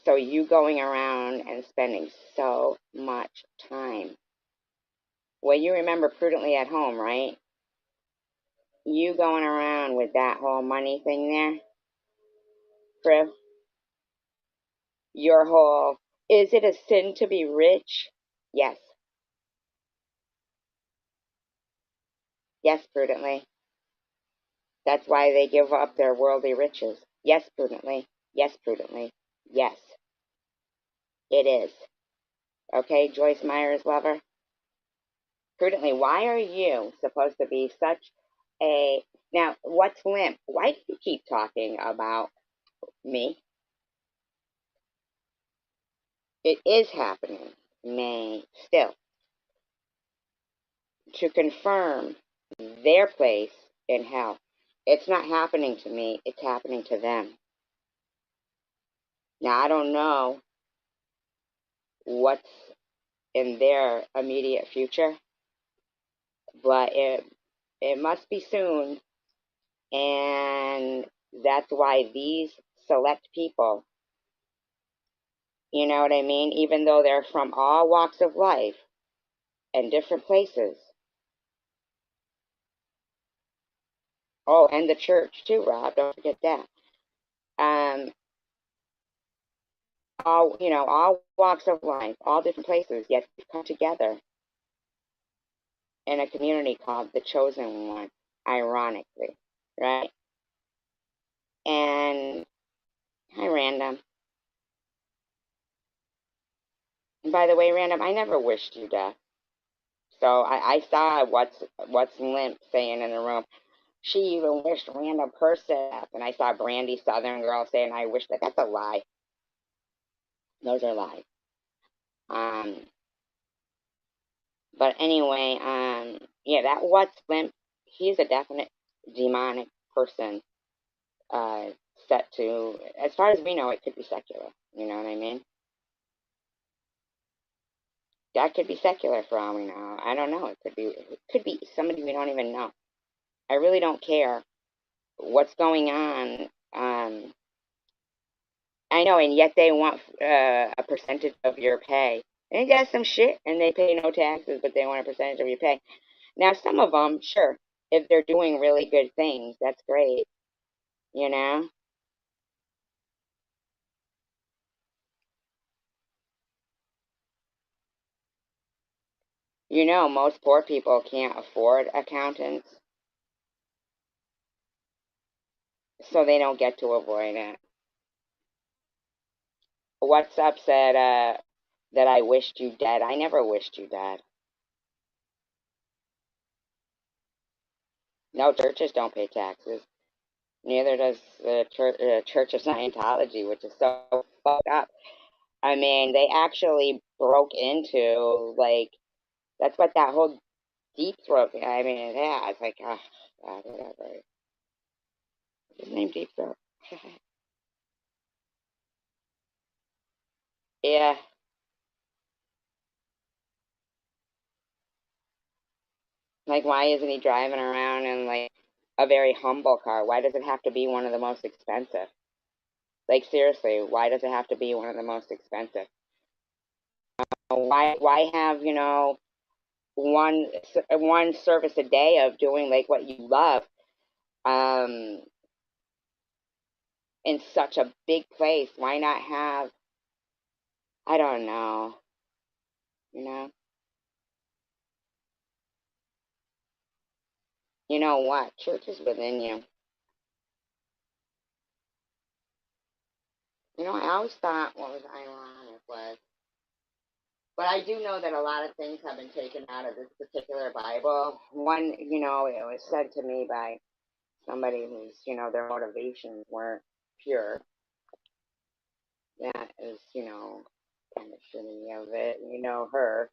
[SPEAKER 1] So you going around and spending so much time. Well, you remember Prudently at home, right? You going around with that whole money thing there, Prue? Your whole, is it a sin to be rich? Yes. Yes, Prudently. That's why they give up their worldly riches. Yes, Prudently. Yes, Prudently. Yes, it is. Okay, Joyce Meyer's lover? Prudently, why are you supposed to be such a... Now, what's limp? Why do you keep talking about me? It is happening, May, still, to confirm their place in hell. It's not happening to me, it's happening to them. Now, I don't know what's in their immediate future, but it must be soon, and that's why these select people, you know what I mean, even though they're from all walks of life and different places. Oh, and the church too, Rob, don't forget that. All walks of life, all different places, yet come together in a community called the Chosen One, ironically, right? And hi, Random. And by the way, Random, I never wished you death. So I saw what's Limp saying in the room. She even wished random person death, and I saw Brandy Southern Girl saying I wish that. That's a lie. Those are lies. But anyway, yeah, that what's Limp. He's a definite demonic person. Set to, as far as we know, it could be secular. You know what I mean? That could be secular for all we know. I don't know. It could be somebody we don't even know. I really don't care what's going on. I know, and yet they want a percentage of your pay. They got some shit, and they pay no taxes, but they want a percentage of your pay. Now, some of them, sure, if they're doing really good things, that's great. You know, most poor people can't afford accountants, so they don't get to avoid it. What's up said that I wished you dead. I never wished you dead. No, churches don't pay taxes. Neither does the Church of Scientology, which is so fucked up. I mean, they actually broke into, like, that's what that whole deep throat thing, I mean, yeah, it's like, oh, God, whatever. What's his name, Deep Throat? Yeah. Like, why isn't he driving around in, like, a very humble car? Why does it have to be one of the most expensive? Like, seriously, why does it have to be one of the most expensive? Why have, one service a day of doing, like, what you love, um, in such a big place? Why not have, I don't know, you know? You know what? Church is within you. I always thought what was ironic was, but I do know that a lot of things have been taken out of this particular Bible. One, it was said to me by somebody whose, their motivations weren't pure. That is, kind of shitty of it, her.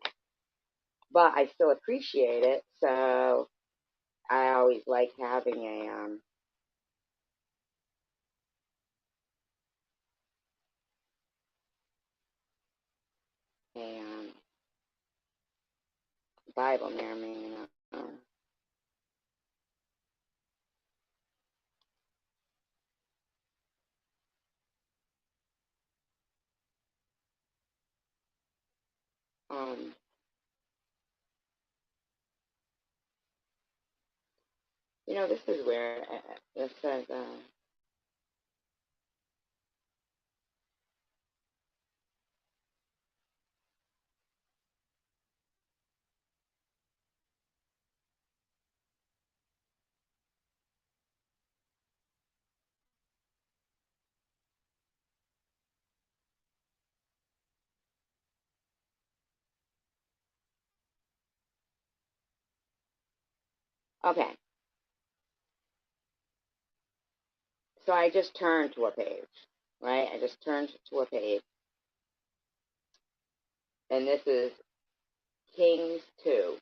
[SPEAKER 1] But I still appreciate it, so I always like having a Bible near me. You know, this is where it says, okay. So I just turned to a page, right? I just turned to a page. And this is Kings 2:19.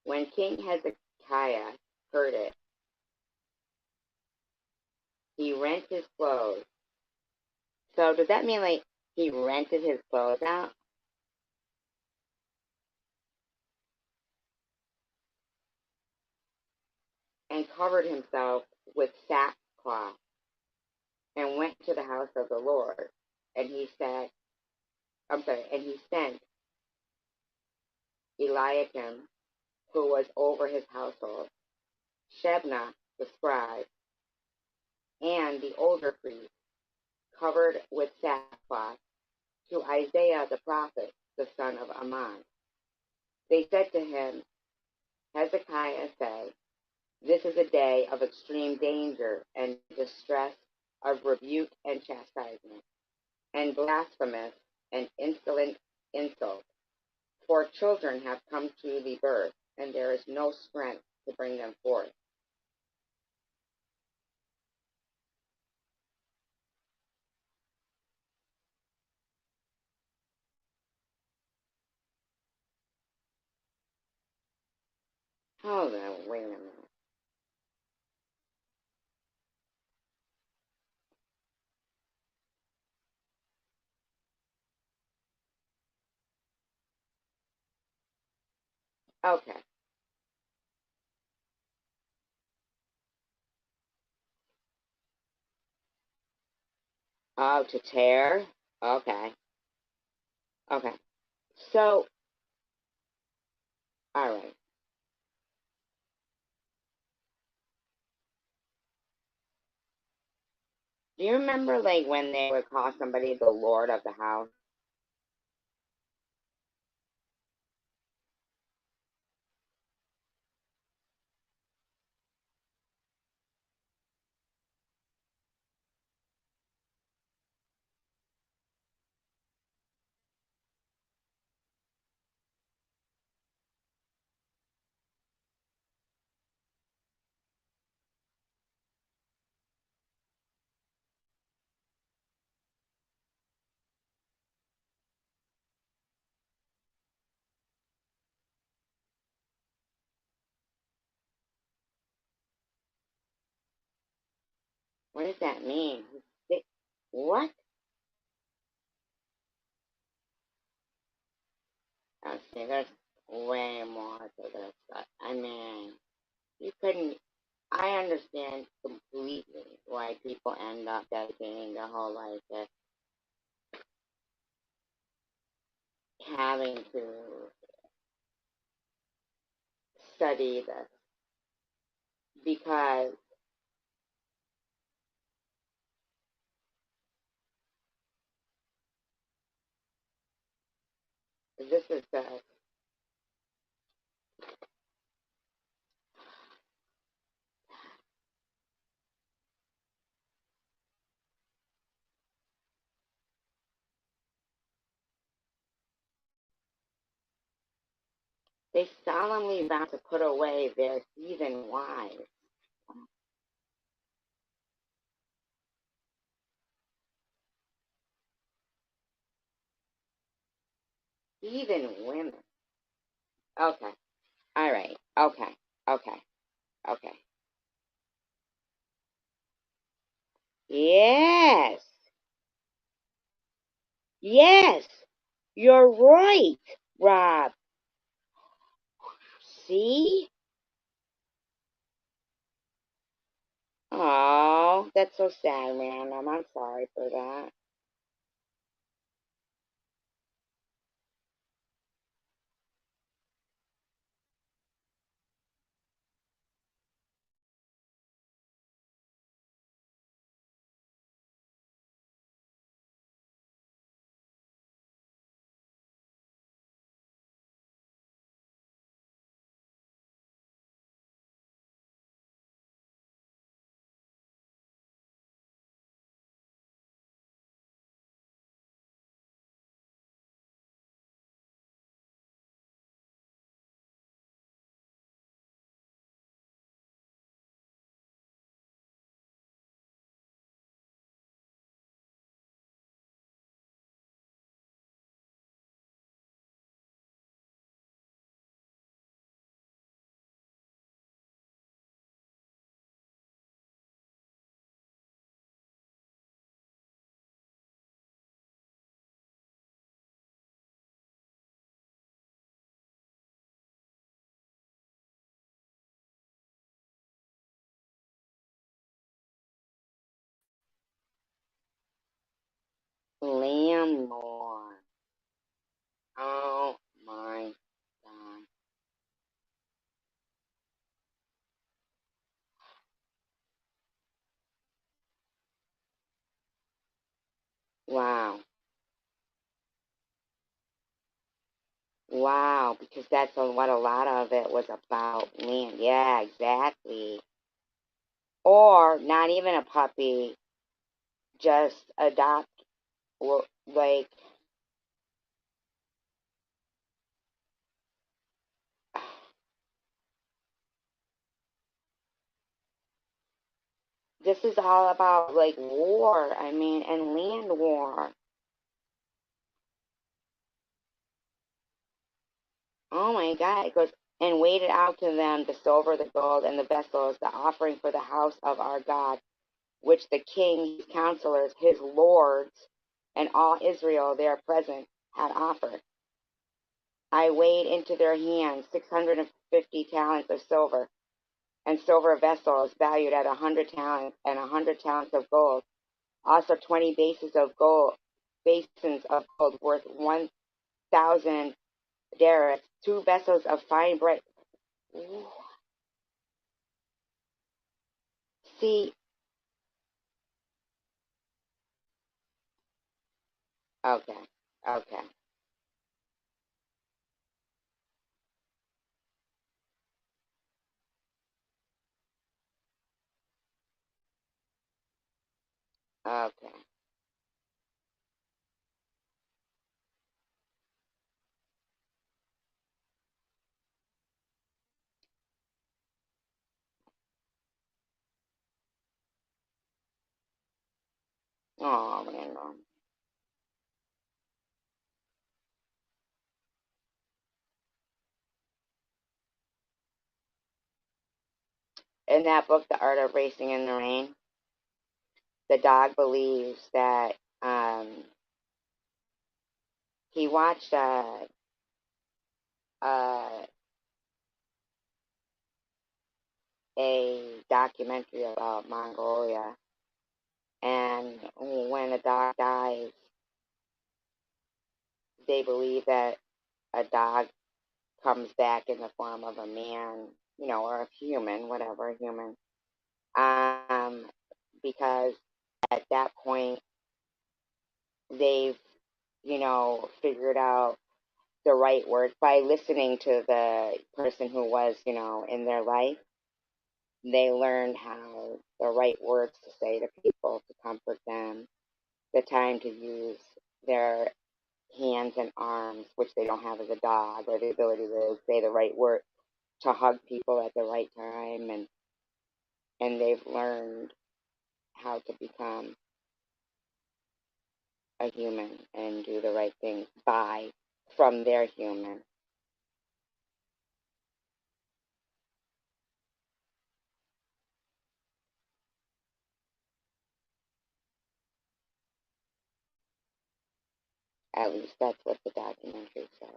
[SPEAKER 1] When King Hezekiah heard it, he rent his clothes. So does that mean like he rented his clothes out? And covered himself with sackcloth and went to the house of the Lord. And he said, and he sent Eliakim, who was over his household, Shebna the scribe, and the older priest, covered with sackcloth, to Isaiah the prophet, the son of Ammon. They said to him, Hezekiah said, this is a day of extreme danger and distress, of rebuke and chastisement, and blasphemous and insolent insult. For children have come to the birth, and there is no strength to bring them forth. Hold on, wait a minute. Okay. Oh, to tear? Okay. Okay. So, all right. Do you remember, like, when they would call somebody the Lord of the house? What does that mean? What? Oh, see, there's way more to this. I mean, you couldn't. I understand completely why people end up dedicating their whole life to having to study this because this is the. They solemnly vow to put away their heathen wives. Heathen women. Okay. All right. Okay. Okay. Okay. Yes. Yes. You're right, Rob. See? Oh, that's so sad, man. I'm sorry for that. Landlord. Oh my God. Wow. Wow, because that's what a lot of it was about land. Yeah, exactly. Or not even a puppy, just adopt, like, this is all about like war, I mean, and land war. Oh my God. It goes, and weighed it out to them the silver, the gold, and the vessels, the offering for the house of our God, which the king, his counselors, his lords, and all Israel there present had offered. I weighed into their hands 650 talents of silver, and silver vessels valued at 100 talents, and 100 talents of gold. Also 20 basins of gold worth 1,000 derricks, 2 vessels of fine bread. See, okay, okay, okay. Oh man, no. In that book, The Art of Racing in the Rain, the dog believes that he watched a a documentary about Mongolia, and when a dog dies, they believe that a dog comes back in the form of a man, or a human, whatever, human, um, because at that point they've, figured out the right words by listening to the person who was, in their life. They learned how the right words to say to people to comfort them, the time to use their hands and arms, which they don't have as a dog, or the ability to say the right word, to hug people at the right time, and they've learned how to become a human and do the right thing by from their human. At least that's what the documentary said.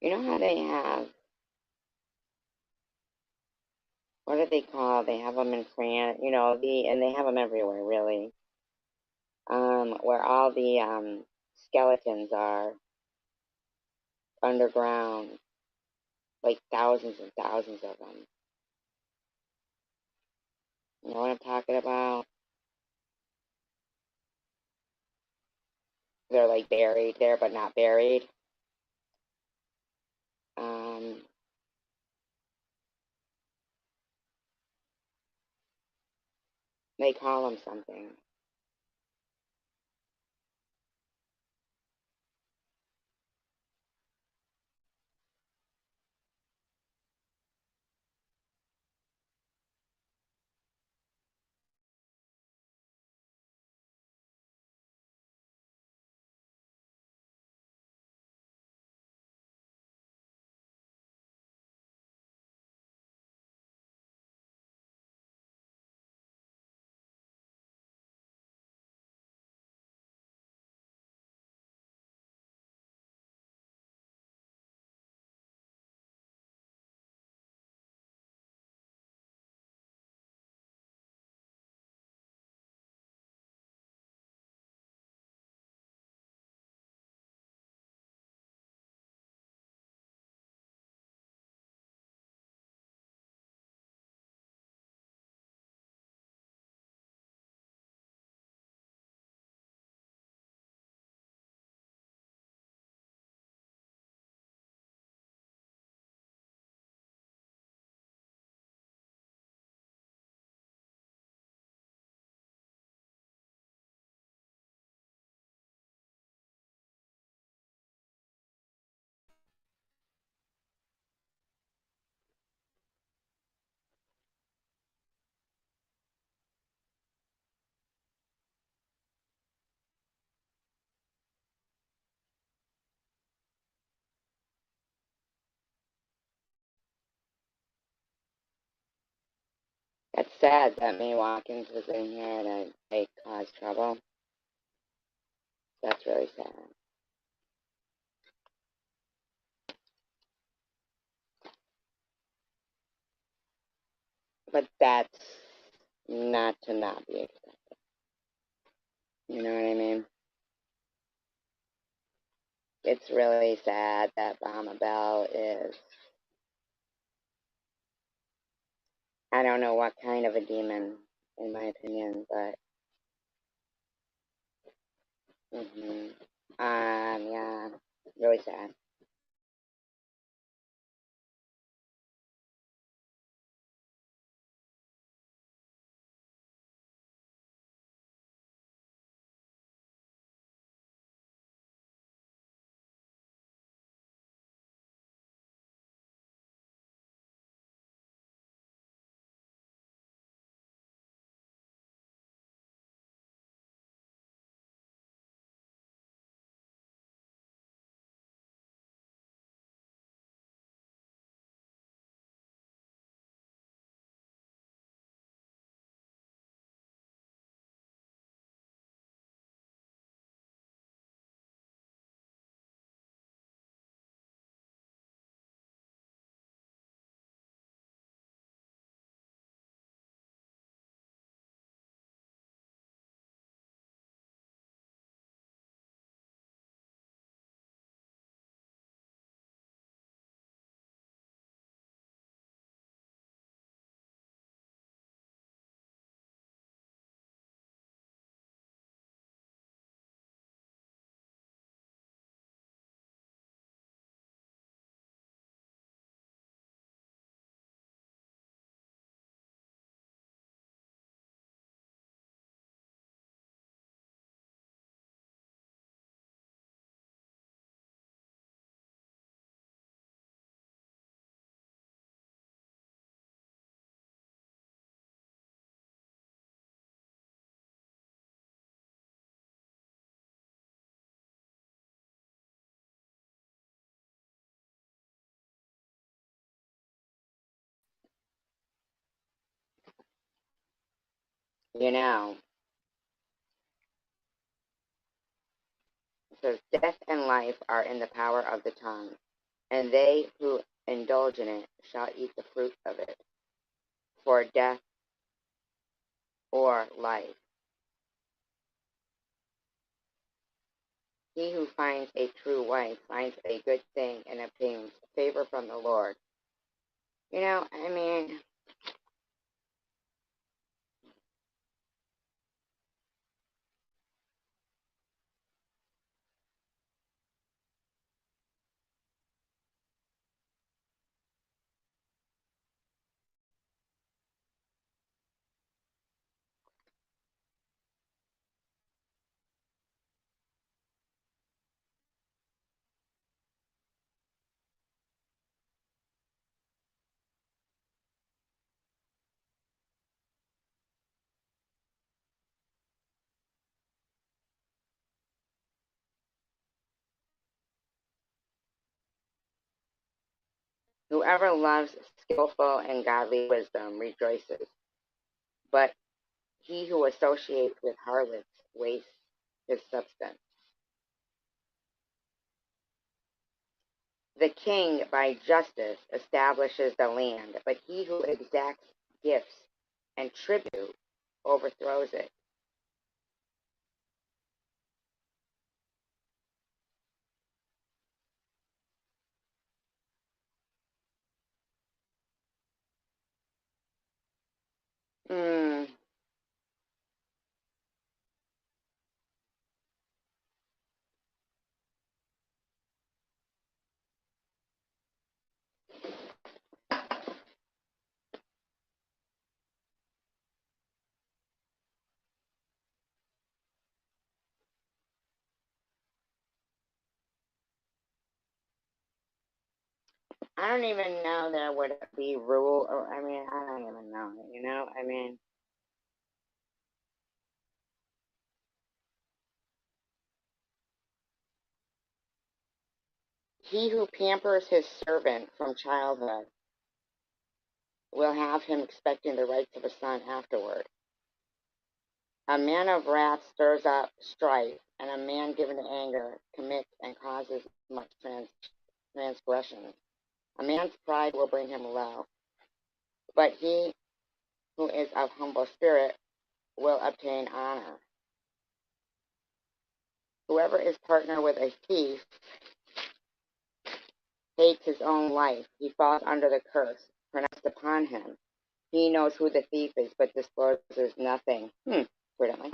[SPEAKER 1] You know how they have, what do they call? They have them in France, and they have them everywhere, really. Where all the skeletons are underground, like thousands and thousands of them. You know what I'm talking about? They're like buried there, but not buried. Um, they call them something. sad that May Watkins was in here to like cause trouble. That's really sad. But that's not to not be expected. You know what I mean? It's really sad that Brahma Bell is, I don't know what kind of a demon, in my opinion, but yeah, really sad. You know, it says death and life are in the power of the tongue, and they who indulge in it shall eat the fruit of it, for death or life. He who finds a true wife finds a good thing and obtains favor from the Lord. You know, I mean, whoever loves skillful and godly wisdom rejoices, but he who associates with harlots wastes his substance. The king by justice establishes the land, but he who exacts gifts and tribute overthrows it. Hmm. I don't even know that would be rule, or I mean, I don't even know. You know, I mean, he who pampers his servant from childhood. will have him expecting the rights of a son afterward. A man of wrath stirs up strife, and a man given to anger commits and causes much transgression. A man's pride will bring him low, but he who is of humble spirit will obtain honor. Whoever is partner with a thief hates his own life. He falls under the curse pronounced upon him. He knows who the thief is, but discloses nothing. Prudently.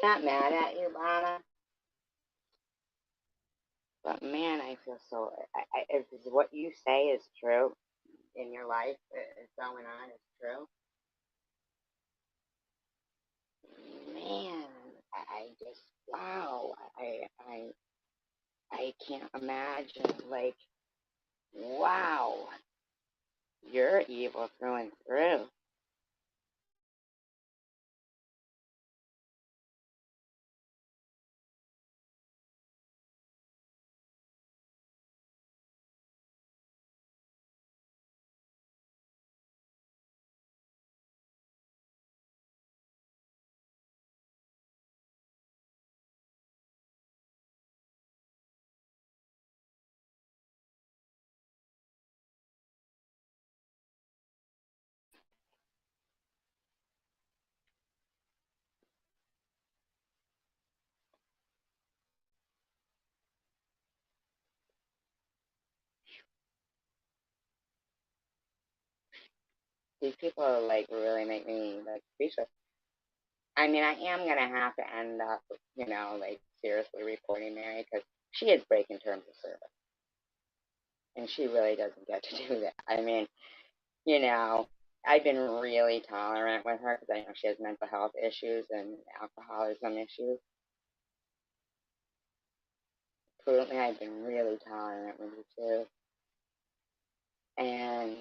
[SPEAKER 1] Not mad at you, Lana, but man, I feel so. If what you say is true in your life, is going on is true, man, I just wow. I can't imagine. Like, wow, you're evil through and through. These people like really make me like speechless. I mean, I am gonna have to end up, like seriously reporting Mary because she is breaking terms of service, and she really doesn't get to do that. I mean, you know, I've been really tolerant with her because I know she has mental health issues and alcoholism issues. Prudently, I've been really tolerant with you too. And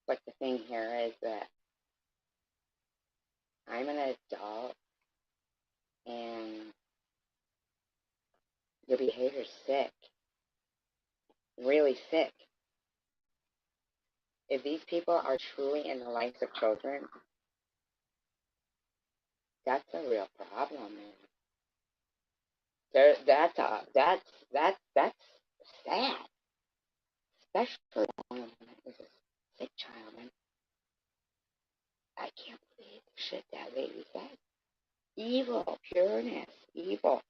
[SPEAKER 1] but the thing here is that I'm an adult, and your behavior's sick, really sick. if these people are truly in the lives of children, that's a real problem, man. That's sad, especially when it's a sick child. And I can't believe the shit that lady said. Evil, pureness, evil.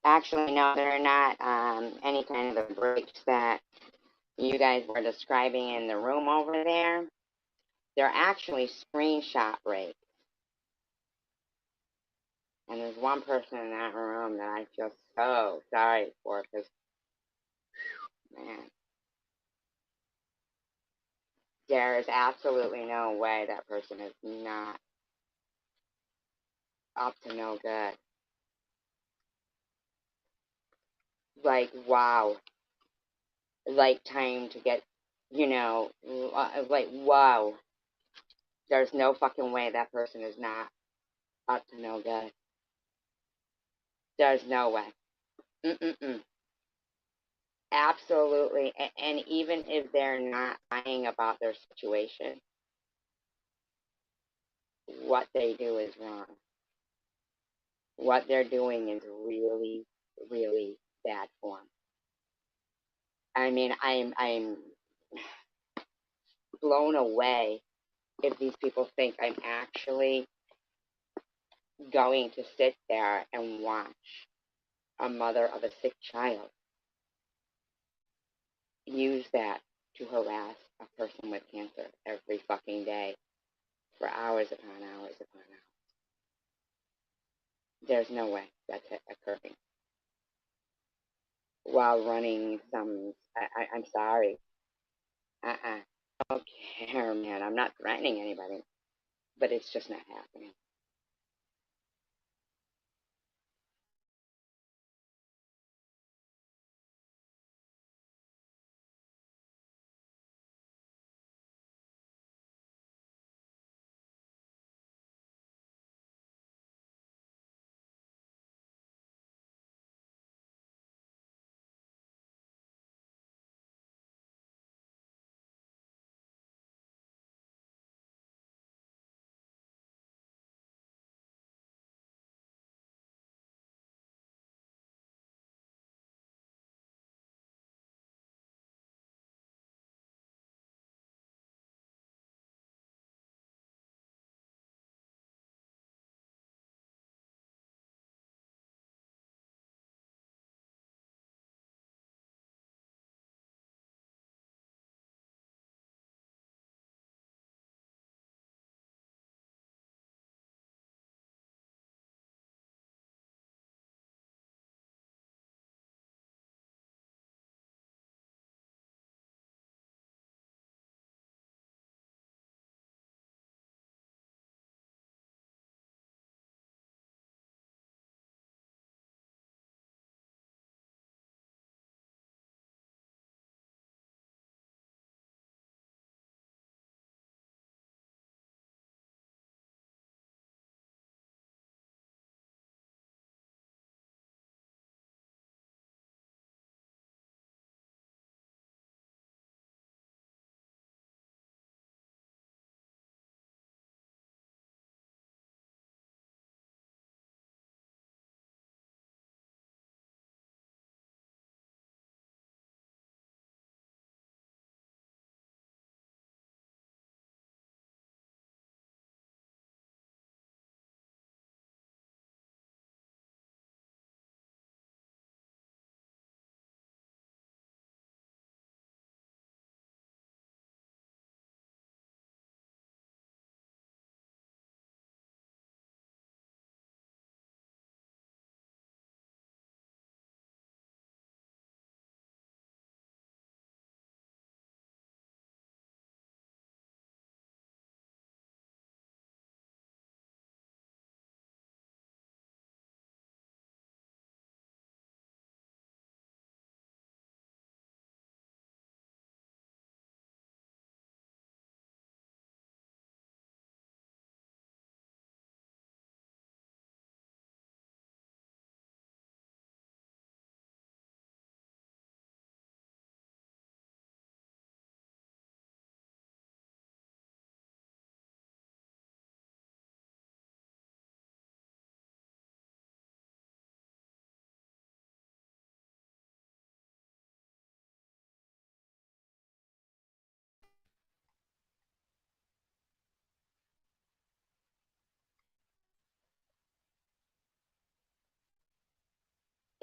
[SPEAKER 1] Actually, no, they're not any kind of the breaks that you guys were describing in the room over there. They're actually screenshot breaks. And there's one person in that room that I feel so sorry for because, man, there is absolutely no way that person is not up to no good. Like, wow. Like, time to get, like, wow. There's no fucking way that person is not up to no good. There's no way. Mm-mm-mm. Absolutely. And even if they're not lying about their situation, what they do is wrong. What they're doing is really, really bad form. I mean, I'm blown away if these people think I'm actually going to sit there and watch a mother of a sick child use that to harass a person with cancer every fucking day for hours upon hours upon hours. There's no way that's occurring while running some. I'm sorry. I don't care, man. I'm not threatening anybody, but it's just not happening.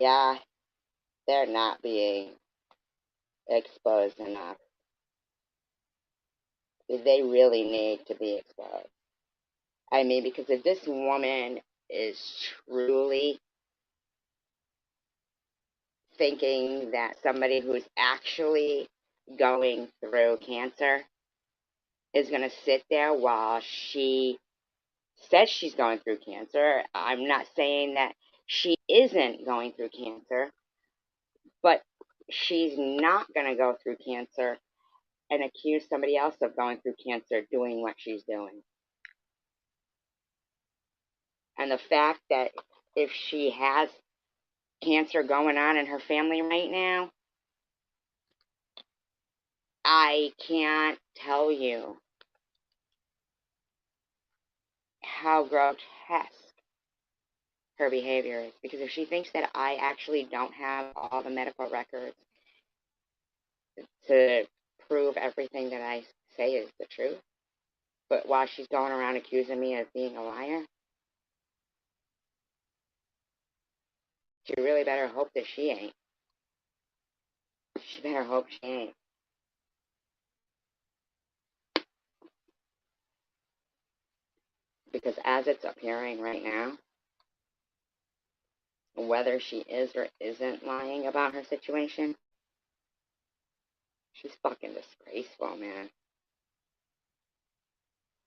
[SPEAKER 1] Yeah, they're not being exposed enough. They really need to be exposed. I mean, because if this woman is truly thinking that somebody who's actually going through cancer is going to sit there while she says she's going through cancer. I'm not saying that she isn't going through cancer, but she's not going to go through cancer and accuse somebody else of going through cancer doing what she's doing. And the fact that if she has cancer going on in her family right now, I can't tell you how grotesque her behavior is. Because if she thinks that I actually don't have all the medical records to prove everything that I say is the truth, but while she's going around accusing me of being a liar, she really better hope that she ain't. She better hope she ain't. Because as it's appearing right now, whether she is or isn't lying about her situation, she's fucking disgraceful, man.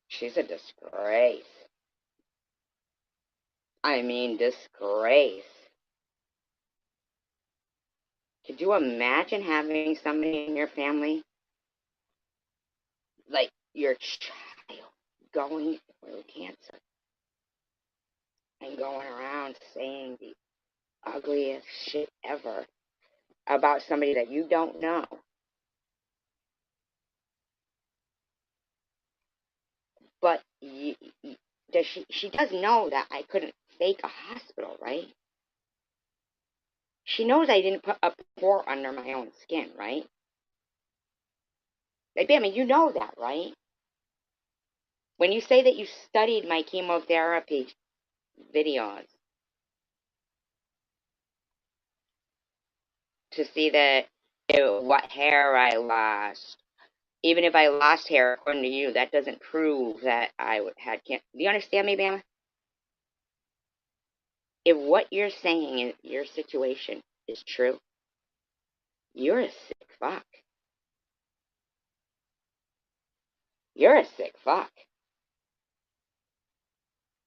[SPEAKER 1] She's a disgrace. I mean, disgrace. Could you imagine having somebody in your family, like your child, going through cancer and going around saying the ugliest shit ever about somebody that you don't know? But she does know that I couldn't fake a hospital, right? She knows I didn't put a pore under my own skin, right? Like, I mean, you know that, right? When you say that you studied my chemotherapy videos to see that what hair I lost, even if I lost hair, according to you, that doesn't prove that I had cancer. Do you understand me, Bama? If what you're saying in your situation is true, you're a sick fuck. You're a sick fuck.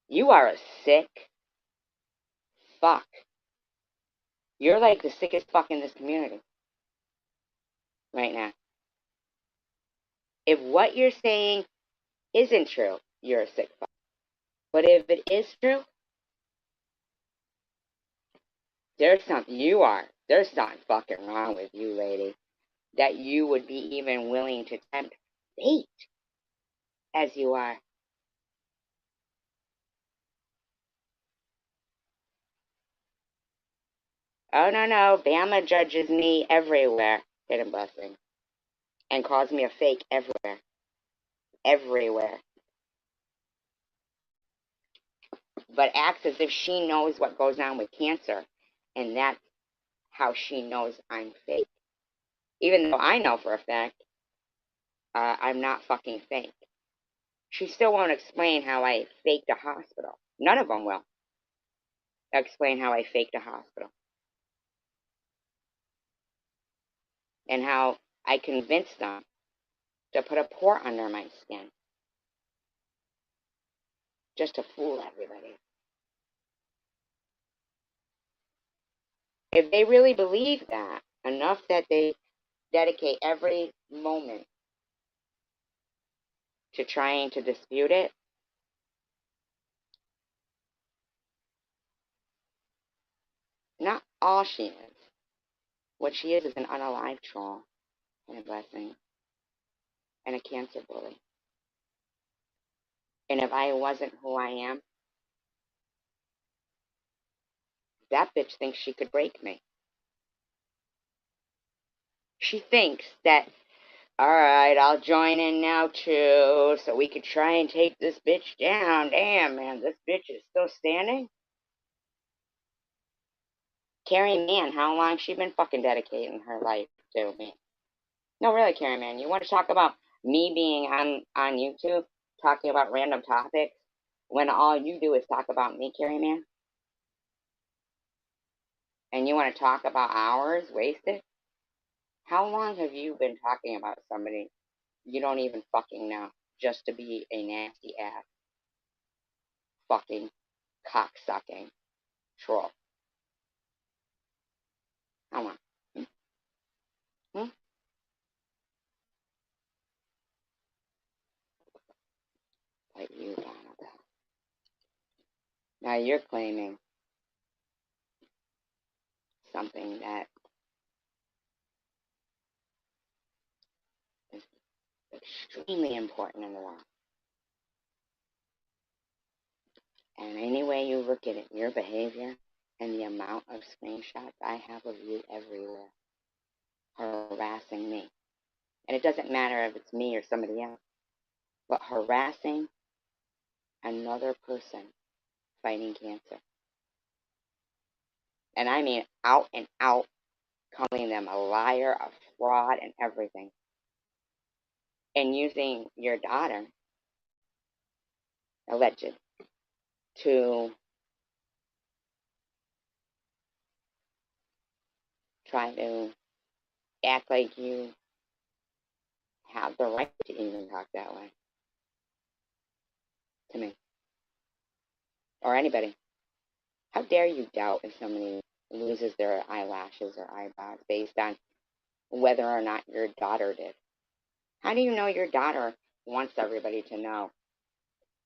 [SPEAKER 1] You are a sick fuck. You're like the sickest fuck in this community right now. If what you're saying isn't true, you're a sick fuck. But if it is true, there's something fucking wrong with you, lady, that you would be even willing to tempt fate as you are. Oh, no. Bama judges me everywhere, hidden blessing, and calls me a fake everywhere. Everywhere. But acts as if she knows what goes on with cancer, and that's how she knows I'm fake. Even though I know for a fact I'm not fucking fake. She still won't explain how I faked a hospital. None of them will explain how I faked a hospital. And how I convinced them to put a pore under my skin. Just to fool everybody. If they really believe that, enough that they dedicate every moment to trying to dispute it, not all she is. What she is an unalive troll and a blessing and a cancer bully. And if I wasn't who I am, that bitch thinks she could break me. She thinks that, all right, I'll join in now too, so we could try and take this bitch down. Damn, man, this bitch is still standing? Carrie Mann, how long she been fucking dedicating her life to me? No, really, Carrie Mann, you want to talk about me being on YouTube talking about random topics when all you do is talk about me, Carrie Mann? And you want to talk about hours wasted? How long have you been talking about somebody you don't even fucking know just to be a nasty ass fucking cocksucking troll? How long? Hmm? Hmm? Like you, Donald. Now you're claiming something that is extremely important in the law. And any way you look at it, your behavior and the amount of screenshots I have of you everywhere harassing me. And it doesn't matter if it's me or somebody else, but harassing another person fighting cancer. And I mean out and out, calling them a liar, a fraud, and everything. And using your daughter, alleged, to try to act like you have the right to even talk that way to me or anybody. How dare you doubt if somebody loses their eyelashes or eyebrows based on whether or not your daughter did? How do you know your daughter wants everybody to know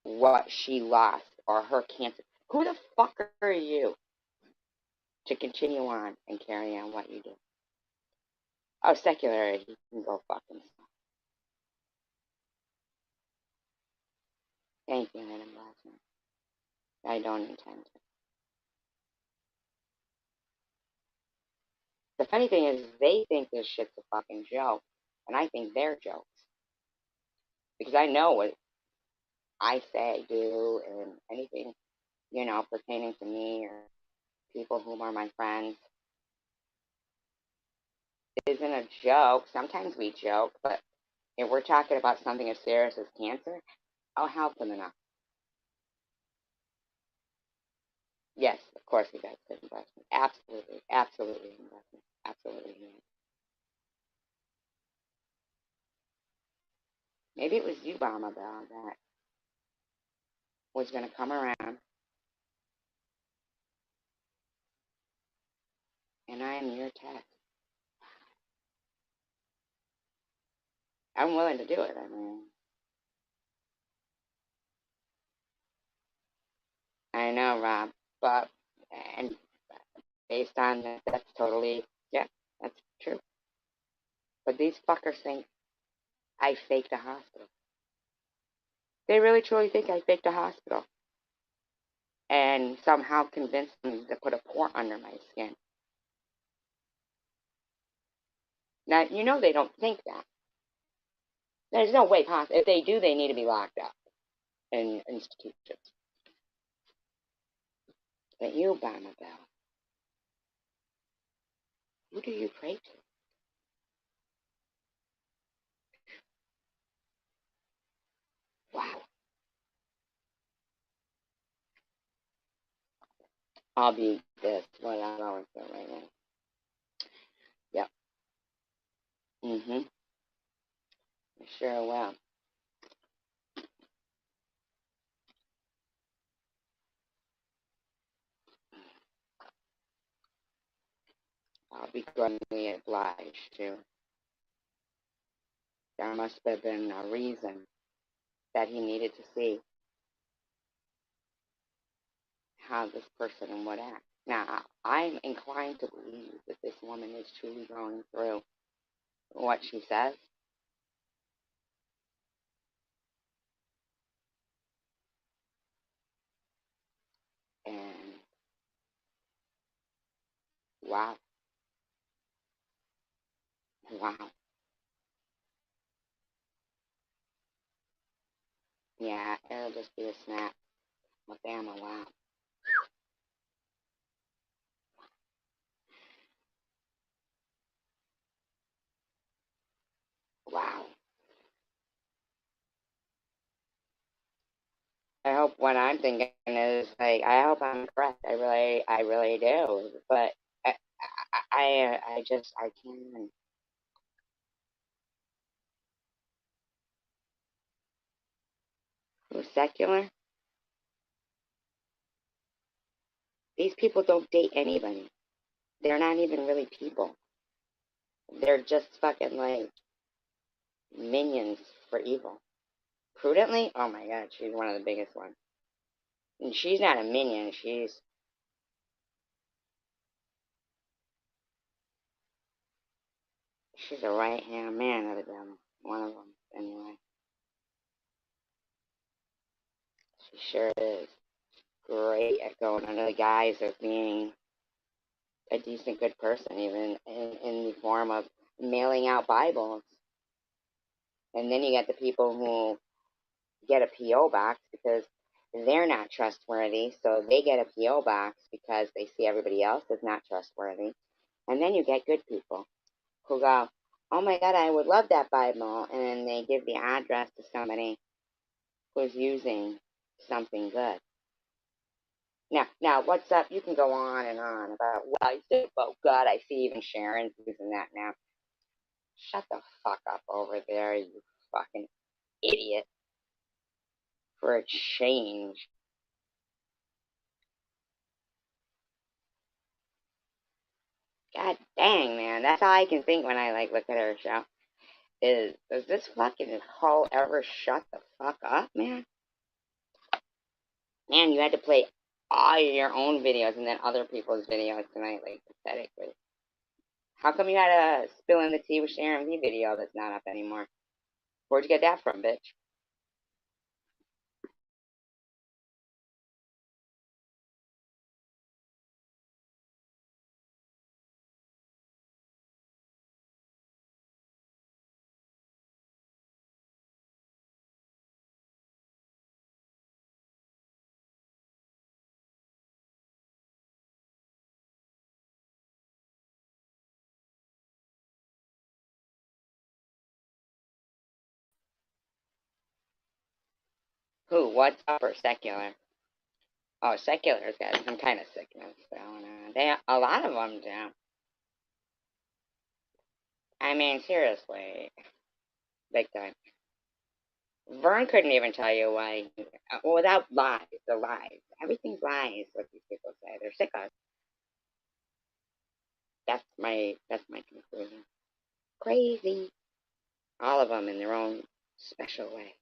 [SPEAKER 1] what she lost or her cancer? Who the fuck are you to continue on and carry on what you do? Oh, secular, he can go fuck himself. Thank you, Madam Blackman. I don't intend to. The funny thing is, they think this shit's a fucking joke, and I think they're jokes. Because I know what I say, do, and anything, pertaining to me or people whom are my friends. It isn't a joke. Sometimes we joke, but if we're talking about something as serious as cancer, I'll help them enough. Yes, of course he does good investment. Absolutely, absolutely investment. Absolutely. Maybe it was you, Obama, that was going to come around, and I am your test. I'm willing to do it. I mean, I know, Rob, but, and based on that, that's totally, yeah, that's true. But these fuckers think I faked a hospital. They really truly think I faked a hospital and somehow convinced them to put a port under my skin. Now, they don't think that. There's no way possible. If they do, they need to be locked up in institutions. But you, Obama Bell, who do you pray to? Wow. I'll be this, what I'm going through right now. Yep. I sure will. I'll be greatly obliged to. There must have been a reason that he needed to see how this person would act. Now, I'm inclined to believe that this woman is truly going through what she says. And wow. Wow. Yeah, it'll just be a snap. Alabama, wow. I hope what I'm thinking is like, I hope I'm correct. I really do. But I can't. Who's secular? These people don't date anybody. They're not even really people. They're just fucking like minions for evil. Prudently? Oh my god, she's one of the biggest ones. And she's not a minion, she's a right hand man of the devil. One of them, anyway. She sure is great at going under the guise of being a decent, good person, even in the form of mailing out Bibles. And then you get the people who get a P.O. box because they're not trustworthy, so they get a P.O. box because they see everybody else is not trustworthy. And then you get good people who go, oh my God, I would love that Bible. And then they give the address to somebody who's using something good. Now, what's up? You can go on and on about what I say about God. I see even Sharon's using that now. Shut the fuck up over there, you fucking idiot. For a change. God dang, man. That's all I can think when I like look at her show. Does this fucking hoe ever shut the fuck up, man? Man, you had to play all your own videos and then other people's videos tonight, like pathetically. How come you had a spill in the tea with Sharon V video that's not up anymore? Where'd you get that from, bitch? Who? What's up or secular? Oh, secular's got some kind of sickness going on. A lot of them do. I mean, seriously, big time. Vern couldn't even tell you why, without lies, the lies. Everything's lies, what these people say. They're sickos. That's my conclusion. Crazy. All of them in their own special way.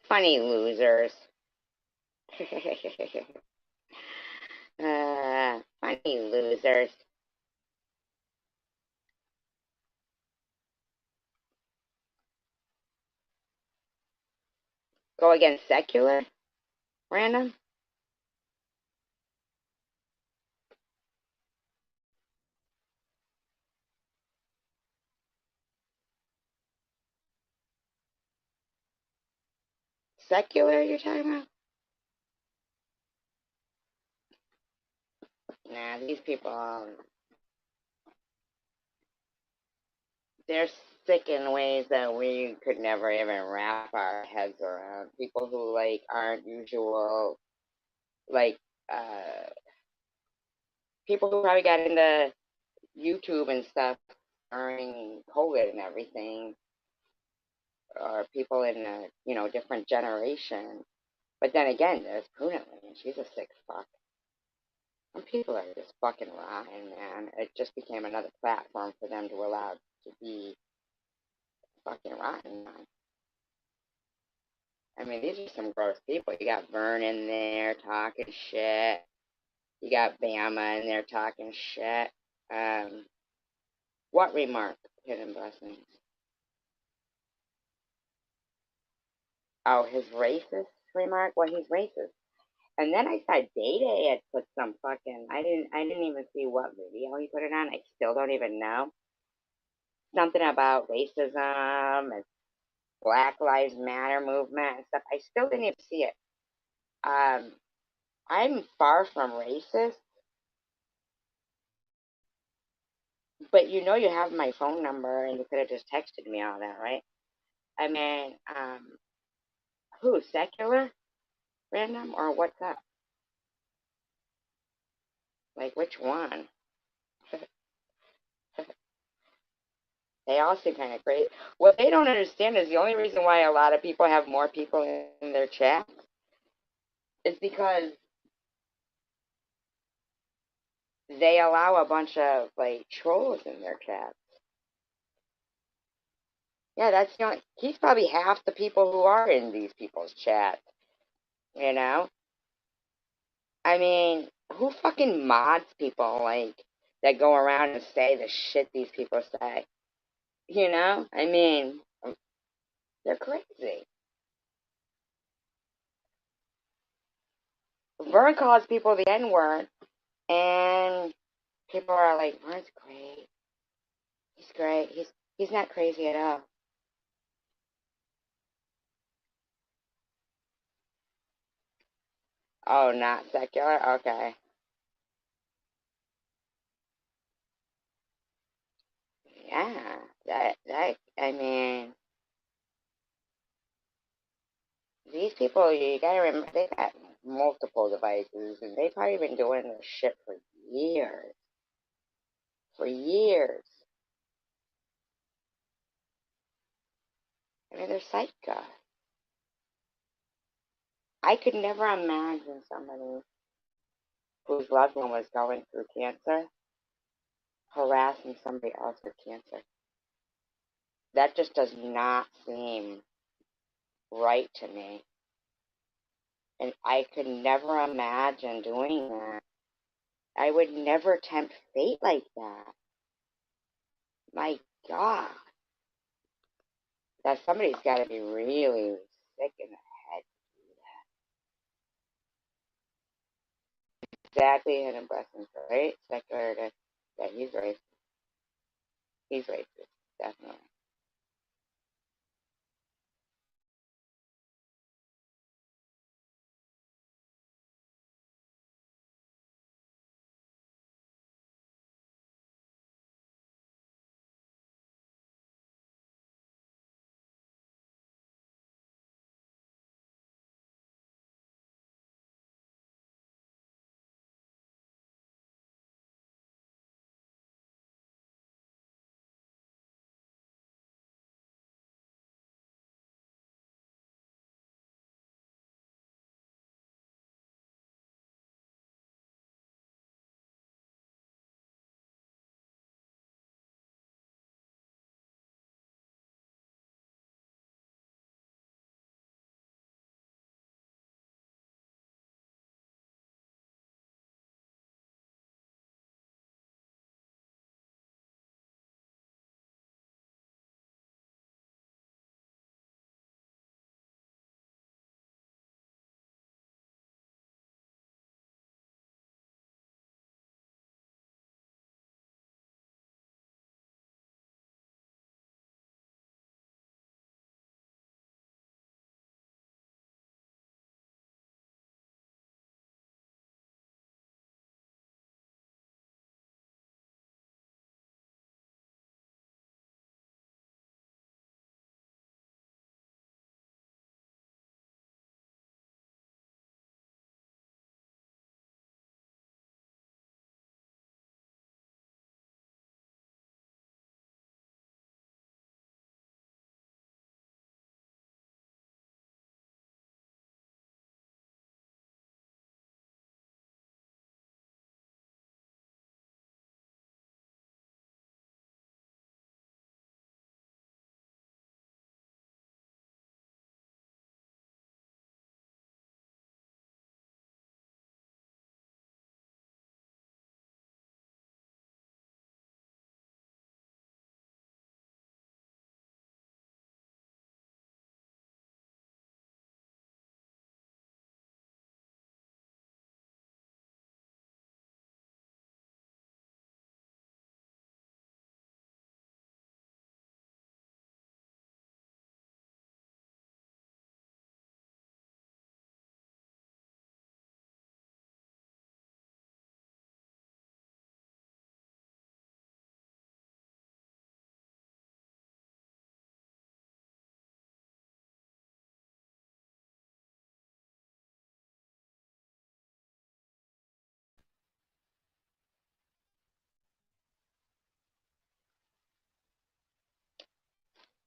[SPEAKER 1] Funny losers. Funny losers. Go against secular? Random? Secular you're talking about? Nah, these people, they're sick in ways that we could never even wrap our heads around. People who, like, aren't usual, like, people who probably got into YouTube and stuff during COVID and everything, or people in a, different generation. But then again, there's Prudently, and she's a sick fuck. Some people are just fucking rotten, man. It just became another platform for them to allow to be fucking rotten on. I mean, these are some gross people. You got Vern in there talking shit. You got Bama in there talking shit. What remark? Hidden blessings. Oh, his racist remark? Well, he's racist. And then I saw Day Day had put some fucking. I didn't even see what video he put it on. I still don't even know. Something about racism and Black Lives Matter movement and stuff. I still didn't even see it. I'm far from racist, but you have my phone number and you could have just texted me all that, right? I mean, who, secular? Random? Or what's up? Like, which one? They all seem kind of crazy. What they don't understand is the only reason why a lot of people have more people in their chat is because they allow a bunch of, like, trolls in their chat. Yeah, that's he's probably half the people who are in these people's chat. You know? I mean, who fucking mods people, like, that go around and say the shit these people say? I mean, they're crazy. Vern calls people the N-word, and people are like, Vern's great. He's great. He's not crazy at all. Oh, not secular? Okay. Yeah. I mean, these people, you gotta remember, they got multiple devices, and they've probably been doing this shit for years. For years. I mean, they're psycho. I could never imagine somebody whose loved one was going through cancer harassing somebody else with cancer. That just does not seem right to me. And I could never imagine doing that. I would never tempt fate like that. My God. That somebody's got to be really sick in the head to do that. Exactly, hidden blessings, right? Secular, yeah, he's racist. He's racist, definitely.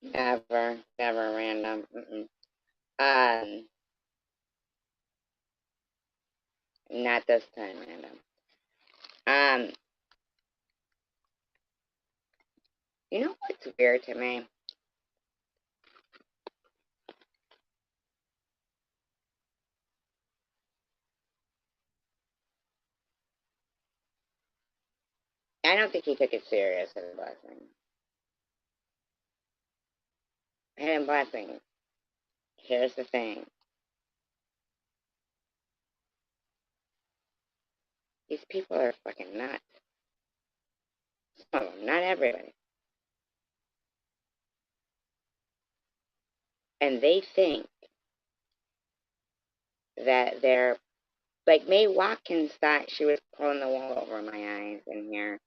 [SPEAKER 1] Never, never random. Um, not this time random. You know what's weird to me? I don't think he took it serious as a blessing. And blessing. Here's the thing. These people are fucking nuts. Some of them, not everybody. And they think that they're like May Watkins thought she was pulling the wool over my eyes in here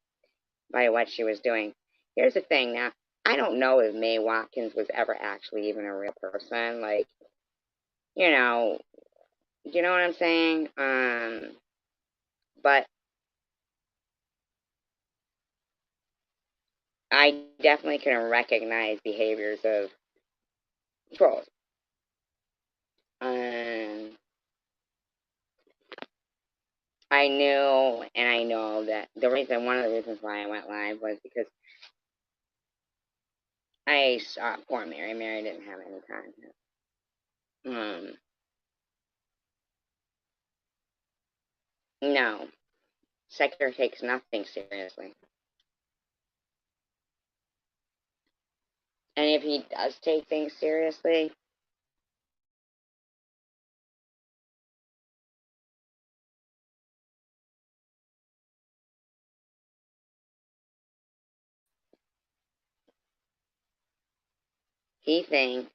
[SPEAKER 1] by what she was doing. Here's the thing now. I don't know if May Watkins was ever actually even a real person. Like, you know what I'm saying? But I definitely can recognize behaviors of trolls. I knew, and I know that one of the reasons why I went live was because I saw poor Mary. Mary didn't have any content. No, Sector takes nothing seriously. And if he does take things seriously, he thinks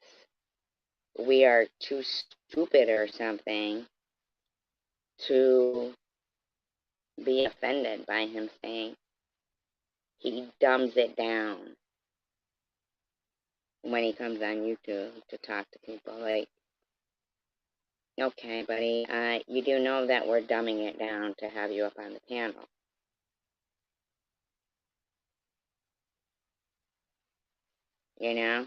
[SPEAKER 1] we are too stupid or something to be offended by him saying. He dumbs it down when he comes on YouTube to talk to people. Like, okay, buddy, you do know that we're dumbing it down to have you up on the panel. You know?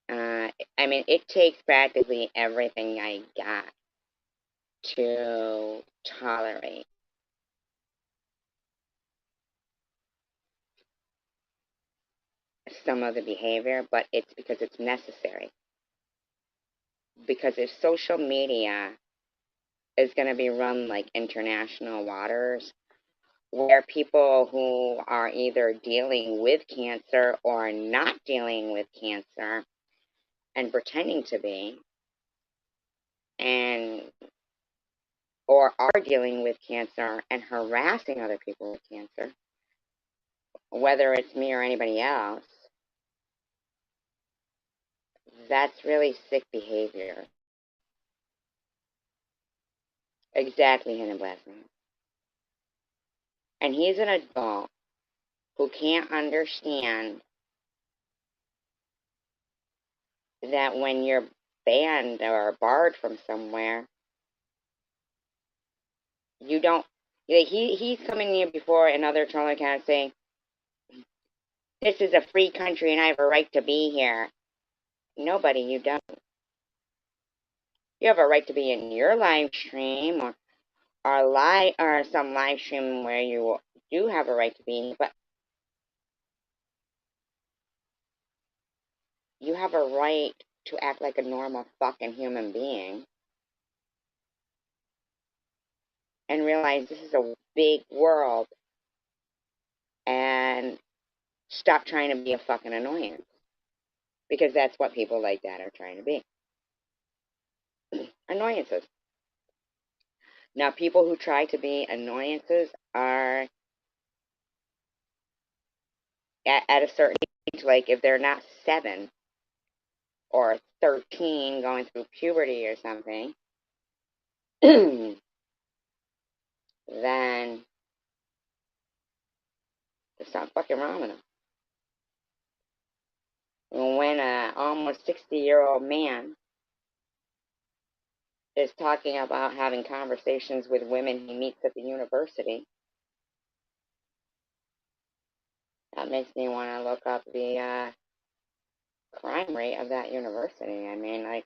[SPEAKER 1] I mean, it takes practically everything I got to tolerate some of the behavior, but it's because it's necessary. Because if social media is going to be run like international waters, where people who are either dealing with cancer or not dealing with cancer and pretending to be, and or are dealing with cancer and harassing other people with cancer, whether it's me or anybody else, that's really sick behavior. Exactly, Hidden Blessing. And he's an adult who can't understand that when you're banned or barred from somewhere, you don't. He's coming here before another troll account saying, "This is a free country and I have a right to be here." Nobody, you don't. You have a right to be in your live stream or some live stream where you do have a right to be, but you have a right to act like a normal fucking human being and realize this is a big world and stop trying to be a fucking annoyance. Because that's what people like that are trying to be. Annoyances. Now, people who try to be annoyances are at a certain age, like if they're not 7 or 13 going through puberty or something, then there's something fucking wrong with them. When an almost 60-year-old man is talking about having conversations with women he meets at the university, That makes me want to look up the crime rate of that university. I mean, like,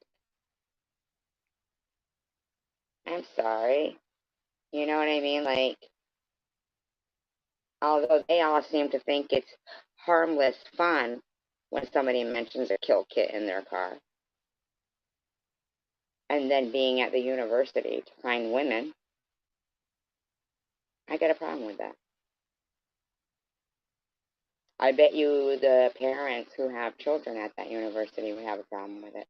[SPEAKER 1] I'm sorry. You know what I mean? Like, although they all seem to think it's harmless fun when somebody mentions a kill kit in their car. And then being at the university to find women, I got a problem with that. I bet you the parents who have children at that university would have a problem with it.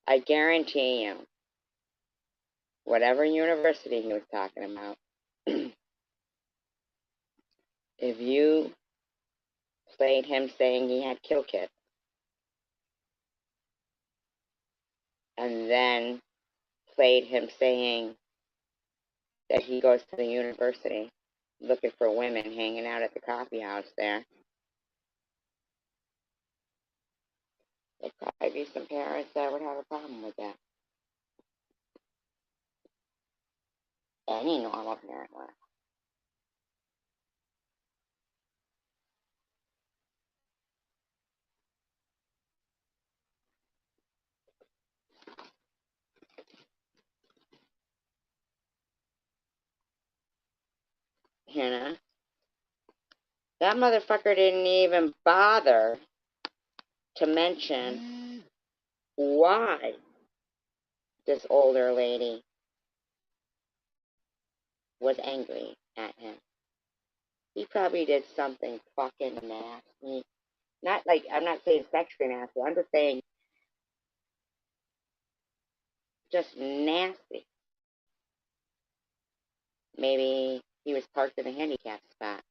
[SPEAKER 1] I guarantee you, whatever university he was talking about, if you played him saying he had kill kits, and then played him saying that he goes to the university looking for women hanging out at the coffee house there, there'd probably be some parents that would have a problem with that. Any normal parent would. You know? That motherfucker didn't even bother to mention why this older lady was angry at him. He probably did something fucking nasty. Not like, I'm not saying sexually nasty, I'm just saying just nasty. Maybe he was parked in a handicap spot.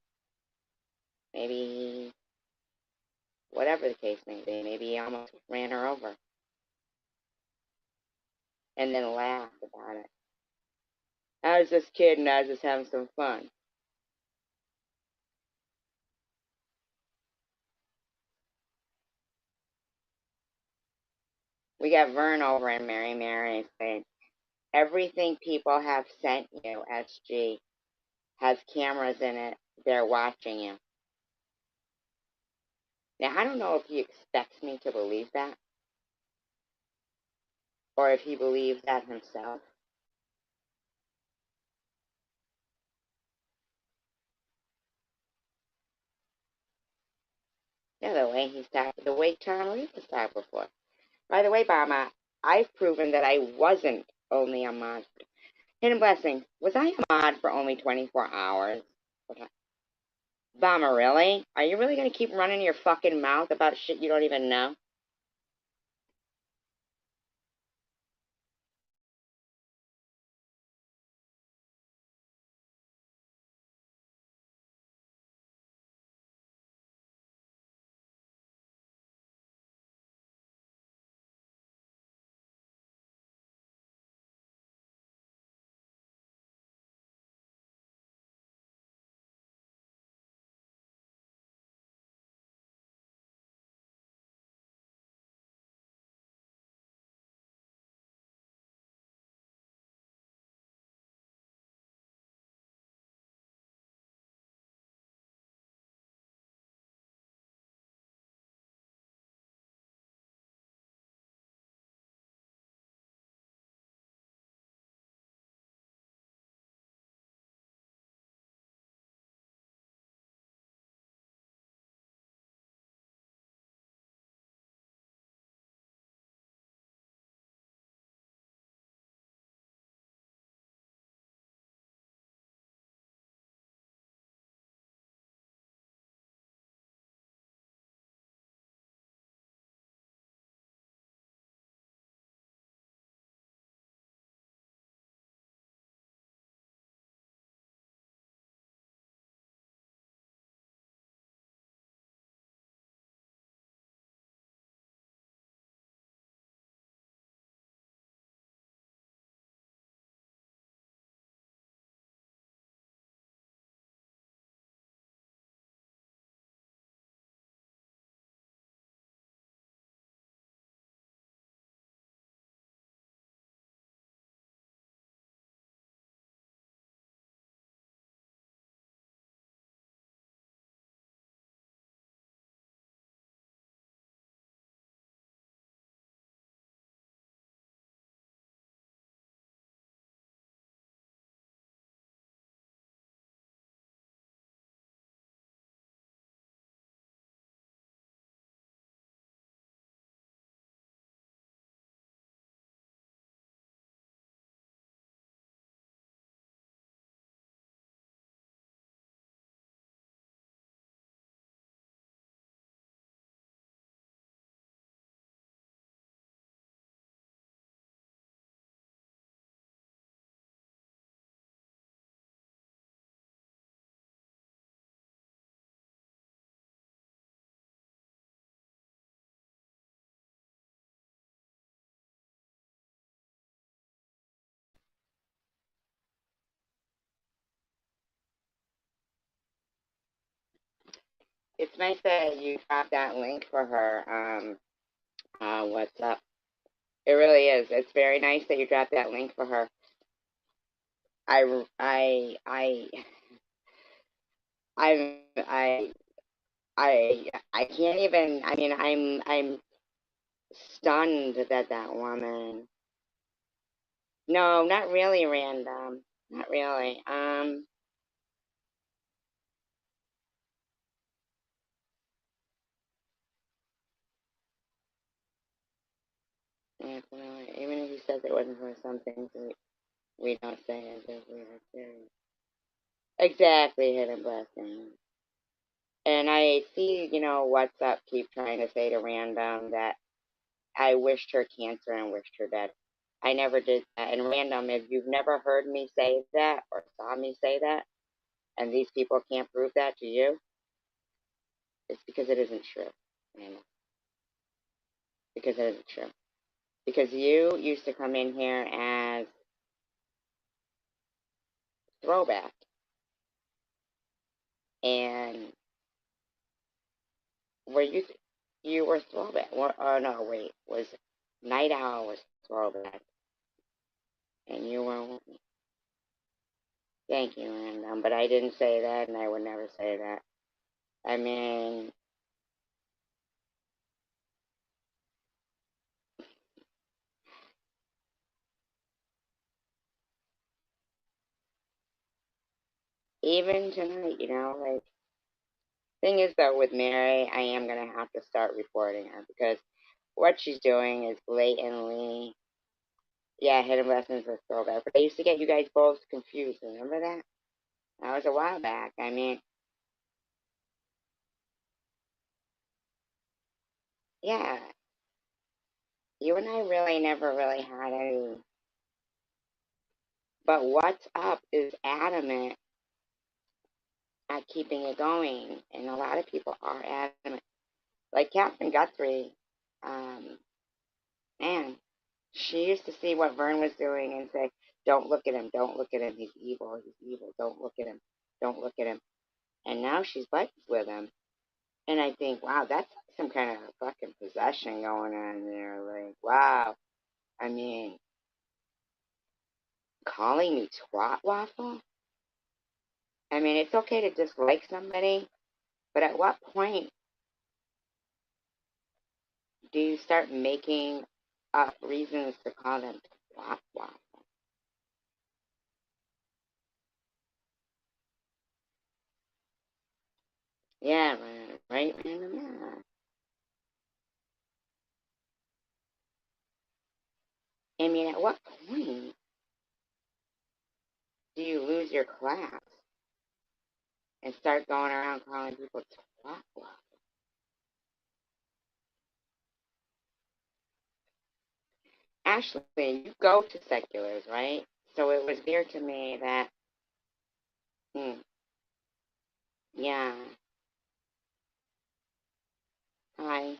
[SPEAKER 1] Maybe, whatever the case may be, maybe he almost ran her over. And then laughed about it. I was just kidding, I was just having some fun. We got Vern over in Mary Mary saying, everything people have sent you, SG, has cameras in it. They're watching you. Now, I don't know if he expects me to believe that, or if he believes that himself. Yeah, the way he's talking, the way Tom Reed was talking before. By the way, Bama, I've proven that I wasn't only a mod. Hidden Blessing, was I a mod for only 24 hours? Okay. Bama, really? Are you really going to keep running your fucking mouth about shit you don't even know? It's nice that you dropped that link for her. What's up? It really is. It's very nice that you dropped that link for her. I, I, I, I, I, I can't even. I mean, I'm stunned that that woman. No, not really random. Not really. Yeah, no, even if he says it wasn't for something, we don't say it as if we are serious. Exactly, hidden blessing. And I see, what's up, keep trying to say to random that I wished her cancer and wished her dead. I never did that. And random, if you've never heard me say that or saw me say that, and these people can't prove that to you, it's because it isn't true. Random. Because it isn't true. Because you used to come in here as throwback. And were you were throwback. Oh no, wait, was Night Owl was throwback. And you were, thank you, random. But I didn't say that and I would never say that. I mean, even tonight, like, thing is though, with Mary, I am gonna have to start reporting her because what she's doing is blatantly, yeah, hidden lessons with throwback. But I used to get you guys both confused. Remember that? That was a while back. I mean, yeah, you and I really never really had any. But what's up is adamant at keeping it going, and a lot of people are adamant. Like Catherine Guthrie, um, man, she used to see what Vern was doing and say, "Don't look at him. Don't look at him. He's evil. He's evil. Don't look at him. Don't look at him." And now she's buddies with him, and I think, wow, that's some kind of fucking possession going on there. Like, wow. I mean, calling me twat waffle. I mean, it's okay to dislike somebody, but at what point do you start making up reasons to call them twat waffle? Yeah, right, random, yeah. I mean, at what point do you lose your class and start going around calling people twat waffle? Ashley, you go to seculars, right? So it was clear to me that, hmm, yeah, hi.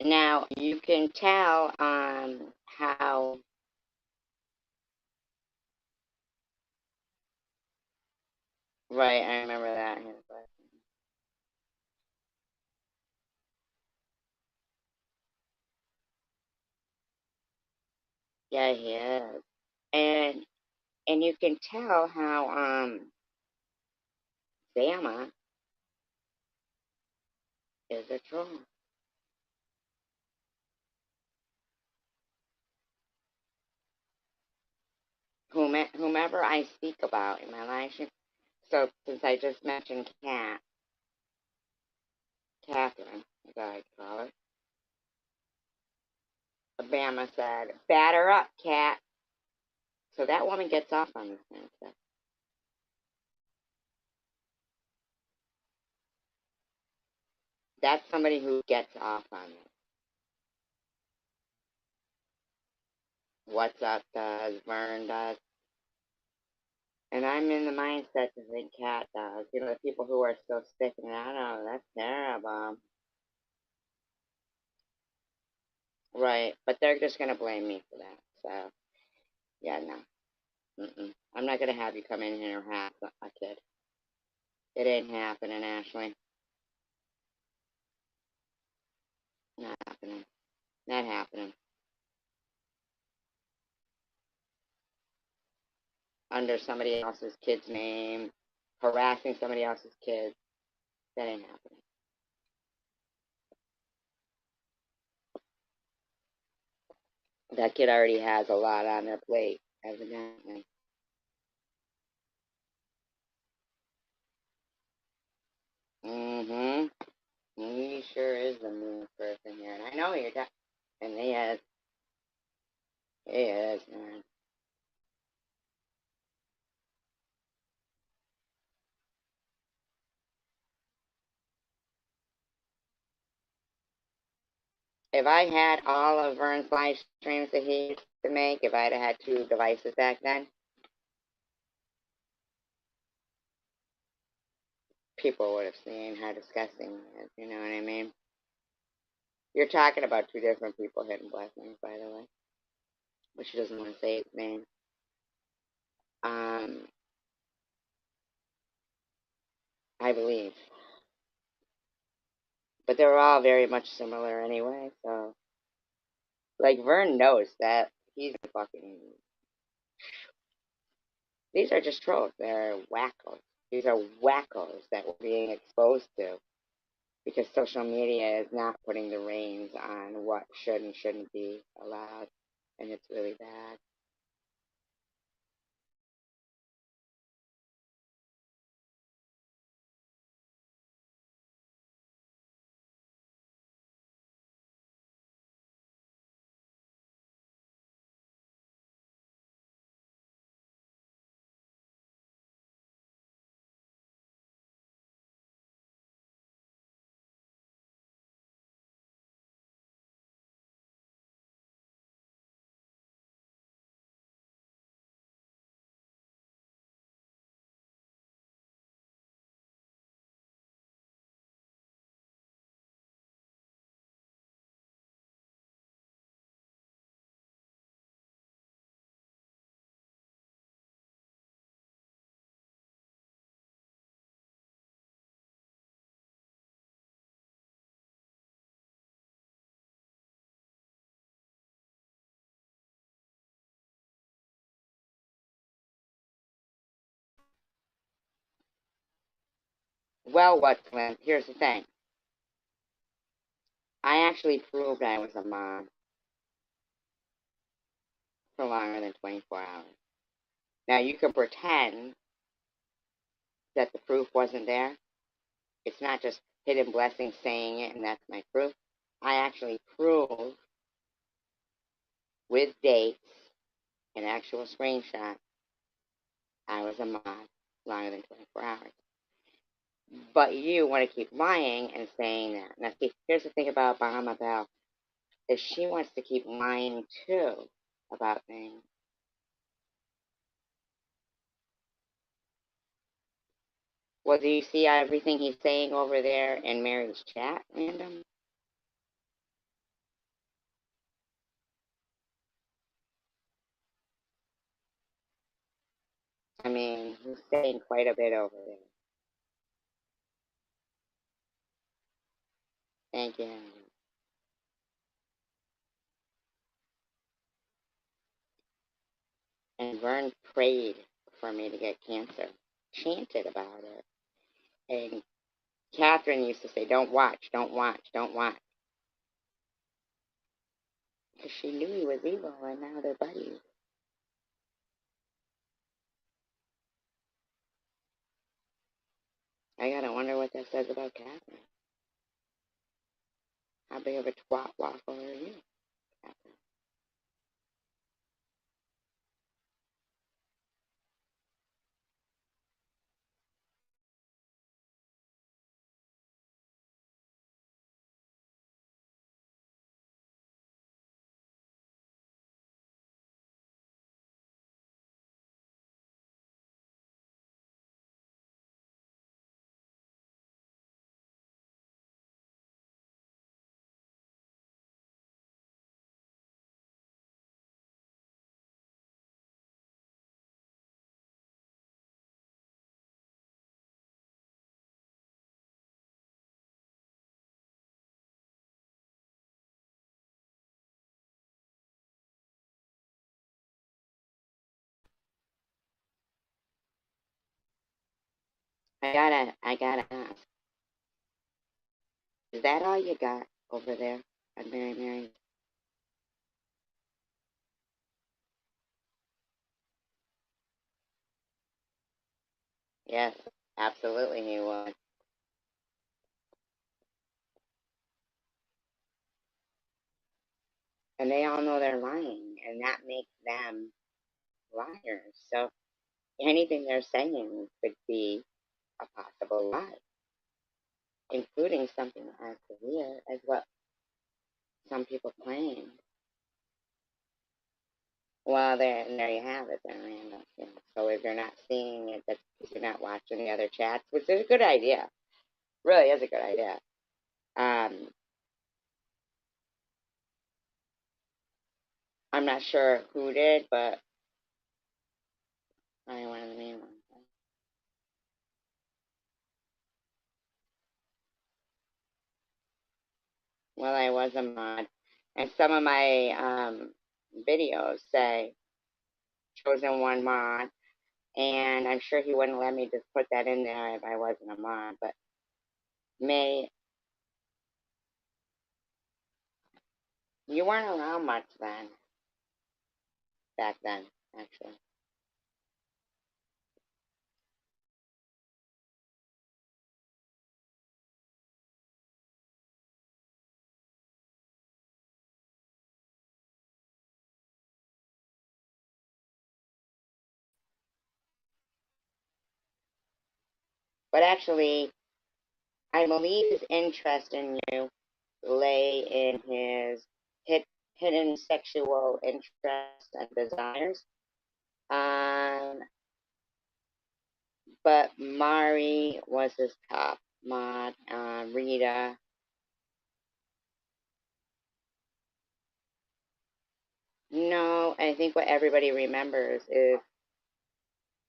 [SPEAKER 1] Now you can tell how, right, I remember that. Yeah, he is. And you can tell how Bama is a troll. whomever I speak about in my live stream. So since I just mentioned Catherine, as I call it, Obama said, "Batter up, Cat." So that woman gets off on this kind of stuff. That's somebody who gets off on it. What's up does, Vern does. And I'm in the mindset to think Cat does. You know, the people who are still sticking it out, oh, that's terrible. Right, but they're just going to blame me for that. So, yeah, no. I'm not going to have you come in here and harass a kid. It ain't happening, Ashley. Not happening. Not happening. Under somebody else's kid's name, harassing somebody else's kid. That ain't happening. That kid already has a lot on their plate, evidently. Mm-hmm. He sure is the mean person here. And I know you're talking. And he is. He is, man. If I had all of Vern's live streams that he used to make, if I'd have had 2 devices back then, people would have seen how disgusting it is. You know what I mean? You're talking about 2 different people hitting blessings, by the way. But she doesn't want to say his name. I believe. But they're all very much similar anyway, so. Like, Vern knows that he's a fucking. These are just trolls. They're wackos. These are wackos that we're being exposed to because social media is not putting the reins on what should and shouldn't be allowed, and it's really bad. Well, what, Clint? Here's the thing. I actually proved I was a mom for longer than 24 hours. Now, you can pretend that the proof wasn't there. It's not just hidden blessings saying it, and that's my proof. I actually proved with dates and actual screenshot I was a mom longer than 24 hours. But you want to keep lying and saying that. Now, see, here's the thing about Bahama Bell. Is she wants to keep lying, too, about things. Well, do you see everything he's saying over there in Mary's chat, random? I mean, he's saying quite a bit over there. Thank you. And Vern prayed for me to get cancer, chanted about it. And Catherine used to say, don't watch, don't watch, don't watch. Because she knew he was evil, and now they're buddies. I gotta wonder what that says about Catherine. How big of a twat waffle are you, Catherine? I gotta ask. Is that all you got over there on Mary? Yes, absolutely he would. And they all know they're lying, and that makes them liars. So anything they're saying could be a possible lie, including something as severe as what some people claim. Well, there you have it, then, Randall. Yeah. So if you're not seeing it, that's because you're not watching the other chats, which is a good idea. Really is a good idea. I'm not sure who did, but I one of the main ones. Well, I was a mod, and some of my videos say chosen one mod, and I'm sure he wouldn't let me just put that in there if I wasn't a mod. But May, you weren't around much then, back then, actually. But actually, I believe his interest in you lay in his hidden sexual interests and desires. Um, but Mari was his top mod. Rita. No, I think what everybody remembers is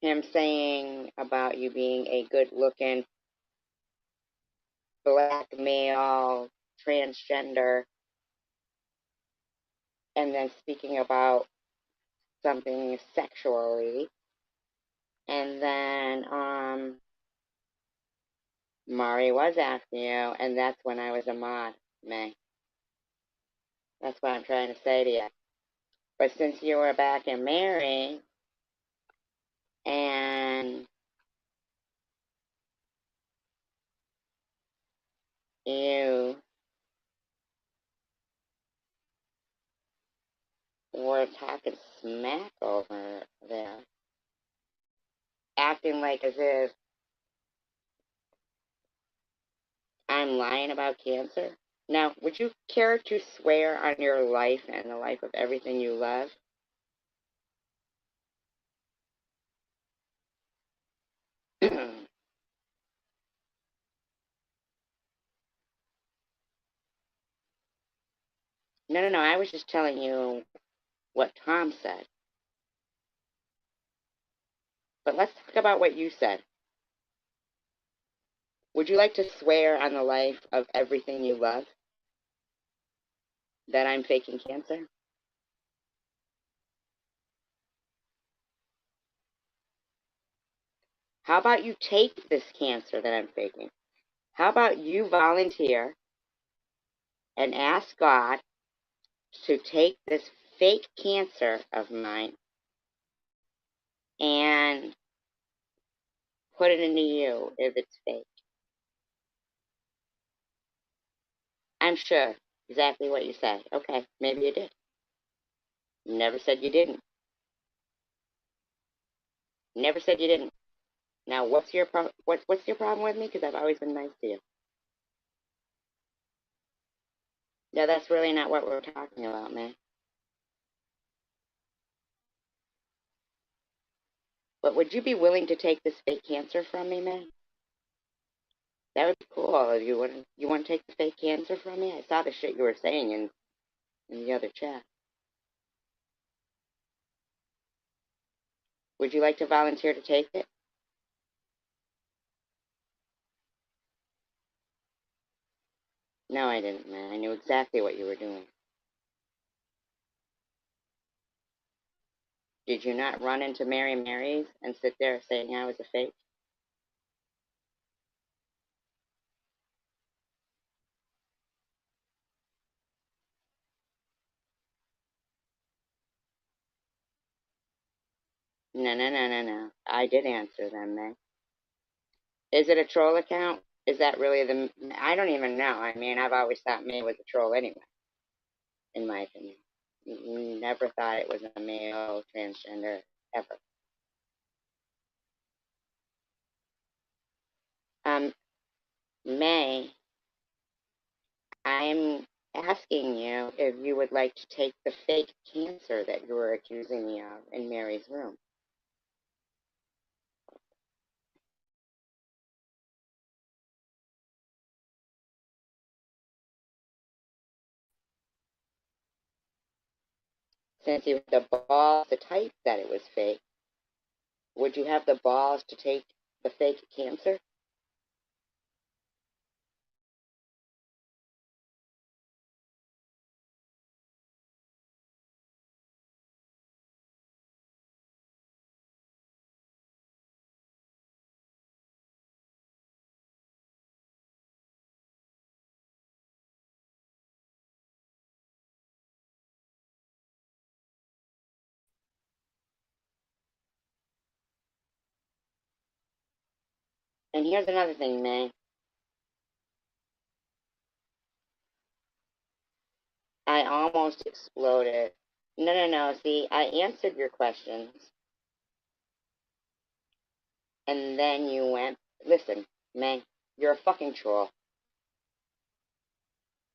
[SPEAKER 1] him saying about you being a good-looking black male transgender, and then speaking about something sexually, and then Mari was after you, and that's when I was a mod, May. That's what I'm trying to say to you. But since you were back in Mary, and you were talking smack over there, acting like as if I'm lying about cancer. Now, would you care to swear on your life and the life of everything you love? No. I was just telling you what Tom said. But let's talk about what you said. Would you like to swear on the life of everything you love that I'm faking cancer? How about you take this cancer that I'm faking? How about you volunteer and ask God to take this fake cancer of mine and put it into you if it's fake? I'm sure. Exactly what you said. Okay, maybe you did. Never said you didn't. Never said you didn't. Now, what's your what's your problem with me? Because I've always been nice to you. Yeah, that's really not what we're talking about, man. But would you be willing to take this fake cancer from me, man? That would be cool. You want to take the fake cancer from me? I saw the shit you were saying in the other chat. Would you like to volunteer to take it? No, I didn't, man. I knew exactly what you were doing. Did you not run into Mary Mary's and sit there saying I was a fake? No, no, no, no, no. I did answer them, man. Is it a troll account? Is that really the... I don't even know. I mean, I've always thought May was a troll anyway, in my opinion. Never thought it was a male transgender, ever. May, I'm asking you if you would like to take the fake cancer that you were accusing me of in Mary's room. Since you had the balls to type that it was fake, would you have the balls to take the fake cancer? And here's another thing, May. I almost exploded. No, no, no. See, I answered your questions, and then you went, listen, May, you're a fucking troll.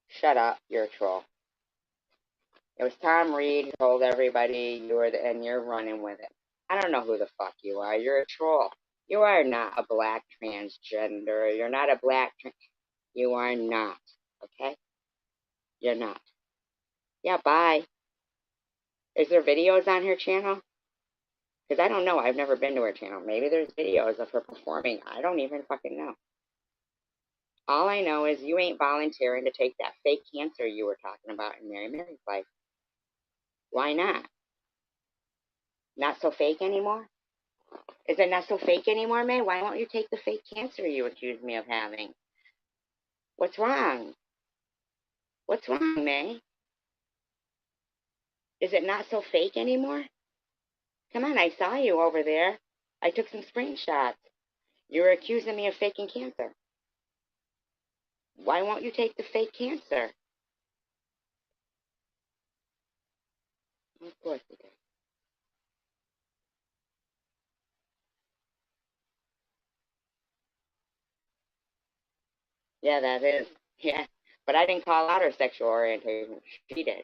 [SPEAKER 1] Shut up, you're a troll. It was Tom Reed who told everybody and you're running with it. I don't know who the fuck you are. You're a troll. You are not a black transgender. You're not a black. You are not. Okay? You're not. Yeah, bye. Is there videos on her channel? Because I don't know. I've never been to her channel. Maybe there's videos of her performing. I don't even fucking know. All I know is you ain't volunteering to take that fake cancer you were talking about in Mary Mary's life. Why not? Not so fake anymore? Is it not so fake anymore, May? Why won't you take the fake cancer you accused me of having? What's wrong? What's wrong, May? Is it not so fake anymore? Come on, I saw you over there. I took some screenshots. You were accusing me of faking cancer. Why won't you take the fake cancer? Of course you did. Yeah, that is. Yeah. But I didn't call out her sexual orientation. She did.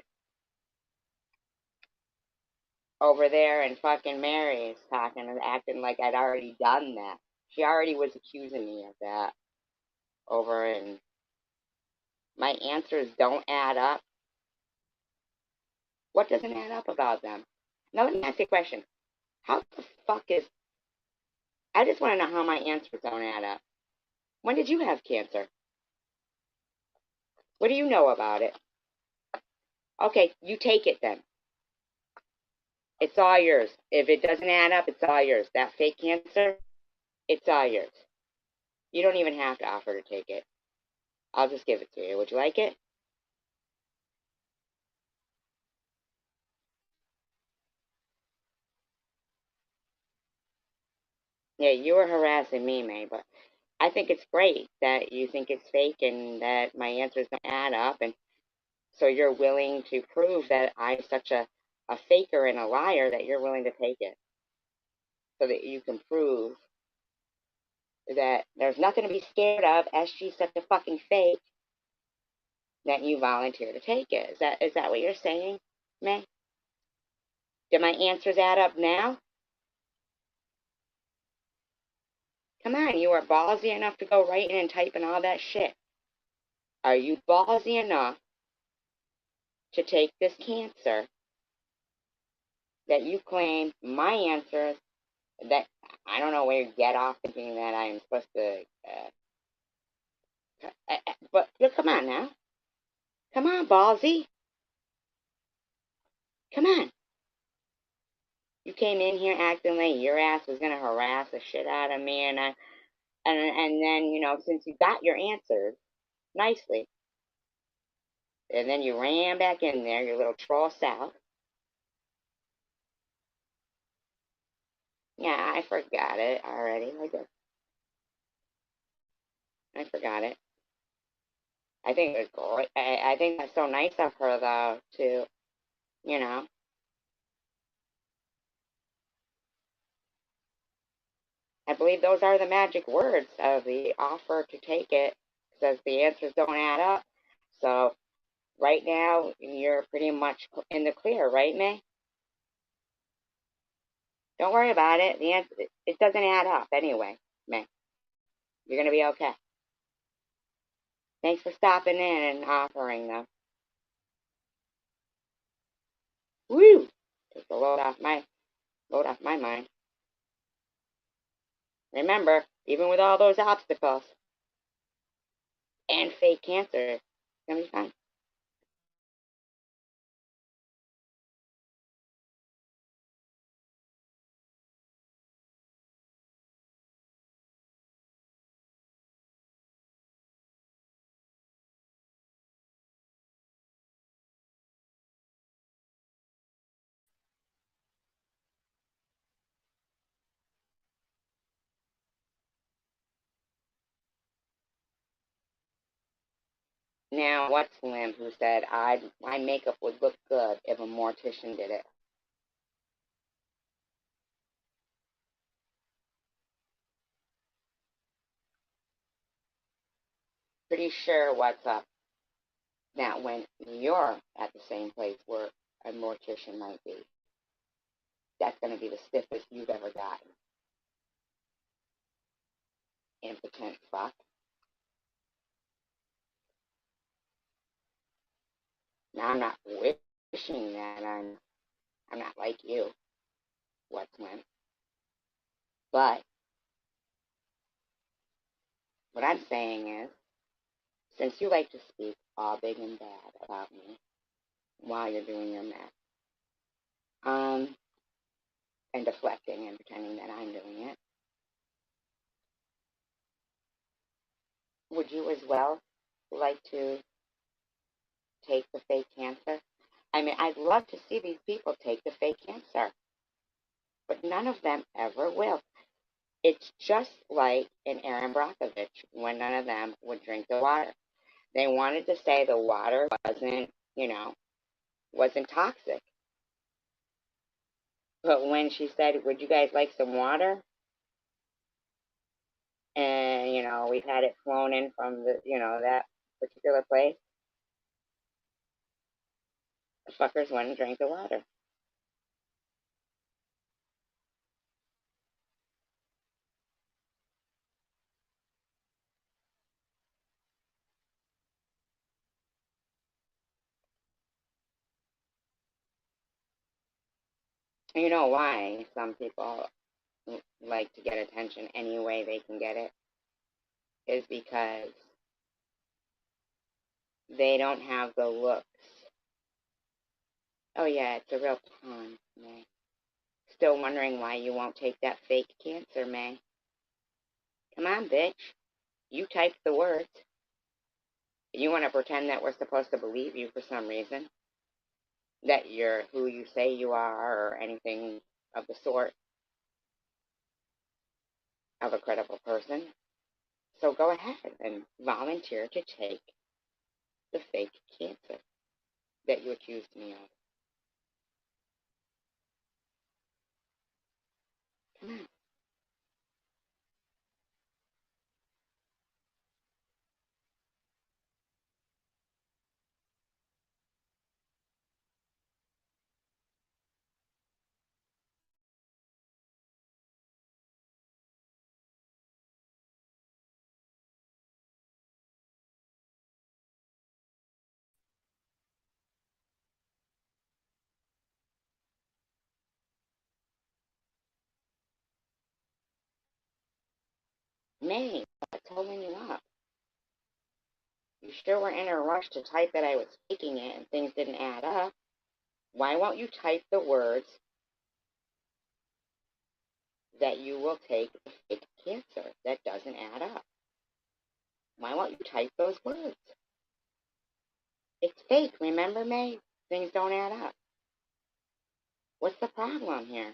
[SPEAKER 1] Over there and fucking Mary's talking and acting like I'd already done that. She already was accusing me of that. Over and my answers don't add up. What doesn't add up about them? Now let me ask you a question. How the fuck is... I just want to know how my answers don't add up. When did you have cancer? What do you know about it? Okay, you take it then. It's all yours. If it doesn't add up, it's all yours. That fake cancer, it's all yours. You don't even have to offer to take it. I'll just give it to you. Would you like it? Yeah, you were harassing me, May, but I think it's great that you think it's fake and that my answers don't add up. And so you're willing to prove that I'm such a faker and a liar that you're willing to take it so that you can prove that there's nothing to be scared of, as she's such a fucking fake, that you volunteer to take it. Is that what you're saying, May? Do my answers add up now? Come on, you are ballsy enough to go writing and typing all that shit. Are you ballsy enough to take this cancer that you claim my answers, that I don't know where you get off thinking that I'm supposed to, but come on now. Come on, ballsy. Come on. You came in here acting like your ass was gonna harass the shit out of me, and then, you know, since you got your answers nicely, and then you ran back in there, your little troll self. Yeah, I forgot it already. I forgot it. I think it was great. I think that's so nice of her, though, to, you know. I believe those are the magic words of the offer to take it, says the answers don't add up. So right now, you're pretty much in the clear, right, May? Don't worry about it. The answer, it doesn't add up anyway, May. You're going to be okay. Thanks for stopping in and offering, though. Woo! Take the load off my mind. Remember, even with all those obstacles and fake cancer, it's going to be fine. Now, what's Slim who said my makeup would look good if a mortician did it? Pretty sure what's up that when you're at the same place where a mortician might be, that's going to be the stiffest you've ever gotten. Impotent fuck. Now, I'm not wishing that I'm not like you, what's when. But what I'm saying is, since you like to speak all big and bad about me while you're doing your math, and deflecting and pretending that I'm doing it, would you as well like to take the fake cancer? I mean, I'd love to see these people take the fake cancer, but none of them ever will. It's just like in Aaron Brockovich when none of them would drink the water. They wanted to say the water wasn't, wasn't toxic. But when she said, would you guys like some water? And, we've had it flown in from that particular place, the fuckers went and drank the water. You know why some people like to get attention any way they can get it? Is because they don't have the looks. Oh yeah, it's a real pun, May. Still wondering why you won't take that fake cancer, May. Come on, bitch. You typed the words. You want to pretend that we're supposed to believe you for some reason? That you're who you say you are or anything of the sort of a credible person. So go ahead and volunteer to take the fake cancer that you accused me of. Come on. May, what's holding you up? You sure were in a rush to type that I was faking it and things didn't add up. Why won't you type the words that you will take the fake cancer? That doesn't add up. Why won't you type those words? It's fake, remember, May? Things don't add up. What's the problem here?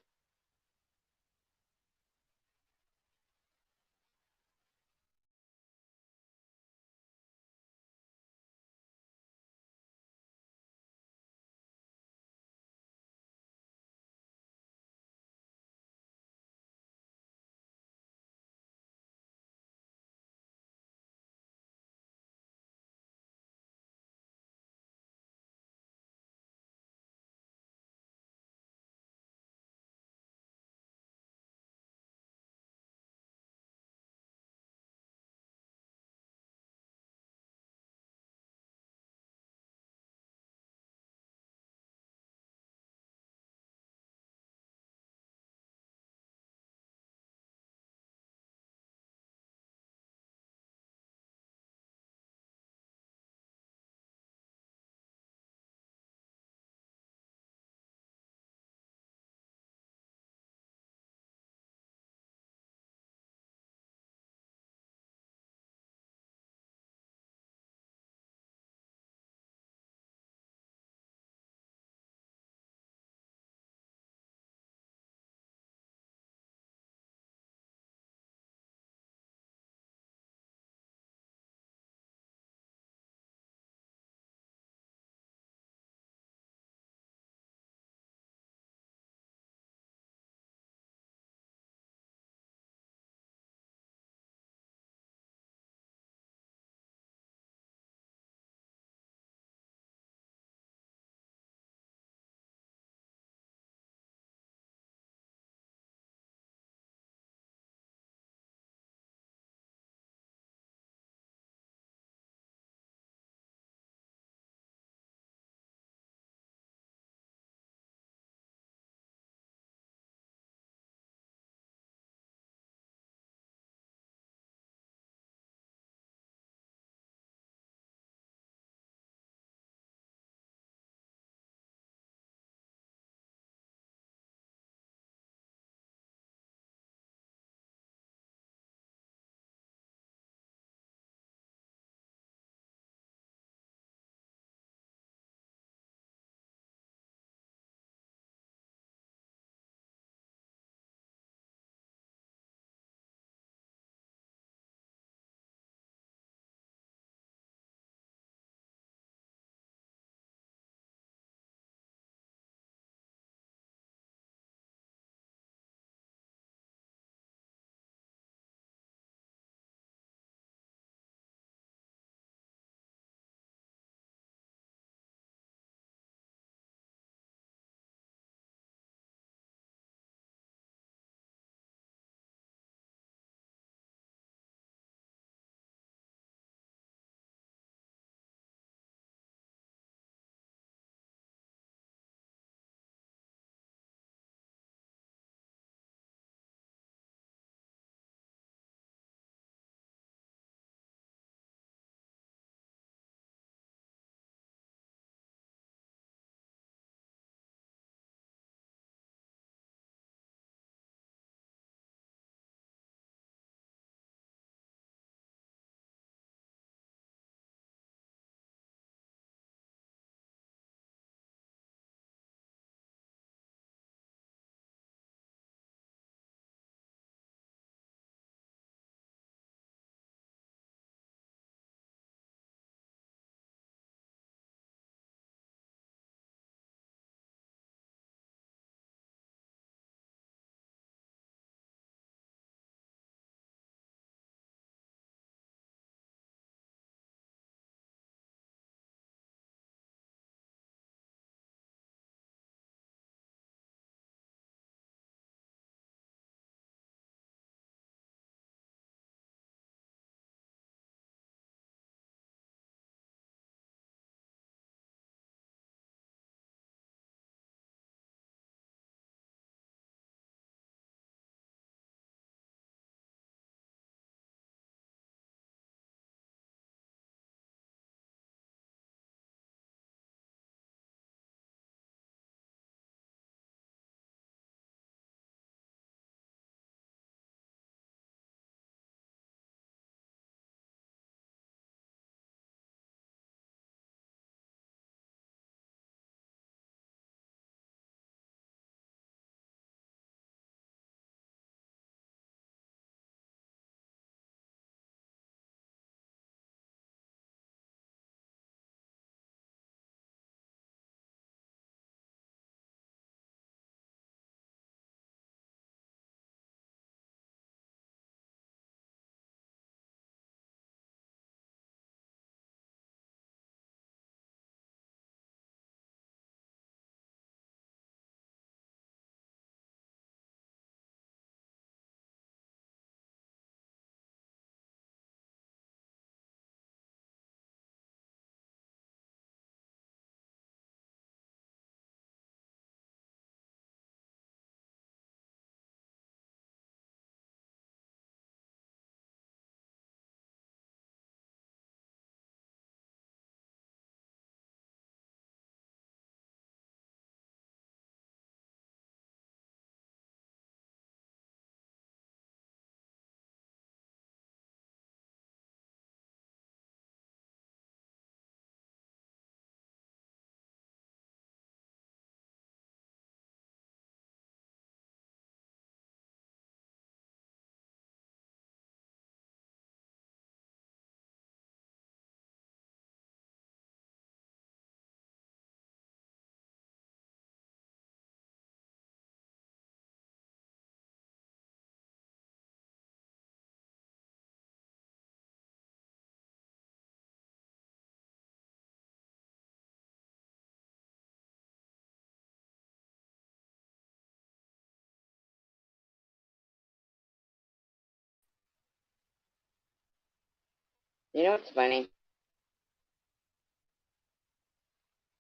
[SPEAKER 1] You know what's funny?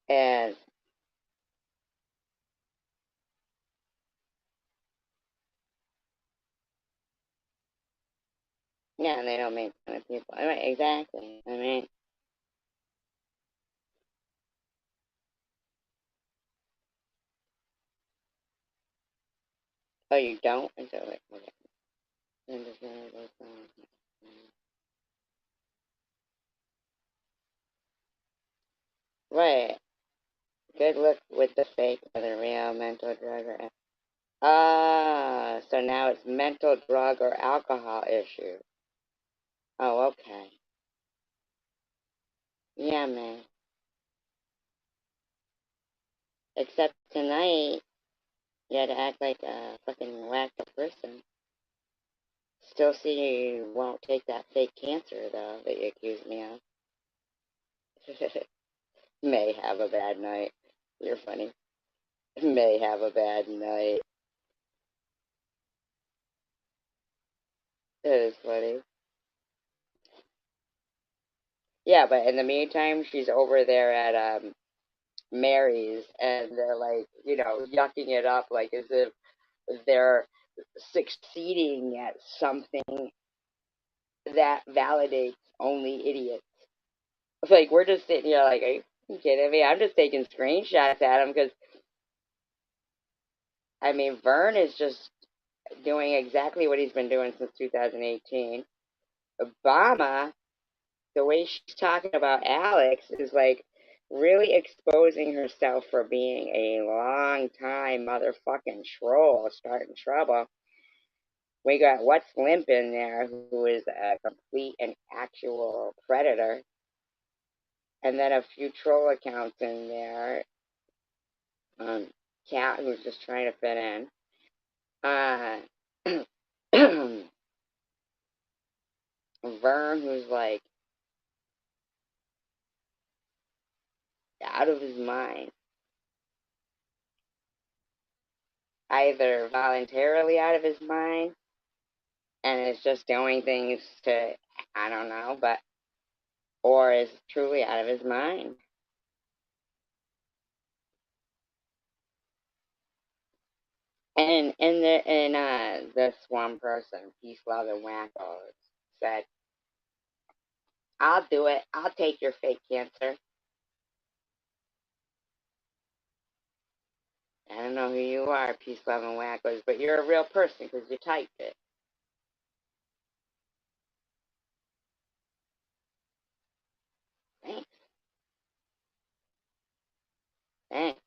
[SPEAKER 1] Is yeah, they don't make fun of people. Right, exactly. I mean, oh, you don't? Until like, okay. Right. Good luck with the fake or the real mental drug or so now it's mental drug or alcohol issue. Oh, okay. Yeah, man. Except tonight, you had to act like a fucking whacked up person. Still see you won't take that fake cancer, though, that you accused me of. May have a bad night. You're funny. May have a bad night. It is funny. Yeah, but in the meantime, she's over there at Mary's, and they're like, yucking it up, like as if they're succeeding at something that validates only idiots. Like we're just sitting here, like, are you kidding me? I'm just taking screenshots at him because I mean, Vern is just doing exactly what he's been doing since 2018. Obama, the way she's talking about Alex is like really exposing herself for being a long time motherfucking troll starting trouble. We got What's Limp in there, who is a complete and actual predator, and then a few troll accounts in there. Cat, who's just trying to fit in. Vern, who's like out of his mind, either voluntarily out of his mind and is just doing things to, I don't know, but, or is truly out of his mind. And this one person, Peace, Love, and Wacko, said, I'll do it. I'll take your fake cancer. I don't know who you are, Peace, Love, and Wackos, but you're a real person because you typed it. Thanks. Thanks.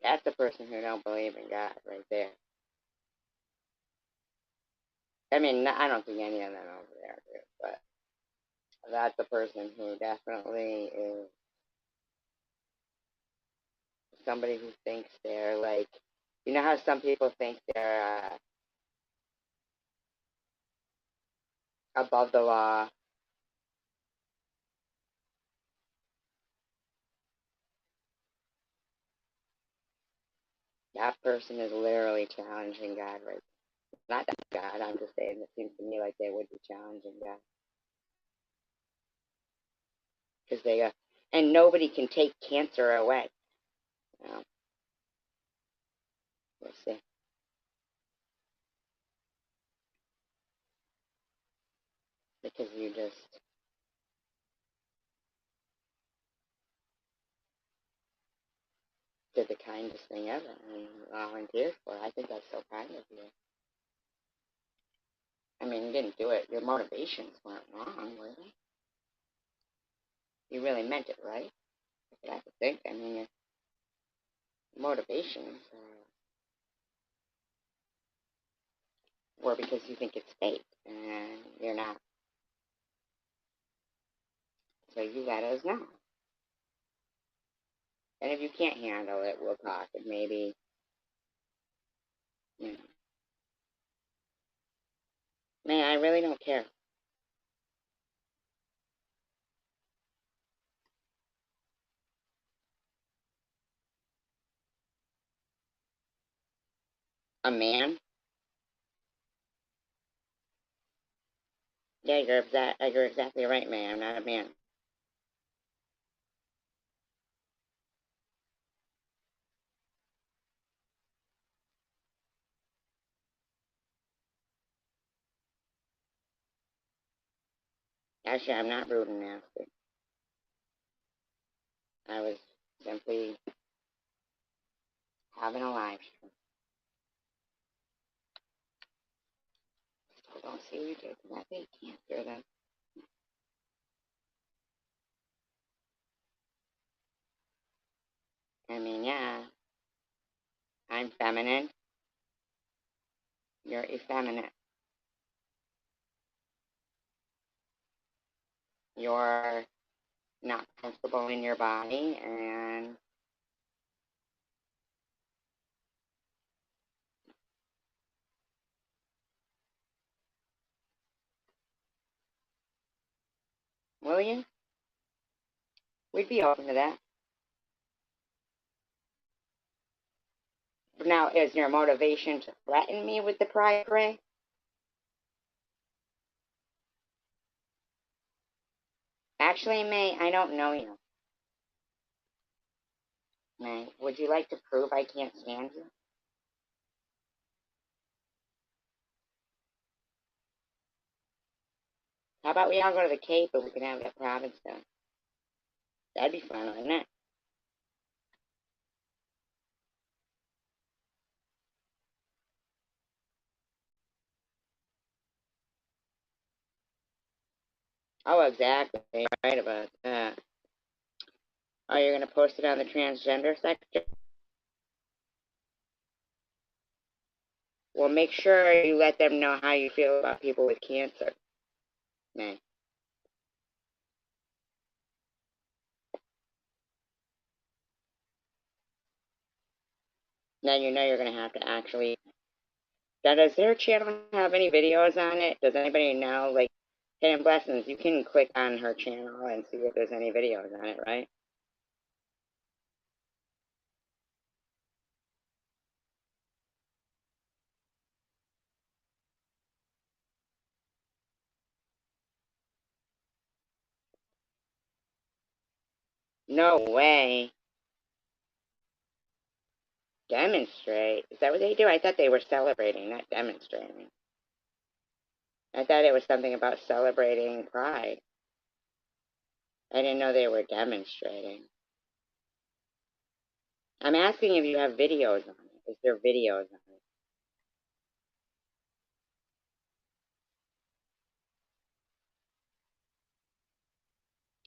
[SPEAKER 1] That's the person who don't believe in God right there. I mean, I don't think any of them over there do, but that's the person who definitely is somebody who thinks they're like, you know how some people think they're above the law. That person is literally challenging God right now. Not that God, I'm just saying it seems to me like they would be challenging God. Because they and nobody can take cancer away. You know, we'll see. Because you just did the kindest thing ever and volunteered for it. I think that's so kind of you. I mean, you didn't do it. Your motivations weren't wrong, were they? You really meant it, right? That's what I would think. I mean, your motivations were because you think it's fake and you're not. So you let us know. And if you can't handle it, we'll talk and maybe, you know. Man, I really don't care. A man? Yeah, you're exactly right, man. I'm not a man. Actually, I'm not rude and nasty. I was simply having a live stream. I don't see you taking that big cancer then. I mean, yeah, I'm feminine. You're effeminate. You're not comfortable in your body, and will you? We'd be open to that. Now, is your motivation to threaten me with the pride parade? Actually, May, I don't know you. May, would you like to prove I can't stand you? How about we all go to the Cape and we can have that province done? That'd be fun, wouldn't it? Oh, exactly. You're right about that. Oh, you're going to post it on the transgender section? Well, make sure you let them know how you feel about people with cancer, man. Now you know you're going to have to actually... Now, does their channel have any videos on it? Does anybody know? Like, Hidden Blessings, you can click on her channel and see if there's any videos on it, right? No way. Demonstrate? Is that what they do? I thought they were celebrating, not demonstrating. I thought it was something about celebrating pride. I didn't know they were demonstrating. I'm asking if you have videos on it. Is there videos on it?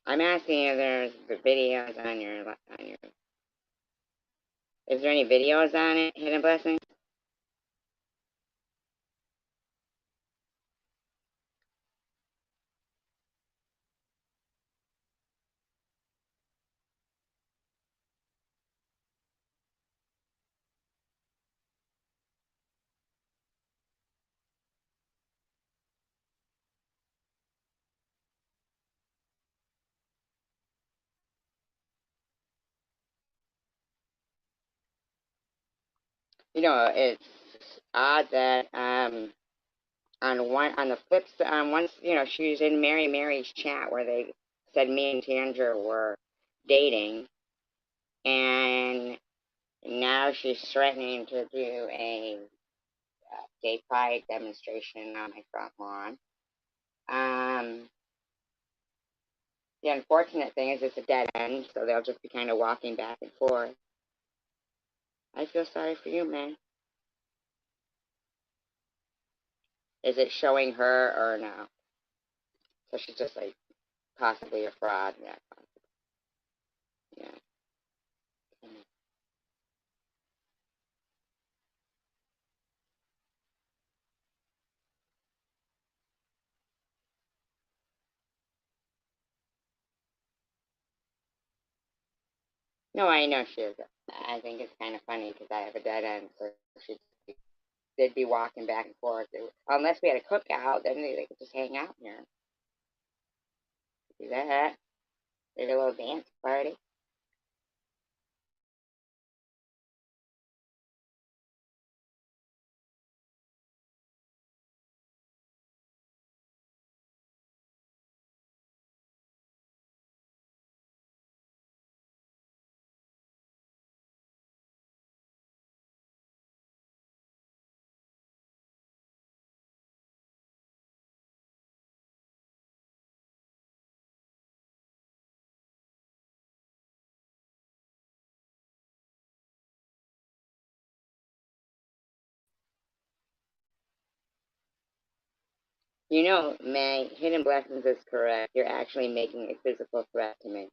[SPEAKER 1] I'm asking if there's the videos on your... Is there any videos on it, Hidden Blessing? You know, it's odd that on the flip side, once she was in Mary's chat where they said me and Tandra were dating, and now she's threatening to do a gay pride demonstration on my front lawn. The unfortunate thing is it's a dead end, so they'll just be kind of walking back and forth. I feel sorry for you, man. Is it showing her or no? So she's just like possibly a fraud. Yeah. Yeah. No, I know she is. I think it's kind of funny because I have a dead end, so they'd be walking back and forth. Unless we had a cookout, then they could just hang out here. Do that. Maybe a little dance party. You know, May, hidden blessings is correct. You're actually making a physical threat to me.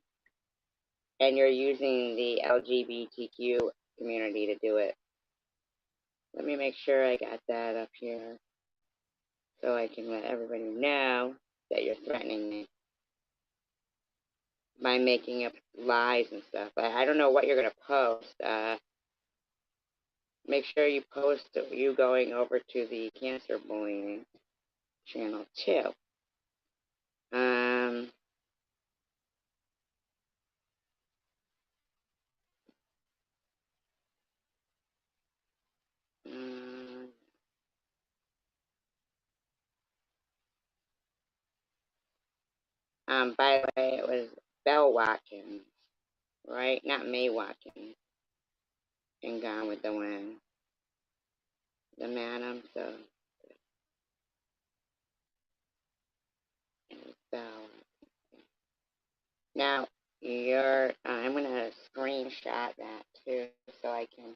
[SPEAKER 1] And you're using the LGBTQ community to do it. Let me make sure I got that up here so I can let everybody know that you're threatening me by making up lies and stuff. I don't know what you're going to post. Make sure you post you going over to the cancer bullying channel too. Um, by the way, it was Belle Watkins, right? Not May Watkins. And Gone with the Wind. The madam, so it was Belle. Now, I'm going to screenshot that too so I can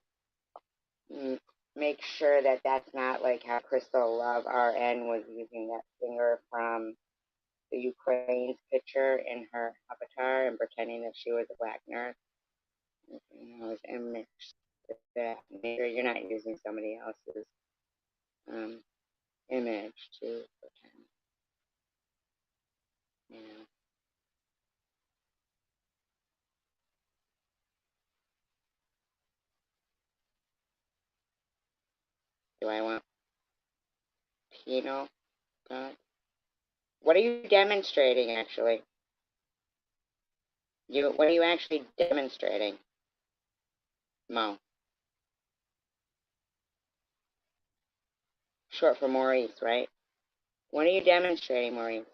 [SPEAKER 1] make sure that that's not like how Crystal Love RN was using that singer from the Ukraine's picture in her avatar and pretending that she was a black nurse. It was image that. Make sure you're not using somebody else's image to pretend. You know. Do I want penal code? What are you demonstrating, actually? What are you actually demonstrating, Mo? Short for Maurice, right? What are you demonstrating, Maurice?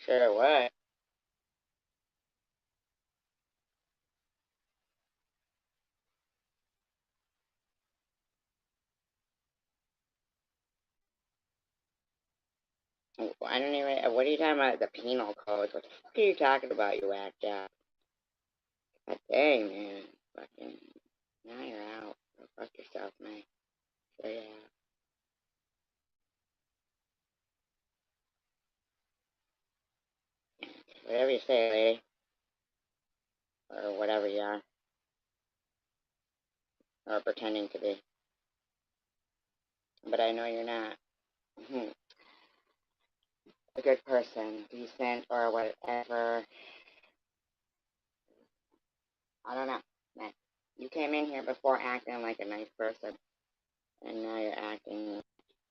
[SPEAKER 1] Sure, what? I don't even. What are you talking about? The penal code? What the fuck are you talking about? You act out. God dang, man. Fucking. Now you're out. Go fuck yourself, man. Sure, yeah. Whatever you say, lady. Or whatever you are. Or pretending to be. But I know you're not. A good person. Decent or whatever. I don't know. Man. You came in here before acting like a nice person. And now you're acting,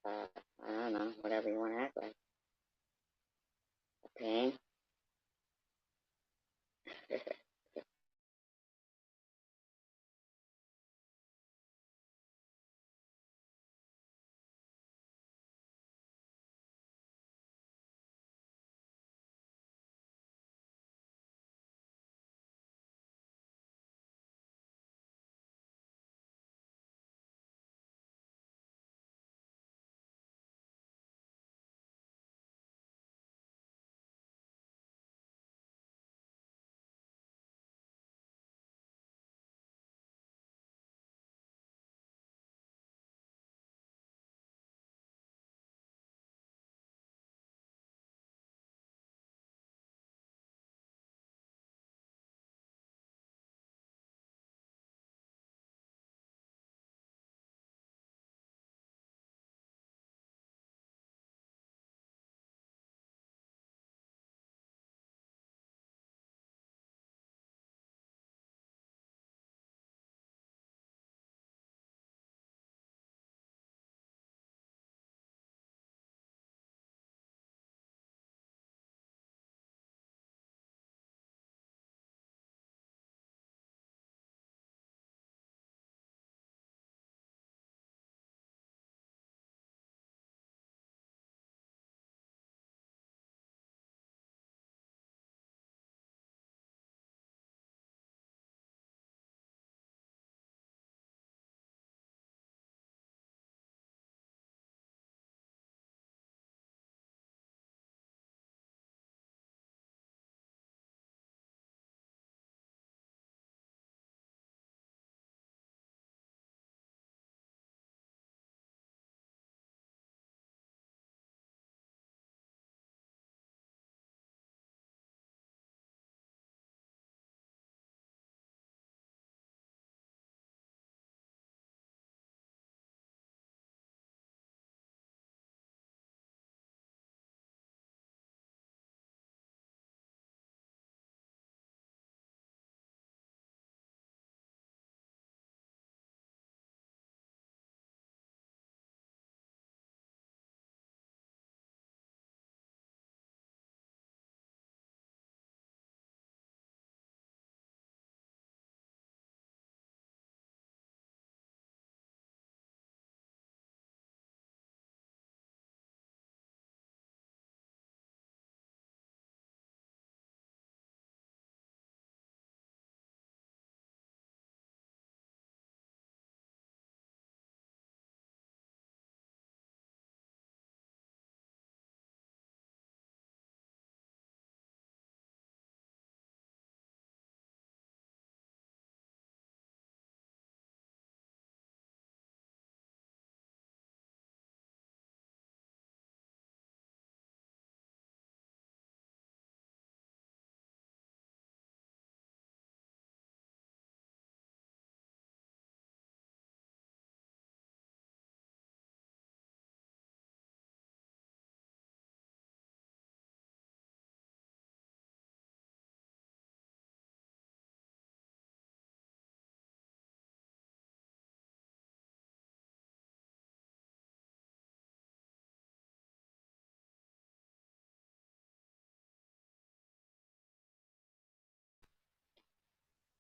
[SPEAKER 1] I don't know, whatever you want to act like. A pain.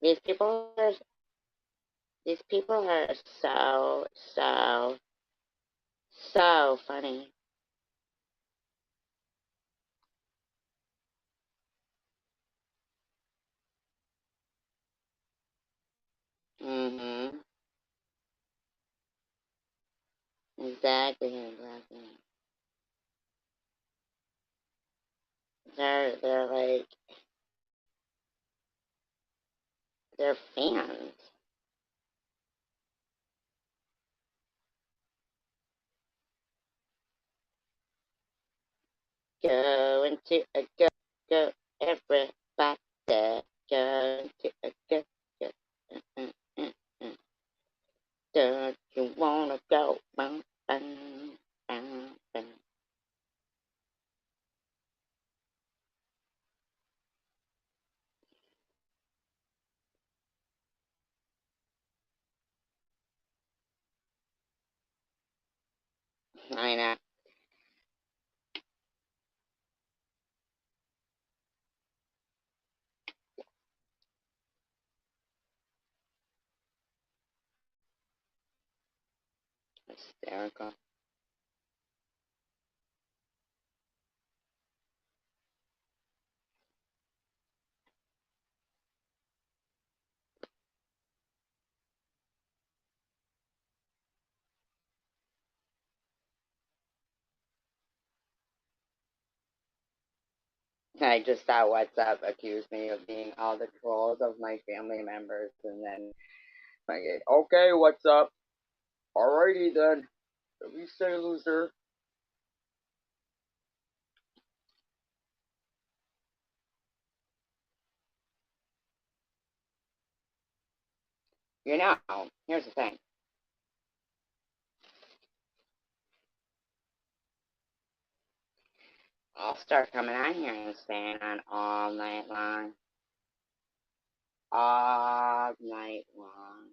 [SPEAKER 1] These people are so, so, so funny. Mm-hmm. Exactly. They're like, they're fans. Go into a go, everybody. Go into a go. Mm, mm, mm. Don't you wanna go? Bum, bum, bum, bum. I know. Hysterical. I just saw WhatsApp accuse me of being all the trolls of my family members, and then I get, okay, what's up? Alrighty then. Let me say, loser. You know, here's the thing. I'll start coming on here and staying on all night long. All night long.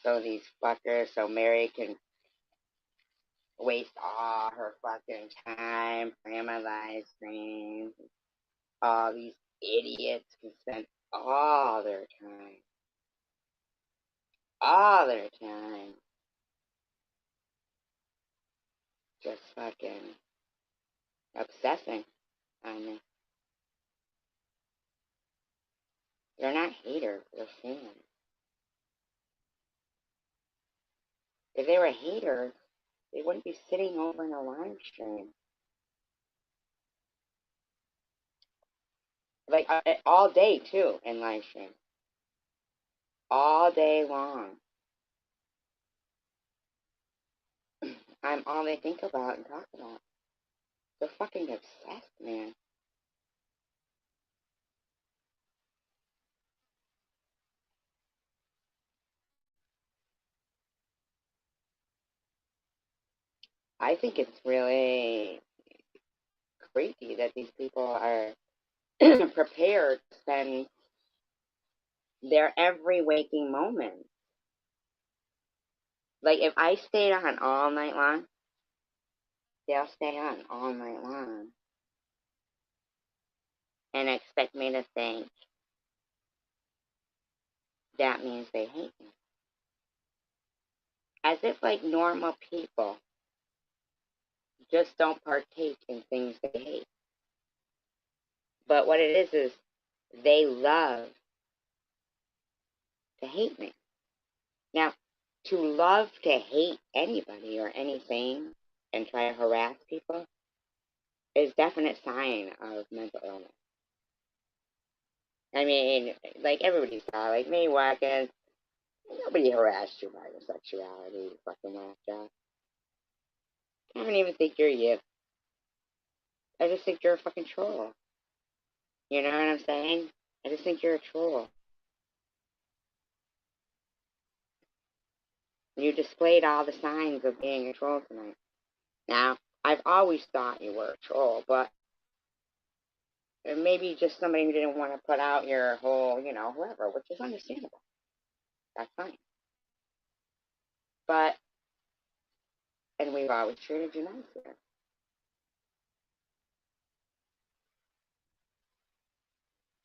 [SPEAKER 1] So these fuckers, so Mary can waste all her fucking time playing my live streams. All these idiots can spend all their time, just fucking obsessing on me. They're not haters, they're fans. If they were haters, they wouldn't be sitting over in a live stream. Like, all day, too, in live stream. All day long. I'm all they think about and talk about. They're fucking obsessed, man. I think it's really creepy that these people are prepared to spend their every waking moment. Like, if I stayed on all night long, they'll stay on all night long and expect me to think that means they hate me. As if, like, normal people just don't partake in things they hate. But what it is they love to hate me. Now, to love to hate anybody or anything and try to harass people is a definite sign of mental illness. I mean, like, everybody saw, like, me walking, nobody harassed you by your sexuality, you fucking whack job. I don't even think you're you. I just think you're a fucking troll. You know what I'm saying? I just think you're a troll. You displayed all the signs of being a troll tonight. Now, I've always thought you were a troll, but maybe just somebody who didn't want to put out your whole, whoever, which is understandable. That's fine. But, and we've always treated you nice here.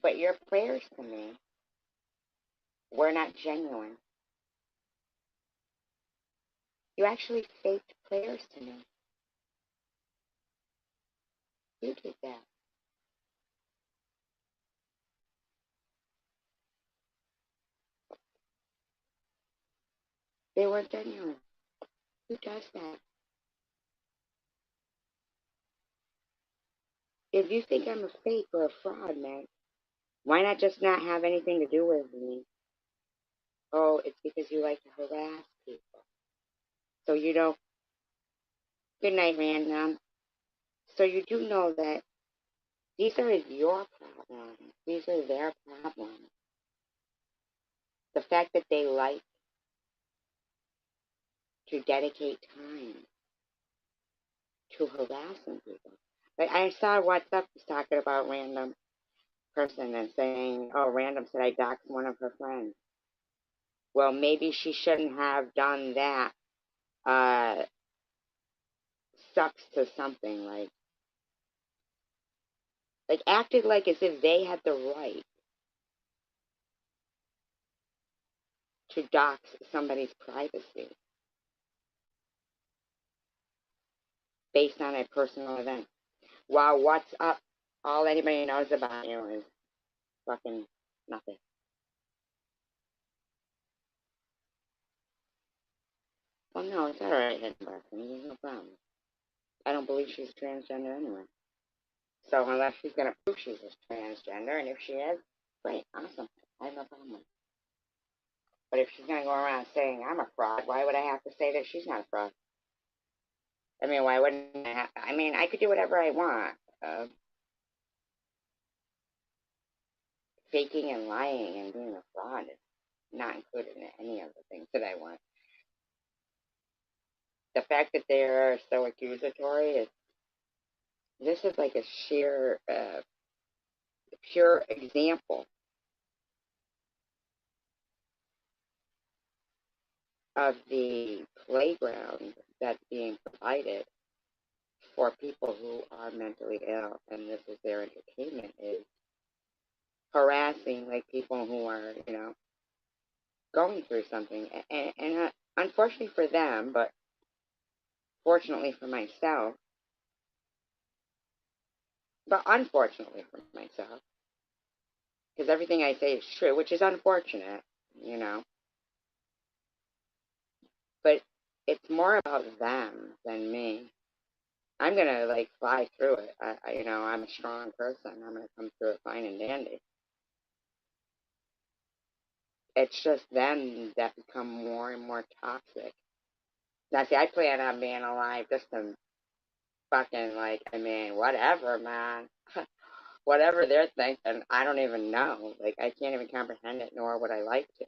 [SPEAKER 1] But your prayers to me were not genuine. You actually faked prayers to me. You did that. They weren't genuine. Who does that? If you think I'm a fake or a fraud, man, why not just not have anything to do with me? Oh, it's because you like to harass people. So you know, good night, random. So you do know that these are your problems. These are their problems. The fact that they like to dedicate time to harassing people. Like I saw WhatsApp was talking about random person and saying, oh, random said I doxed one of her friends. Well, maybe she shouldn't have done that. Sucks to something like acted like as if they had the right to dox somebody's privacy based on a personal event. While what's up, all anybody knows about you is fucking nothing. Well, no, it's all right, hidden person. There's no problem. I don't believe she's transgender anyway. So unless she's gonna prove she's a transgender, and if she is, great, awesome. I have no problem with it. But if she's gonna go around saying I'm a fraud, why would I have to say that she's not a fraud? I mean, why wouldn't I have, I mean, I could do whatever I want. Faking and lying and being a fraud is not included in any of the things that I want. The fact that they are so accusatory is, this is like a sheer, pure example of the playground that's being provided for people who are mentally ill, and this is their entertainment, is harassing like people who are, going through something. And unfortunately for them, but fortunately for myself, but unfortunately for myself, because everything I say is true, which is unfortunate, but it's more about them than me. I'm gonna fly through it. I'm a strong person. I'm gonna come through it fine and dandy. It's just them that become more and more toxic. Now, see, I plan on being alive just to fucking whatever, man. Whatever they're thinking, I don't even know. I can't even comprehend it, nor would I like to.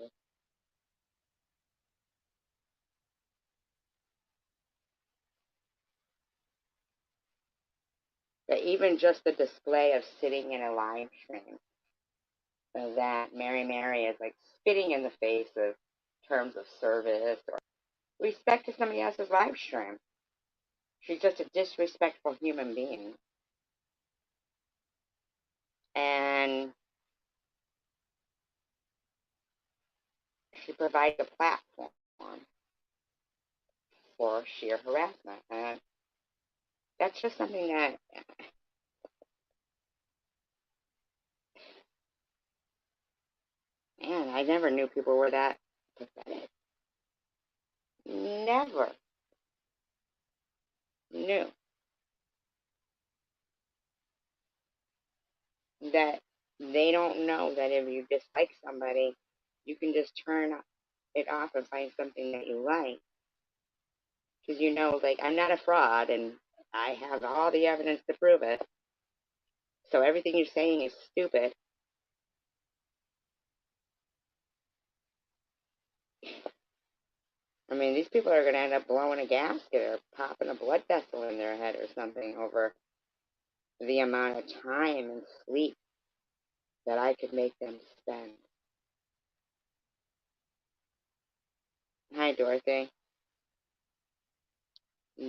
[SPEAKER 1] But even just the display of sitting in a live stream, that Mary is spitting in the face of terms of service or respect to somebody else's live stream. She's just a disrespectful human being. And she provides a platform for sheer harassment. And that's just something that, man, I never knew people were that pathetic. Never knew that they don't know that if you dislike somebody, you can just turn it off and find something that you like. Because I'm not a fraud and I have all the evidence to prove it. So everything you're saying is stupid. I mean, these people are going to end up blowing a gasket or popping a blood vessel in their head or something over the amount of time and sleep that I could make them spend. Hi, Dorothy.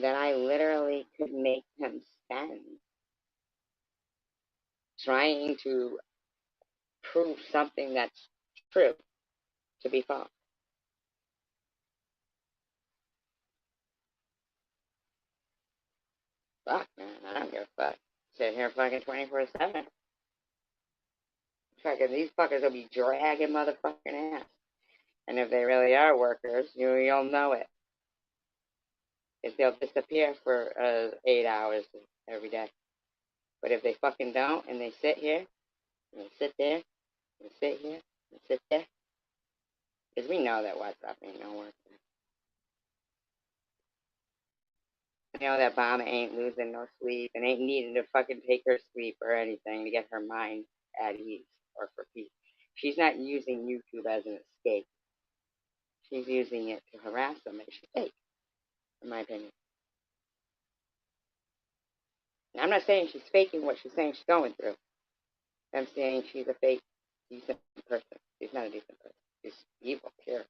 [SPEAKER 1] That I literally could make them spend trying to prove something that's true to be false. Fuck, man, I don't give a fuck. Sit here fucking 24/7. Fucking these fuckers will be dragging motherfucking ass. And if they really are workers, you'll know it. If they'll disappear for 8 hours every day. But if they fucking don't, and they sit here, and they sit there, and sit here, and sit there, because we know that WhatsApp ain't no work. You know that Obama ain't losing no sleep and ain't needing to fucking take her sleep or anything to get her mind at ease or for peace. She's not using YouTube as an escape. She's using it to harass them, and she's fake, in my opinion. Now, I'm not saying she's faking what she's saying she's going through. I'm saying she's a fake, decent person. She's not a decent person. She's evil, pure.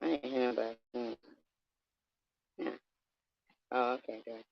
[SPEAKER 1] I ain't hear about it. Yeah. Oh, okay, good.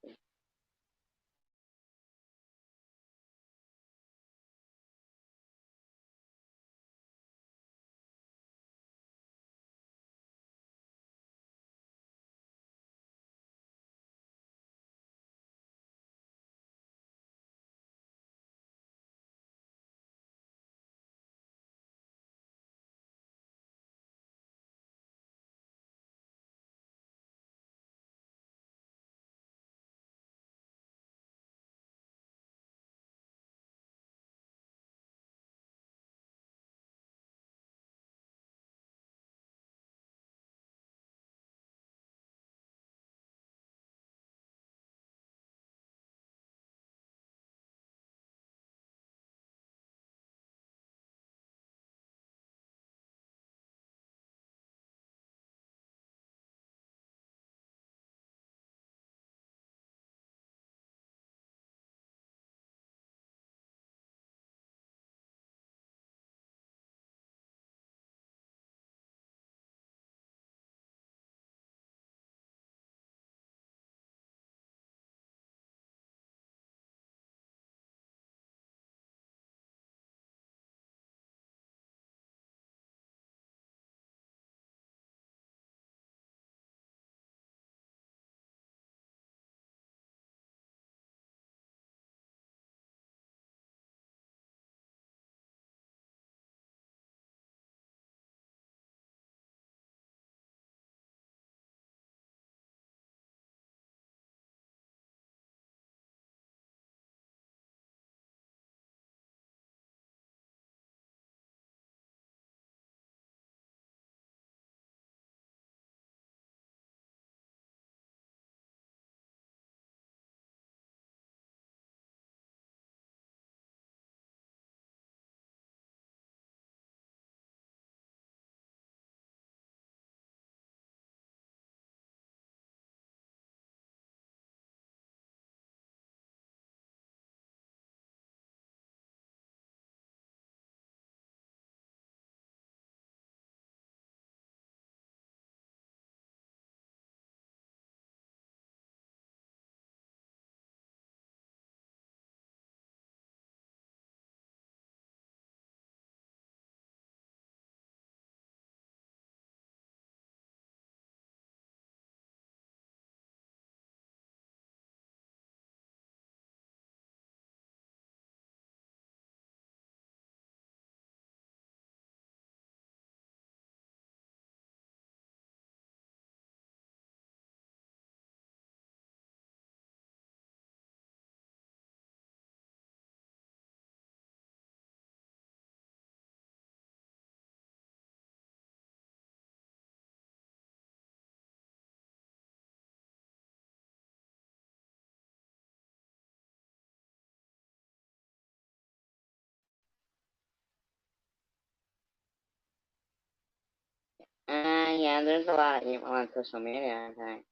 [SPEAKER 1] Yeah, there's a lot of evil on social media, I think.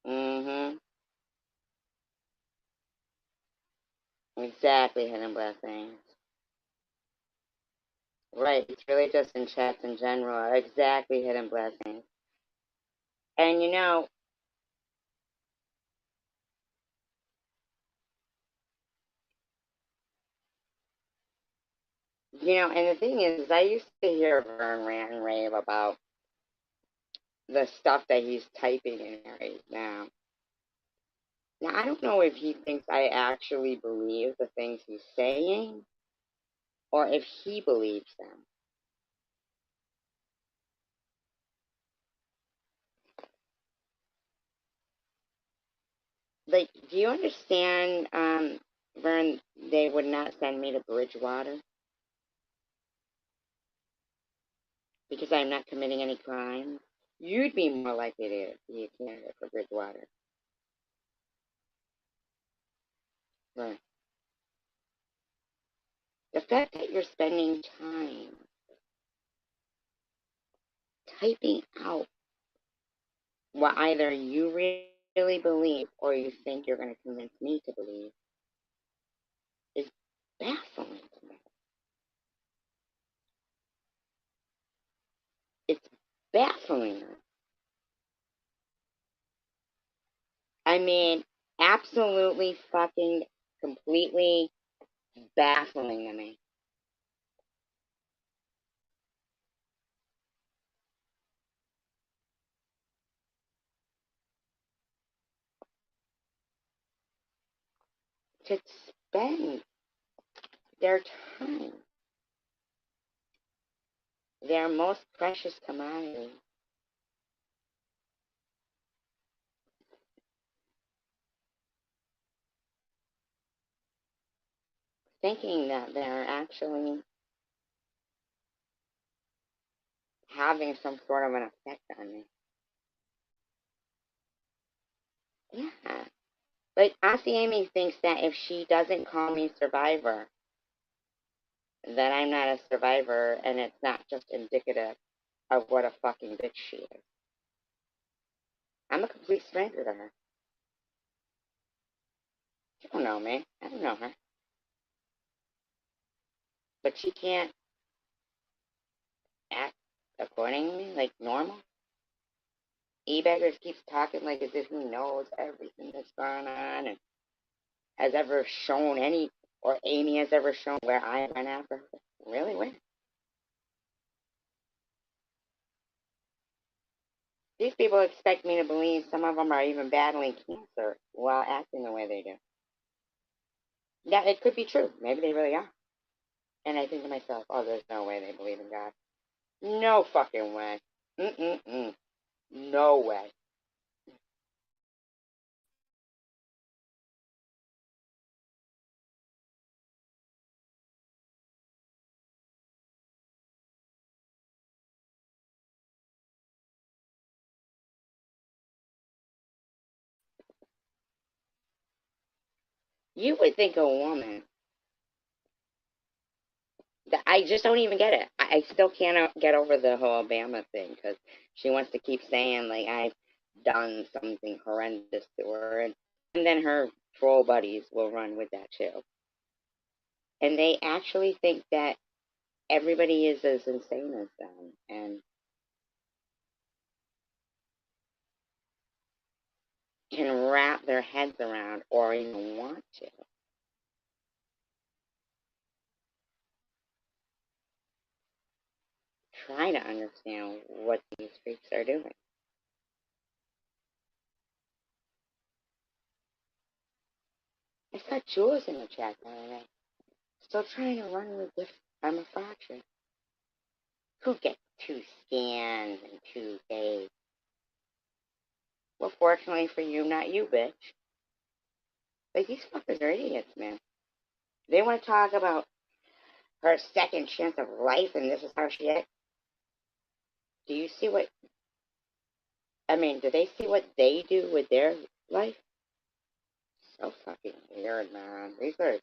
[SPEAKER 1] Mm-hmm. Exactly, hidden blessings. Right, it's really just in chats in general. Exactly, hidden blessings. And and the thing is, I used to hear Vern rant and rave about the stuff that he's typing in there right now. Now, I don't know if he thinks I actually believe the things he's saying or if he believes them. Like, do you understand, Vern, they would not send me to Bridgewater because I'm not committing any crime? You'd be more likely to be a candidate for Bridgewater. Right. The fact that you're spending time typing out what either you really believe or you think you're going to convince me to believe is baffling to me. It's baffling. I mean, absolutely fucking completely baffling to me. To spend their time, their most precious commodity, thinking that they're actually having some sort of an effect on me. Yeah. Like, Auntie Amy thinks that if she doesn't call me survivor, that I'm not a survivor, and it's not just indicative of what a fucking bitch she is. I'm a complete stranger to her. She don't know me. I don't know her. But she can't act accordingly, like normal. E-Beggars keeps talking like as if he knows everything that's going on and has ever shown any, or Amy has ever shown where I went after her. Really, where? These people expect me to believe some of them are even battling cancer while acting the way they do. Yeah, it could be true. Maybe they really are. And I think to myself, oh, there's no way they believe in God. No fucking way. Mm-mm-mm. No way. You would think a woman that I just don't even get it. I still can't get over the whole Obama thing because she wants to keep saying like I've done something horrendous to her, and then her troll buddies will run with that too, and they actually think that everybody is as insane as them, and can wrap their heads around or even want to try to understand what these freaks are doing. I saw Jules in the chat the other day. Still trying to run with this. I'm a fraction. Who gets 2 scans and 2 days? Well, fortunately for you, not you, bitch. Like, these fuckers are idiots, man. They want to talk about her second chance of life and this is how she acts. Do you see what... I mean, do they see what they do with their life? So fucking weird, man. These are...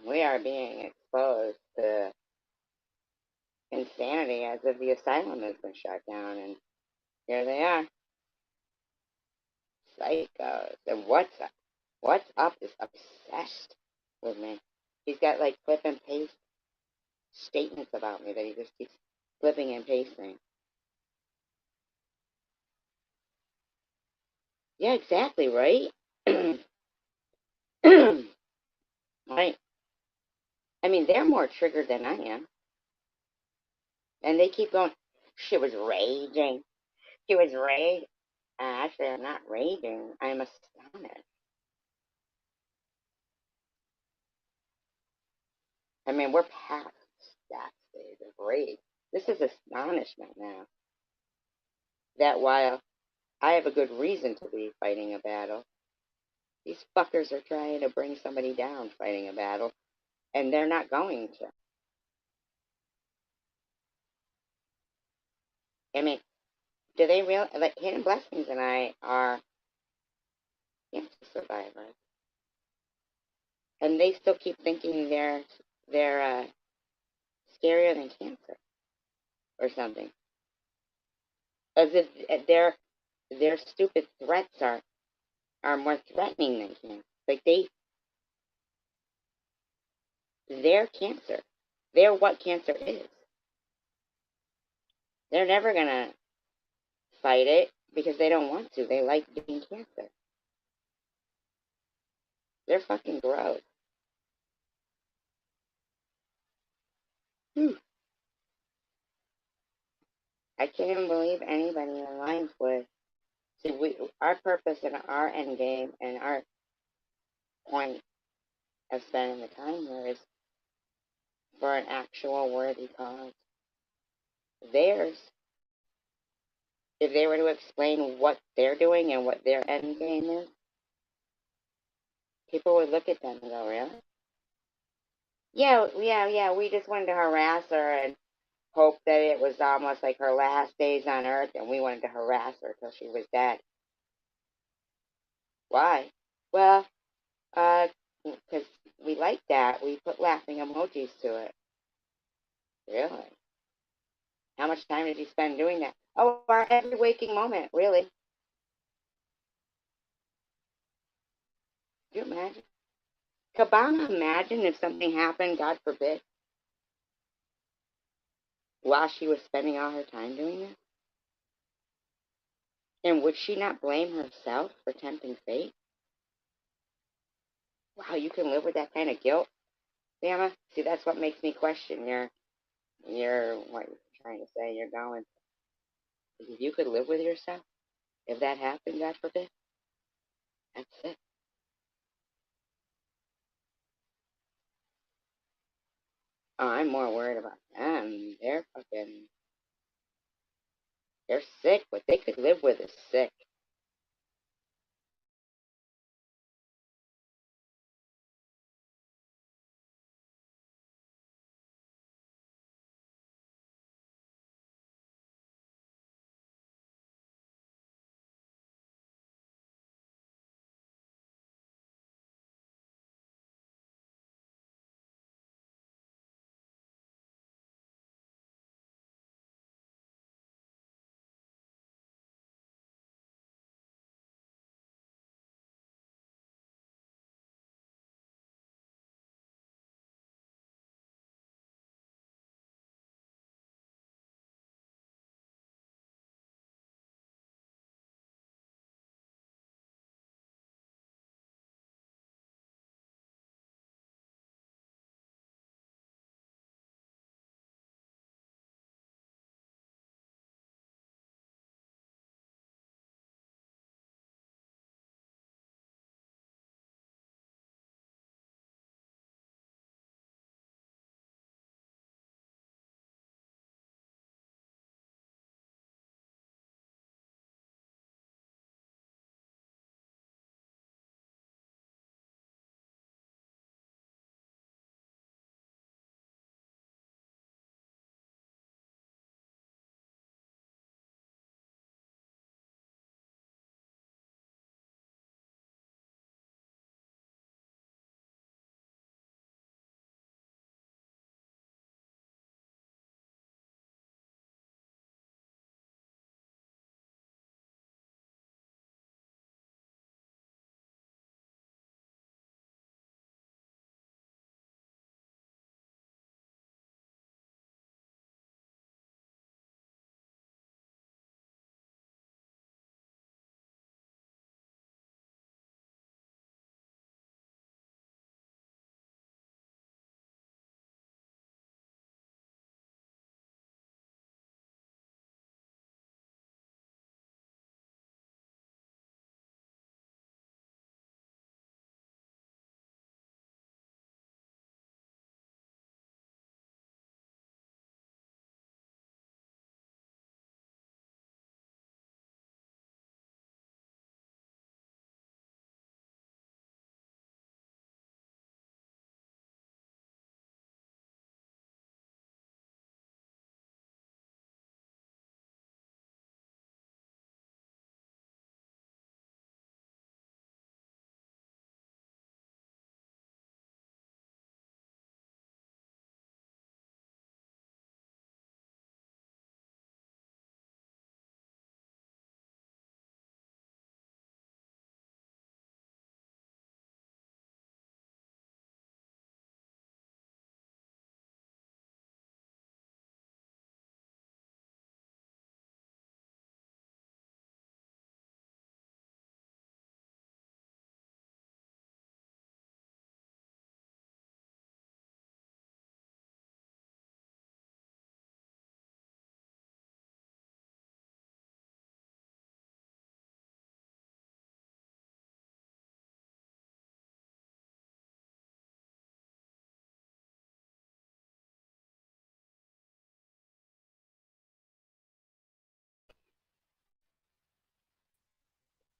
[SPEAKER 1] We are being exposed to insanity as if the asylum has been shut down, and here they are. Psychos. And what's up? What's up is obsessed with me. He's got like flip and paste statements about me that he just keeps flipping and pasting. Yeah, exactly, right? Right. I mean, they're more triggered than I am. And they keep going, she was raging. She was raging. Actually, I'm not raging. I'm astonished. I mean, we're past that stage of rage. This is astonishment now. That while I have a good reason to be fighting a battle, these fuckers are trying to bring somebody down fighting a battle, and they're not going to. I mean, do they realize, like, Hidden Blessings and I are cancer survivors, and they still keep thinking they're scarier than cancer or something, as if their stupid threats are more threatening than cancer. Like they're cancer. They're what cancer is. They're never gonna fight it because they don't want to. They like being cancer. They're fucking gross. Whew. I can't even believe anybody aligns with. See, our purpose and our end game and our point of spending the time here is for an actual worthy cause. Theirs, if they were to explain what they're doing and what their end game is, people would look at them and go, really? Yeah, we just wanted to harass her and hope that it was almost like her last days on earth, and we wanted to harass her till she was dead. Why? Well, because we like that. We put laughing emojis to it. Really? How much time did you spend doing that? Oh, our every waking moment, really. Can you imagine? Cabana, imagine if something happened, God forbid, while she was spending all her time doing this? And would she not blame herself for tempting fate? Wow, you can live with that kind of guilt, Bama? See, that's what makes me question what you're trying to say. You're going, if you could live with yourself, if that happened, God forbid, that's it. Oh, I'm more worried about them. They're sick. What they could live with is sick.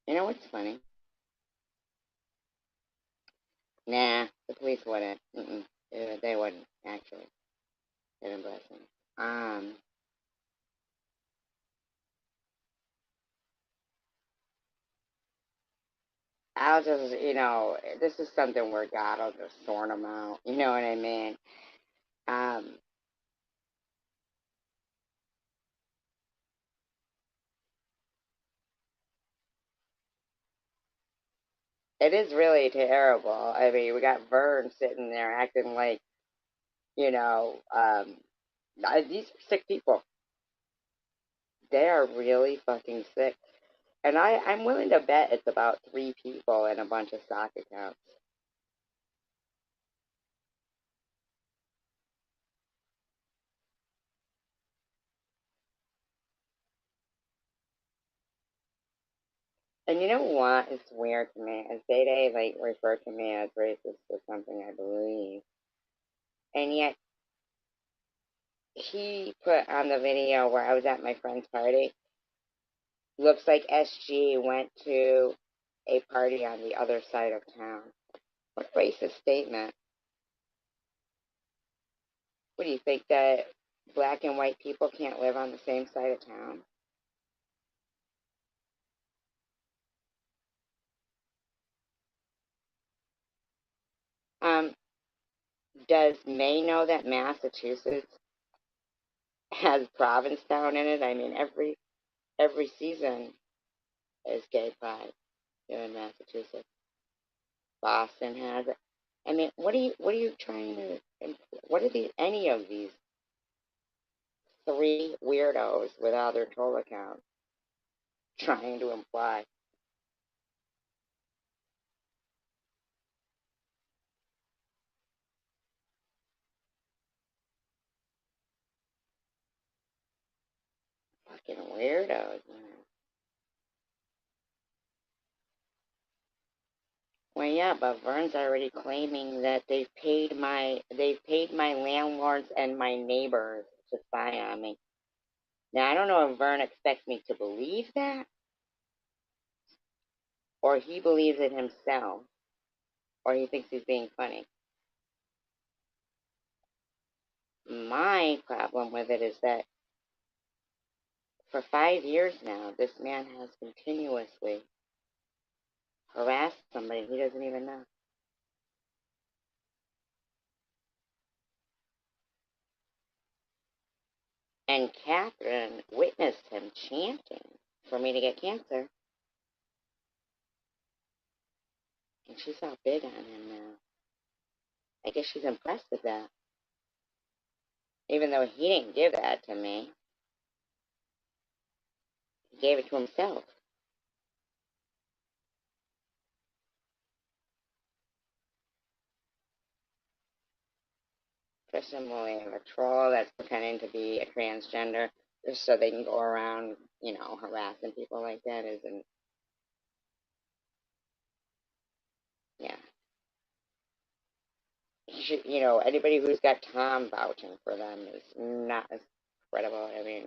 [SPEAKER 1] You know what's funny? Nah, the police wouldn't. They wouldn't, actually. They've been blessing. I'll just, this is something where God will just sort them out. You know what I mean? Um, it is really terrible. I mean, we got Vern sitting there acting like, these are sick people. They are really fucking sick. And I'm willing to bet it's about 3 people and a bunch of stock accounts. And you know what? It's weird to me. As they like refer to me as racist or something, I believe. And yet he put on the video where I was at my friend's party. Looks like SG went to a party on the other side of town. What a racist statement. What do you think, that black and white people can't live on the same side of town? Does May know that Massachusetts has Provincetown in it? I mean, every season is gay pride here in Massachusetts. Boston has it. I mean, what are you trying to? What are any of these 3 weirdos with other troll accounts trying to imply? Fucking weirdos, man. Well, yeah, but Vern's already claiming that they've paid my landlords and my neighbors to spy on me. Now I don't know if Vern expects me to believe that, or he believes it himself, or he thinks he's being funny. My problem with it is that for 5 years now, this man has continuously harassed somebody he doesn't even know. And Catherine witnessed him chanting for me to get cancer. And she's all big on him now. I guess she's impressed with that. Even though he didn't give that to me, he gave it to himself. Presumably a troll that's pretending to be a transgender just so they can go around, harassing people like that isn't, yeah. Anybody who's got Tom vouching for them is not as credible. I mean,